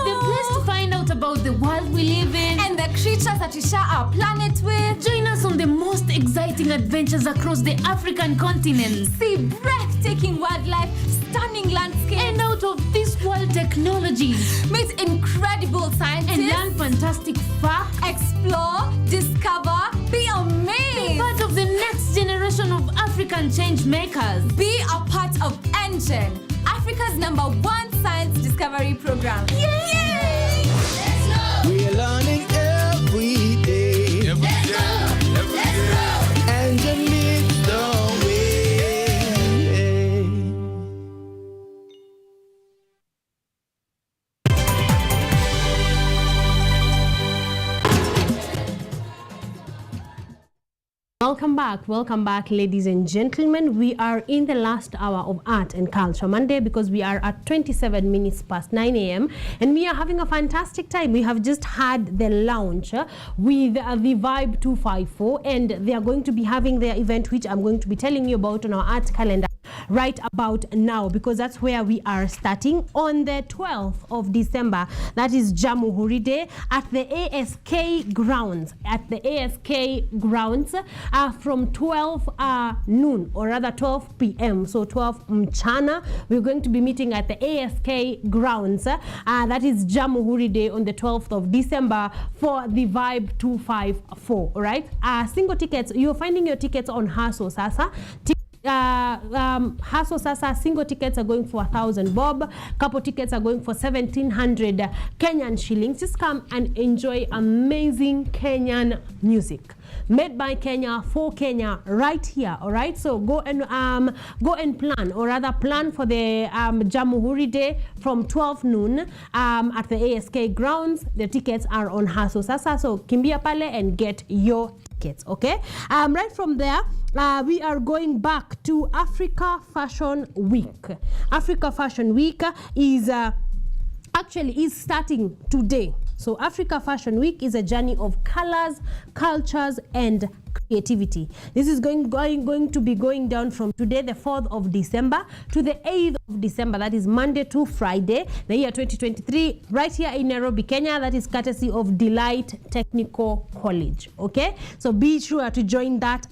The place to find out about the world we live in and the creatures that we share our planet with. Join us on the most exciting adventures across the African continent. See breathtaking wildlife, stunning landscapes, and out of this world technology. Meet incredible scientists and learn fantastic facts. Explore, discover, be amazed. Be part of the next generation of African change makers. Be a part of Engine, Africa's #1 science discovery program. Yay! We're learning every day. Let's go! And you lead the way. Welcome back, ladies and gentlemen. We are in the last hour of Art and Culture Monday because we are at 27 minutes past 9 a.m. and we are having a fantastic time. We have just had the launch with the Vibe 254 and they are going to be having their event, which I'm going to be telling you about on our art calendar right about now, because that's where we are starting on the 12th of December. That is Jamhuri Day at the ASK grounds. From 12 noon, or rather 12 p.m. So 12 mchana, we're going to be meeting at the ASK grounds. That is Jamhuri Day on the 12th of December for the Vibe 254. All right. Single tickets. You're finding your tickets on Haso Sasa. Haso Sasa single tickets are going for 1,000 bob. Couple tickets are going for 1,700 Kenyan shillings. Just come and enjoy amazing Kenyan music made by Kenya for Kenya right here. All right, so go and plan, or rather plan for the Jamhuri Day from 12 noon at the ASK grounds. The tickets are on Haso Sasa, so kimbia pale and get your tickets. Okay, right from there we are going back to Africa Fashion Week. Africa Fashion Week is actually starting today. So Africa Fashion Week is a journey of colors, cultures, and creativity. This is going to be going down from today, the 4th of December, to the 8th of December. That is Monday to Friday, the year 2023, right here in Nairobi, Kenya. That is courtesy of Delight Technical College. Okay, so be sure to join that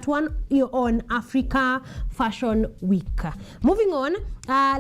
one on Africa Fashion Week. Moving on,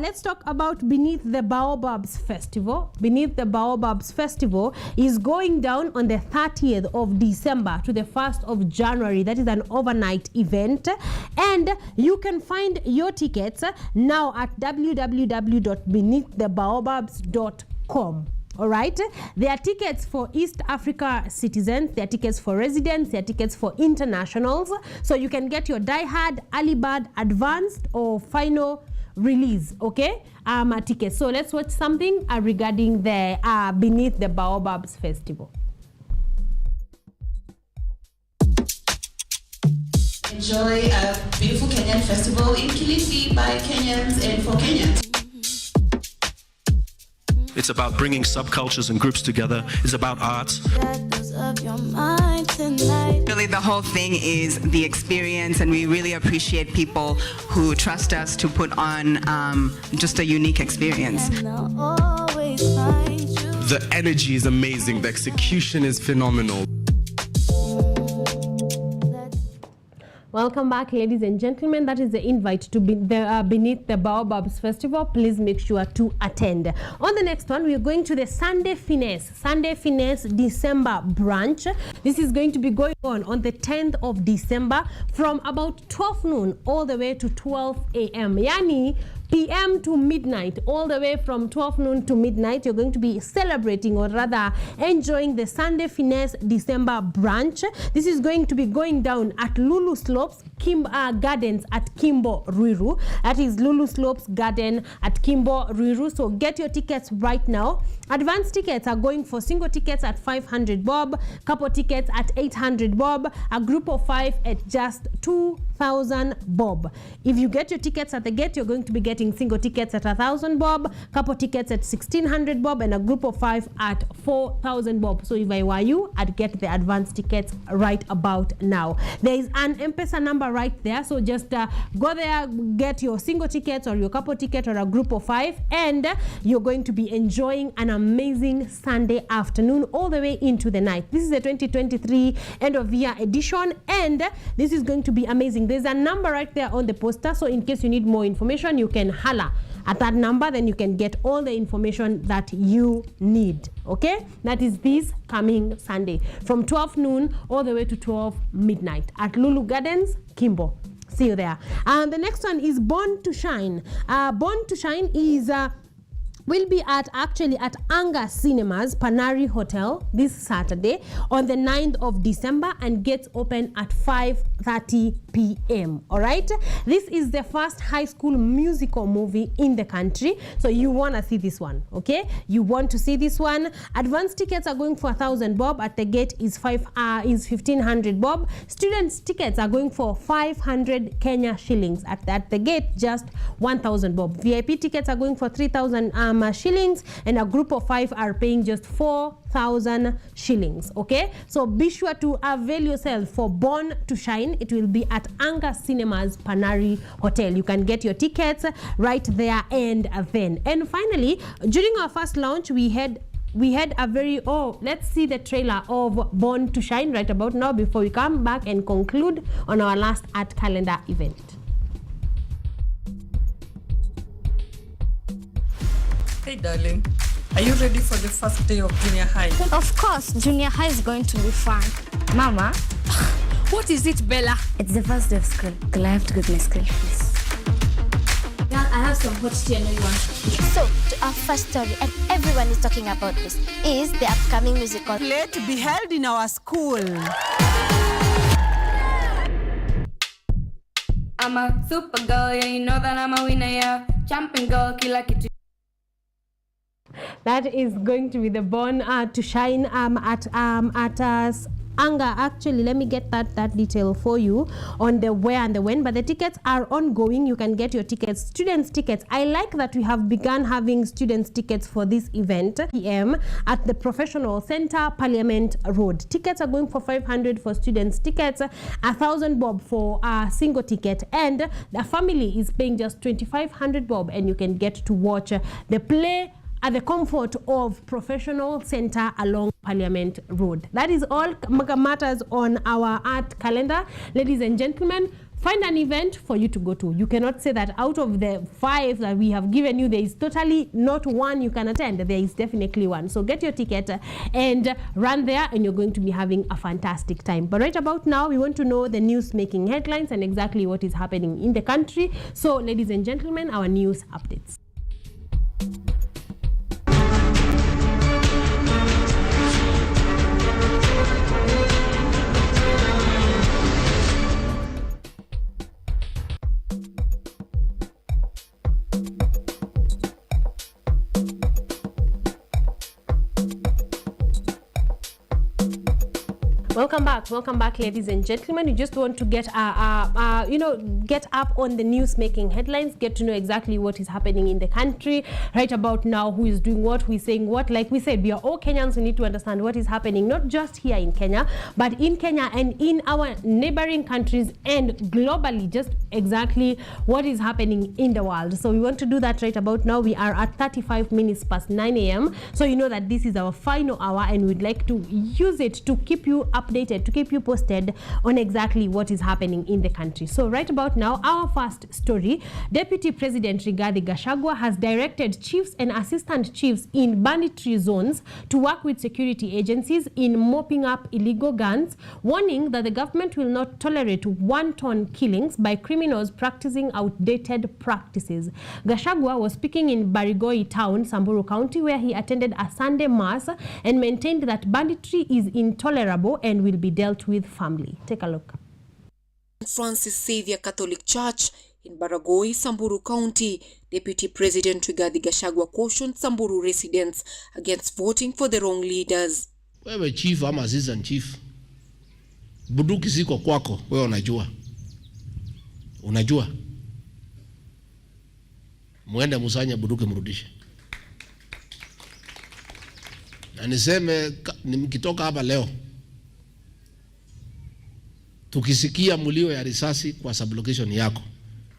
let's talk about Beneath the Baobabs Festival. Beneath the Baobabs Festival is going down on the 30th of December to the 1st of January. That is an overnight event, and you can find your tickets now at www.beneaththebaobabs.com. All right, there are tickets for East Africa citizens, there are tickets for residents, there are tickets for internationals. So you can get your die-hard, early bird, advanced, or final release, okay, tickets. So let's watch something regarding the Beneath the Baobabs Festival. Enjoy a beautiful Kenyan festival in Kilifi by Kenyans and for Kenyans. It's about bringing subcultures and groups together. It's about art. Really, the whole thing is the experience, and we really appreciate people who trust us to put on just a unique experience. The energy is amazing. The execution is phenomenal. Welcome back, ladies and gentlemen. That is the invite to Beneath the Baobabs Festival. Please make sure to attend. On the next one, we are going to the Sunday Finesse December branch. This is going to be going on the 10th of December from about 12 noon all the way to 12 a.m. Yani PM to midnight, all the way from 12 noon to midnight. You're going to be celebrating, or rather enjoying, the Sunday Finesse December branch. This is going to be going down at Lulu Slopes Gardens at Kimbo Ruiru. That is Lulu Slopes Garden at Kimbo Ruiru. So get your tickets right now. Advanced tickets are going for single tickets at 500 bob, couple tickets at 800 bob, a group of 5 at just 2 4,000 bob. If you get your tickets at the gate, you're going to be getting single tickets at 1,000 bob, couple tickets at 1,600 bob, and a group of 5 at 4,000 bob. So if I were you, I'd get the advance tickets right about now. There is an M-Pesa number right there, so just go there, get your single tickets or your couple ticket or a group of 5, and you're going to be enjoying an amazing Sunday afternoon all the way into the night. This is the 2023 end of year edition, and this is going to be amazing. There's a number right there on the poster, so in case you need more information, you can holler at that number, then you can get all the information that you need. Okay, that is this coming Sunday from 12 noon all the way to 12 midnight at Lulu Gardens, Kimbo. See you there. And the next one is Born to Shine. Born to Shine is will be at Anga Cinemas, Panari Hotel this Saturday on the 9th of December and gets open at 5:30 p.m. All right. This is the first high school musical movie in the country, so you want to see this one. Okay, you want to see this one. Advance tickets are going for 1,000 bob. At the gate is 1,500 bob. Students tickets are going for 500 Kenya shillings. At the gate, just 1,000 bob. VIP tickets are going for 3,000 shillings, and a group of 5 are paying just 4,000 shillings. Okay, so be sure to avail yourself for Born to Shine. It will be at Anga Cinemas, Panari Hotel. You can get your tickets right there and then. And finally, during our first launch, we had a very, let's see the trailer of Born to Shine right about now before we come back and conclude on our last art calendar event. Hey darling, are you ready for the first day of junior high? Of course, junior high is going to be fun. Mama, what is it, Bella? it's the first day of school. Girl, I have to get my school fees. Girl, I have some hot tea I know you want. So, to our first story, and everyone is talking about this, is the upcoming musical play to be held in our school. I'm a super girl, yeah, you know that I'm a winner, yeah. Champion girl, killer kitty. That is going to be the Born to Shine at Anga. Actually, let me get that detail for you on the where and the when, but the tickets are ongoing. You can get your tickets, students tickets. I like that we have begun having students tickets for this event PM at the Professional Center, Parliament Road. Tickets are going for 500 for students tickets, 1,000 bob for a single ticket, and the family is paying just 2,500 bob, and you can get to watch the play at the comfort of Professional Center along Parliament Road. That is all matters on our art calendar. Ladies and gentlemen, find an event for you to go to. You cannot say that out of the 5 that we have given you, there is totally not one you can attend. There is definitely one. So get your ticket and run there, and you're going to be having a fantastic time. But right about now, we want to know the news-making headlines and exactly what is happening in the country. So, ladies and gentlemen, our news updates. Welcome back, ladies and gentlemen. You just want to get get up on the news-making headlines, get to know exactly what is happening in the country right about now, who is doing what, who is saying what. Like we said, we are all Kenyans. We need to understand what is happening, not just here in Kenya, but in Kenya and in our neighboring countries and globally, just exactly what is happening in the world. So we want to do that right about now. We are at 35 minutes past 9 a.m. So you know that this is our final hour, and we'd like to use it to keep you updated, to keep you posted on exactly what is happening in the country. So right about now, our first story, Deputy President Rigathi Gachagua has directed chiefs and assistant chiefs in banditry zones to work with security agencies in mopping up illegal guns, warning that the government will not tolerate wanton killings by criminals practicing outdated practices. Gachagua was speaking in Barigoi town, Samburu County, where he attended a Sunday mass and maintained that banditry is intolerable and will be dealt with firmly. Take a look. Francis Xavier Catholic Church in Baragoi, Samburu County, Deputy President Rigathi Gachagua cautioned Samburu residents against voting for the wrong leaders. Wewe chief ama assistant chief, bunduki ziko kwako, wewe unajua. Unajua? Muende musanye buduke mrudishe. Na niseme mkitoka hapa leo, tukisikia mulio ya risasi kwa sublocation yako,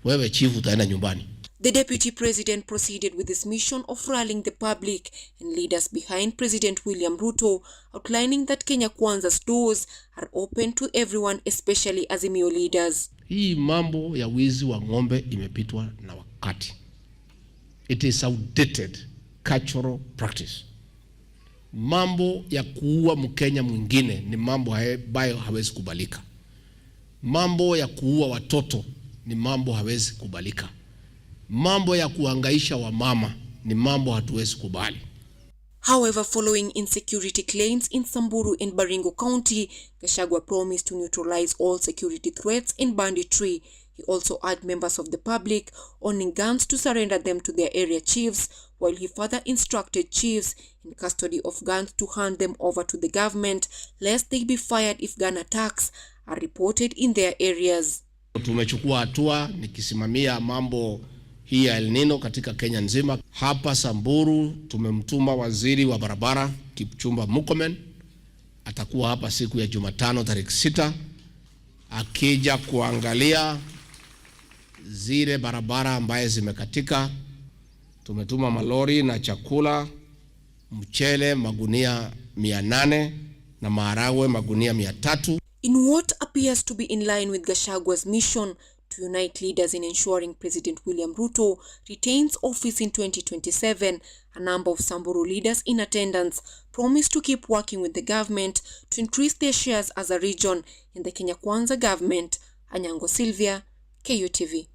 wewe chief utaenda nyumbani. The deputy president proceeded with his mission of rallying the public and leaders behind President William Ruto, outlining that Kenya Kwanza's doors are open to everyone, especially Azimio leaders. Hii mambo ya wizi wa ng'ombe imepitwa na wakati. It is outdated cultural practice. Mambo ya kuua Mkenya mwingine ni mambo ambayo hawezi kubalika. Mambo ya kuua watoto ni mambo hawezi kubalika. Mambo ya kuhangaisha wamama ni mambo hatuwezi kubali. However, following insecurity claims in Samburu and Baringo County, Gachagua promised to neutralize all security threats in banditry. He also urged members of the public owning guns to surrender them to their area chiefs, while he further instructed chiefs in custody of guns to hand them over to the government, lest they be fired if gun attacks are reported in their areas. Tumechukua hatua nikisimamia mambo hii ya El Nino katika Kenya nzima. Hapa Samburu tumemtuma waziri wa barabara Kipchumba Murkomen, atakuwa hapa siku ya Jumatano tarehe 6 akija kuangalia zile barabara ambaye zimekatika. Tumetuma malori na chakula, mchele magunia 800 na maharagwe magunia 300. In what appears to be in line with Gachagua's mission to unite leaders in ensuring President William Ruto retains office in 2027, a number of Samburu leaders in attendance promised to keep working with the government to increase their shares as a region in the Kenya Kwanza government. Anyango Sylvia, KUTV.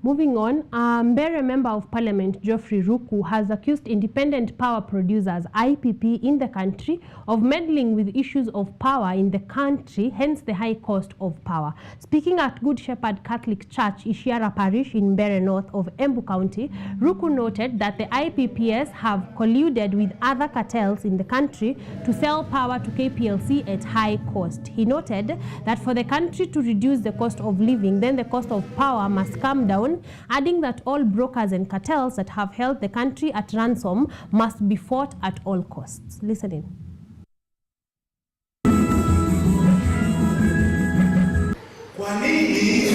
Moving on, Mbere Member of Parliament Geoffrey Ruku has accused independent power producers, IPP, in the country of meddling with issues of power in the country, hence the high cost of power. Speaking at Good Shepherd Catholic Church, Ishiara Parish in Mbere North of Embu County, Ruku noted that the IPPs have colluded with other cartels in the country to sell power to KPLC at high cost. He noted that for the country to reduce the cost of living, then the cost of power must come down, adding that all brokers and cartels that have held the country at ransom must be fought at all costs. Listen in. Kwa nini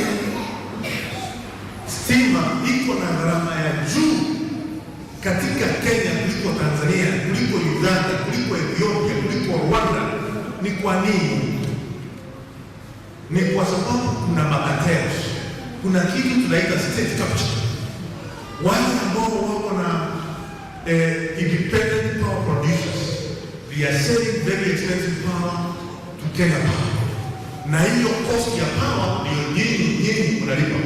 stima iko na gharama ya juu katika Kenya kuliko Tanzania, kuliko Uganda, kuliko Ethiopia, kuliko Rwanda? Ni kwa nini? Ni kwa sababu kuna makartels. Kuna kitu tunaita state capture. Wale ambao wako na independent power producers, they are selling very expensive power to Kenya Power. Na hiyo cost ya power ndio nyinyi mnalipa.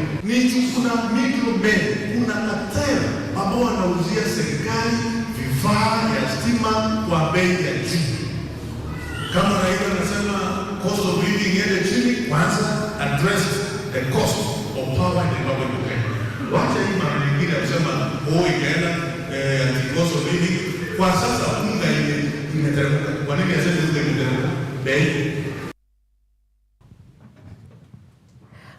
Kuna middlemen, kuna cartel ambao wanauzia serikali vifaa ya stima kwa bei ya juu. Kama Raila anasema cost of living iende chini, kwanza address the cost of power in the public domain. Wacha hii mara nyingine kusema ikaenda cost of living. Kwa sasa unga imeteremka. Kwa nini aseme unga imeteremka? Bei.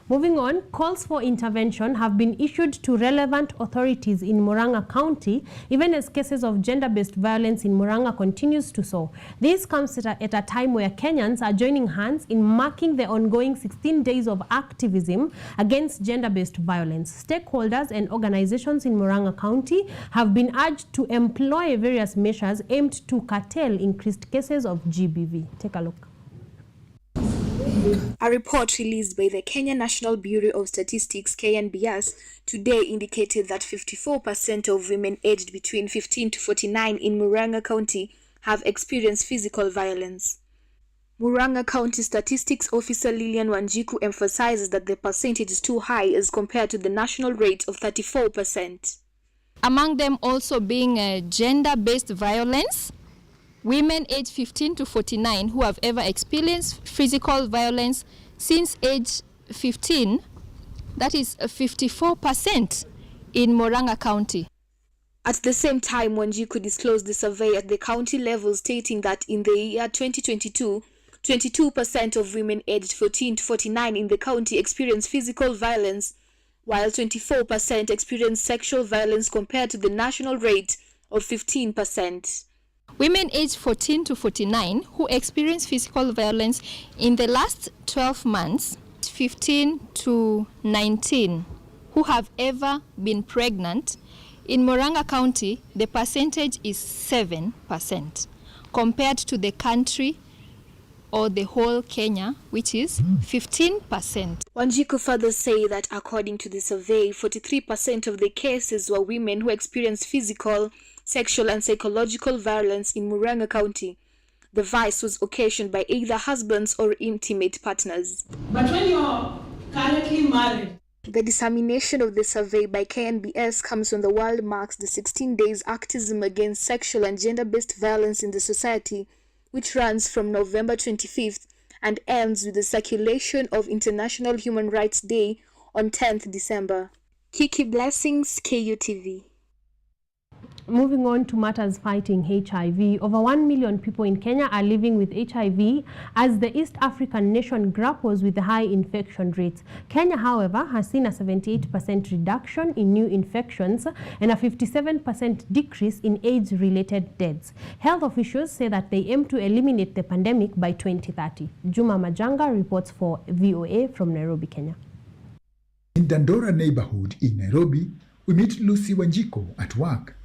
Moving on, calls for intervention have been issued to relevant authorities in Murang'a County, even as cases of gender-based violence in Murang'a continues to soar. This comes at a time where Kenyans are joining hands in marking the ongoing 16 days of activism against gender-based violence. Stakeholders and organizations in Murang'a County have been urged to employ various measures aimed to curtail increased cases of GBV. Take a look. A report released by the Kenya National Bureau of Statistics, KNBS, today indicated that 54% of women aged between 15 to 49 in Murang'a County have experienced physical violence. Murang'a County Statistics Officer Lilian Wanjiku emphasizes that the percentage is too high as compared to the national rate of 34%. Among them also being gender-based violence, women aged 15 to 49 who have ever experienced physical violence since age 15, that is 54% in Murang'a County. At the same time, Wanjiku disclosed the survey at the county level stating that in the year 2022, 22% of women aged 14 to 49 in the county experience physical violence, while 24% experience sexual violence compared to the national rate of 15%. Women aged 14 to 49 who experience physical violence in the last 12 months, 15 to 19, who have ever been pregnant, in Murang'a County, the percentage is 7% compared to the country or the whole Kenya, which is 15%. Wanjiku further say that according to the survey, 43% of the cases were women who experienced physical, sexual and psychological violence in Murang'a County. The vice was occasioned by either husbands or intimate partners. But when you're currently married, the dissemination of the survey by KNBS comes when the world marks the 16 days activism against sexual and gender-based violence in the society, which runs from November 25th and ends with the circulation of International Human Rights Day on 10th December. Kiki Blessings, KUTV. Moving on to matters fighting HIV, over 1 million people in Kenya are living with HIV as the East African nation grapples with the high infection rates. Kenya, however, has seen a 78% reduction in new infections and a 57% decrease in AIDS-related deaths. Health officials say that they aim to eliminate the pandemic by 2030. Juma Majanga reports for VOA from Nairobi, Kenya. In Dandora neighborhood in Nairobi, we meet Lucy Wanjiko at work.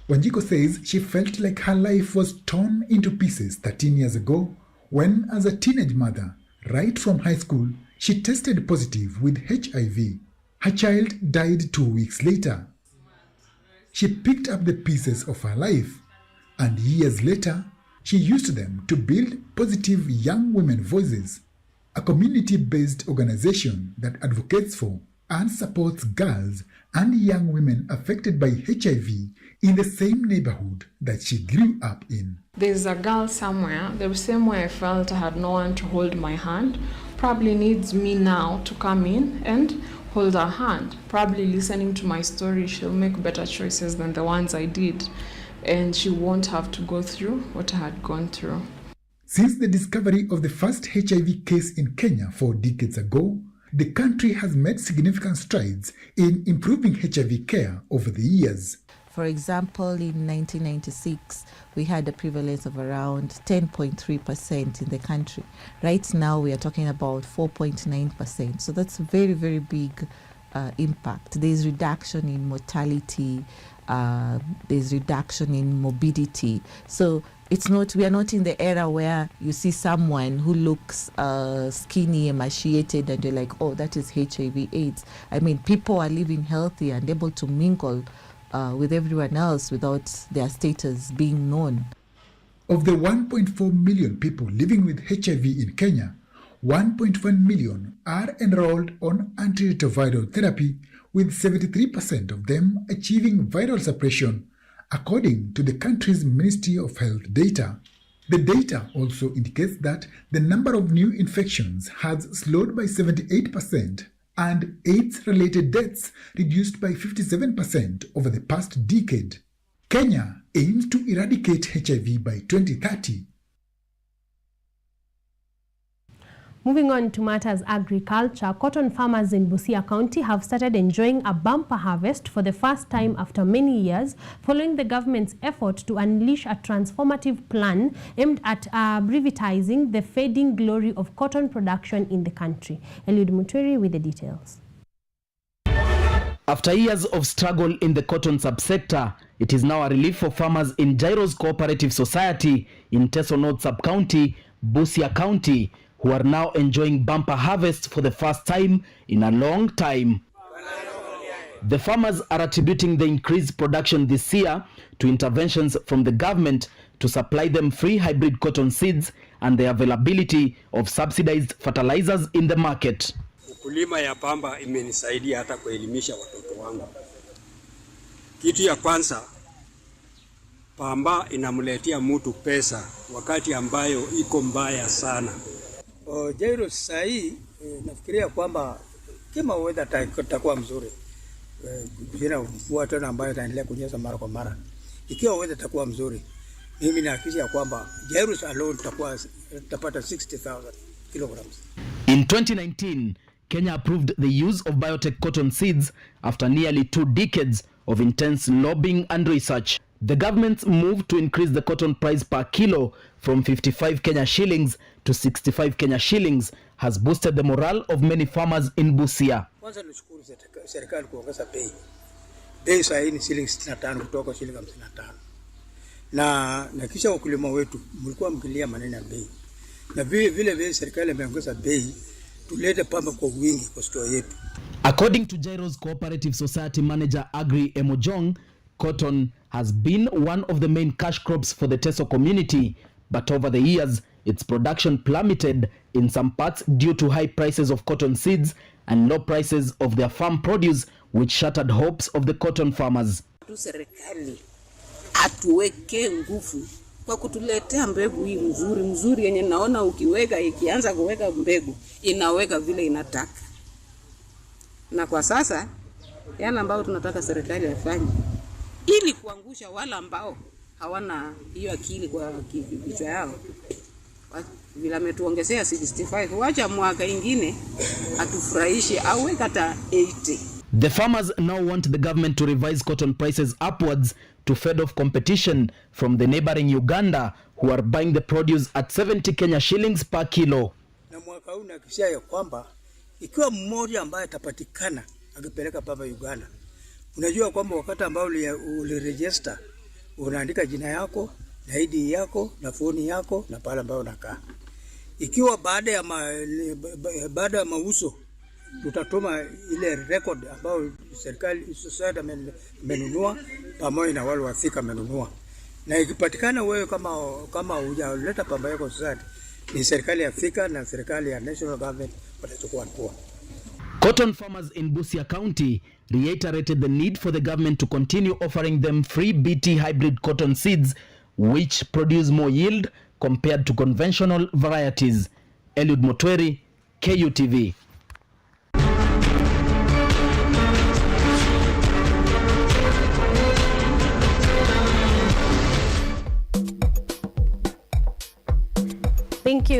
Wanjiko says she felt like her life was torn into pieces 13 years ago when, as a teenage mother, right from high school, she tested positive with HIV. Her child died 2 weeks later. She picked up the pieces of her life, and years later, she used them to build Positive Young Women Voices, a community-based organization that advocates for and supports girls and young women affected by HIV in the same neighborhood that she grew up in. There's a girl somewhere, the same way I felt I had no one to hold my hand, probably needs me now to come in and hold her hand. Probably listening to my story, she'll make better choices than the ones I did, and she won't have to go through what I had gone through. Since the discovery of the first HIV case in Kenya 4 decades ago, the country has made significant strides in improving HIV care over the years. For example, in 1996, we had a prevalence of around 10.3% in the country. Right now, we are talking about 4.9%. So that's a very, very big impact. There's reduction in mortality, there's reduction in morbidity. So we are not in the era where you see someone who looks skinny, emaciated, and you're like, oh, that is HIV/AIDS. I mean, people are living healthy and able to mingle with everyone else without their status being known. Of the 1.4 million people living with HIV in Kenya, 1.1 million are enrolled on antiretroviral therapy, with 73% of them achieving viral suppression, according to the country's Ministry of Health data. The data also indicates that the number of new infections has slowed by 78% and AIDS-related deaths reduced by 57% over the past decade. Kenya aims to eradicate HIV by 2030. Moving on to matters agriculture, cotton farmers in Busia County have started enjoying a bumper harvest for the first time after many years, following the government's effort to unleash a transformative plan aimed at revitalizing the fading glory of cotton production in the country. Eliud Mutwiri with the details. After years of struggle in the cotton subsector, it is now a relief for farmers in Jairo's Cooperative Society in Teso North Sub-County, Busia County, who are now enjoying bumper harvest for the first time in a long time. The farmers are attributing the increased production this year to interventions from the government to supply them free hybrid cotton seeds and the availability of subsidized fertilizers in the market. Ukulima ya pamba imenisaidia hata kuelimisha watoto wangu. Kitu ya kwanza, pamba inamletea mtu pesa wakati ambayo iko mbaya sana. Jairo sasa hii nafikiria kwamba kama weather itakuwa mzuri, kuna mvua tena ambayo itaendelea kunyesha mara kwa mara. Ikiwa weather itakuwa mzuri, mimi nahakikisha kwamba Jairus alone tutapata 60,000 kilograms. In 2019, Kenya approved the use of biotech cotton seeds after nearly 2 decades of intense lobbying and research. The government's move to increase the cotton price per kilo from 55 Kenya shillings to 65 Kenya shillings has boosted the morale of many farmers in Busia. Kwanza nishukuru serikali kuongeza bei. Bei sasa ni shilingi 65 kutoka shilingi 55. Na kisha wakulima wetu mlikuwa mkilia maneno ya bei. Na vile serikali imeongeza bei tulete pamba kwa wingi kwa store yetu. According to Jairo's Cooperative Society manager Agri Emojong, cotton has been one of the main cash crops for the Teso community, but over the years its production plummeted in some parts due to high prices of cotton seeds and low prices of their farm produce, which shattered hopes of the cotton farmers. Serikali atuweke nguvu kwa kutuletea mbegu hii mzuri yenye naona ukiweka ikianza kuweka mbegu inaweka vile inataka. Na kwa sasa yale ambao tunataka serikali afanye ili kuangusha wale ambao hawana hiyo akili kwa kichwa yao. Vile ametuongezea 65, wacha mwaka ingine atufurahishe awe hata 80. The farmers now want the government to revise cotton prices upwards to fend off competition from the neighboring Uganda, who are buying the produce at 70 Kenya shillings per kilo. Na mwaka huu nakisia ya kwamba ikiwa mmoja ambaye atapatikana akipeleka pamba Uganda, unajua kwamba wakati ambao uliregister unaandika jina yako na ID yako na phone yako na pale ambao unakaa. Ikiwa baada ya mauzo tutatuma ile record ambao serikali society amenunua pamoja na wale wathika amenunua. Na ikipatikana wewe kama hujaleta pamba yako society, ni serikali ya Thika na serikali ya national government watachukua hatua. Cotton farmers in Busia County reiterated the need for the government to continue offering them free BT hybrid cotton seeds, which produce more yield compared to conventional varieties. Eliud Motweri, KUTV.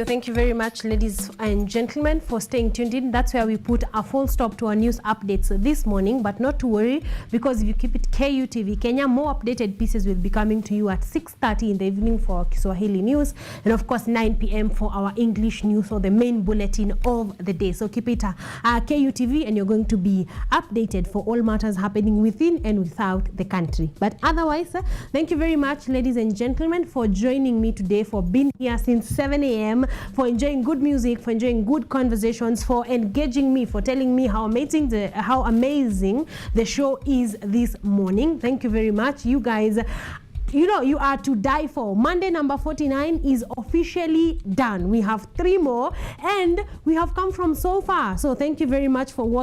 Thank you very much, ladies and gentlemen, for staying tuned in. That's where we put a full stop to our news updates this morning, but not to worry, because if you keep it KUTV Kenya, more updated pieces will be coming to you at 6:30 in the evening for Kiswahili news, and of course 9 p.m. for our English news, or the main bulletin of the day. So keep it KUTV, and you're going to be updated for all matters happening within and without the country. But otherwise, thank you very much, ladies and gentlemen, for joining me today, for being here since 7 a.m., for enjoying good music, for enjoying good conversations, for engaging me, for telling me how amazing the show is this morning. Thank you very much. You guys, you know, you are to die for. Monday number 49 is officially done. We have 3 more, and we have come from so far. So thank you very much for watching.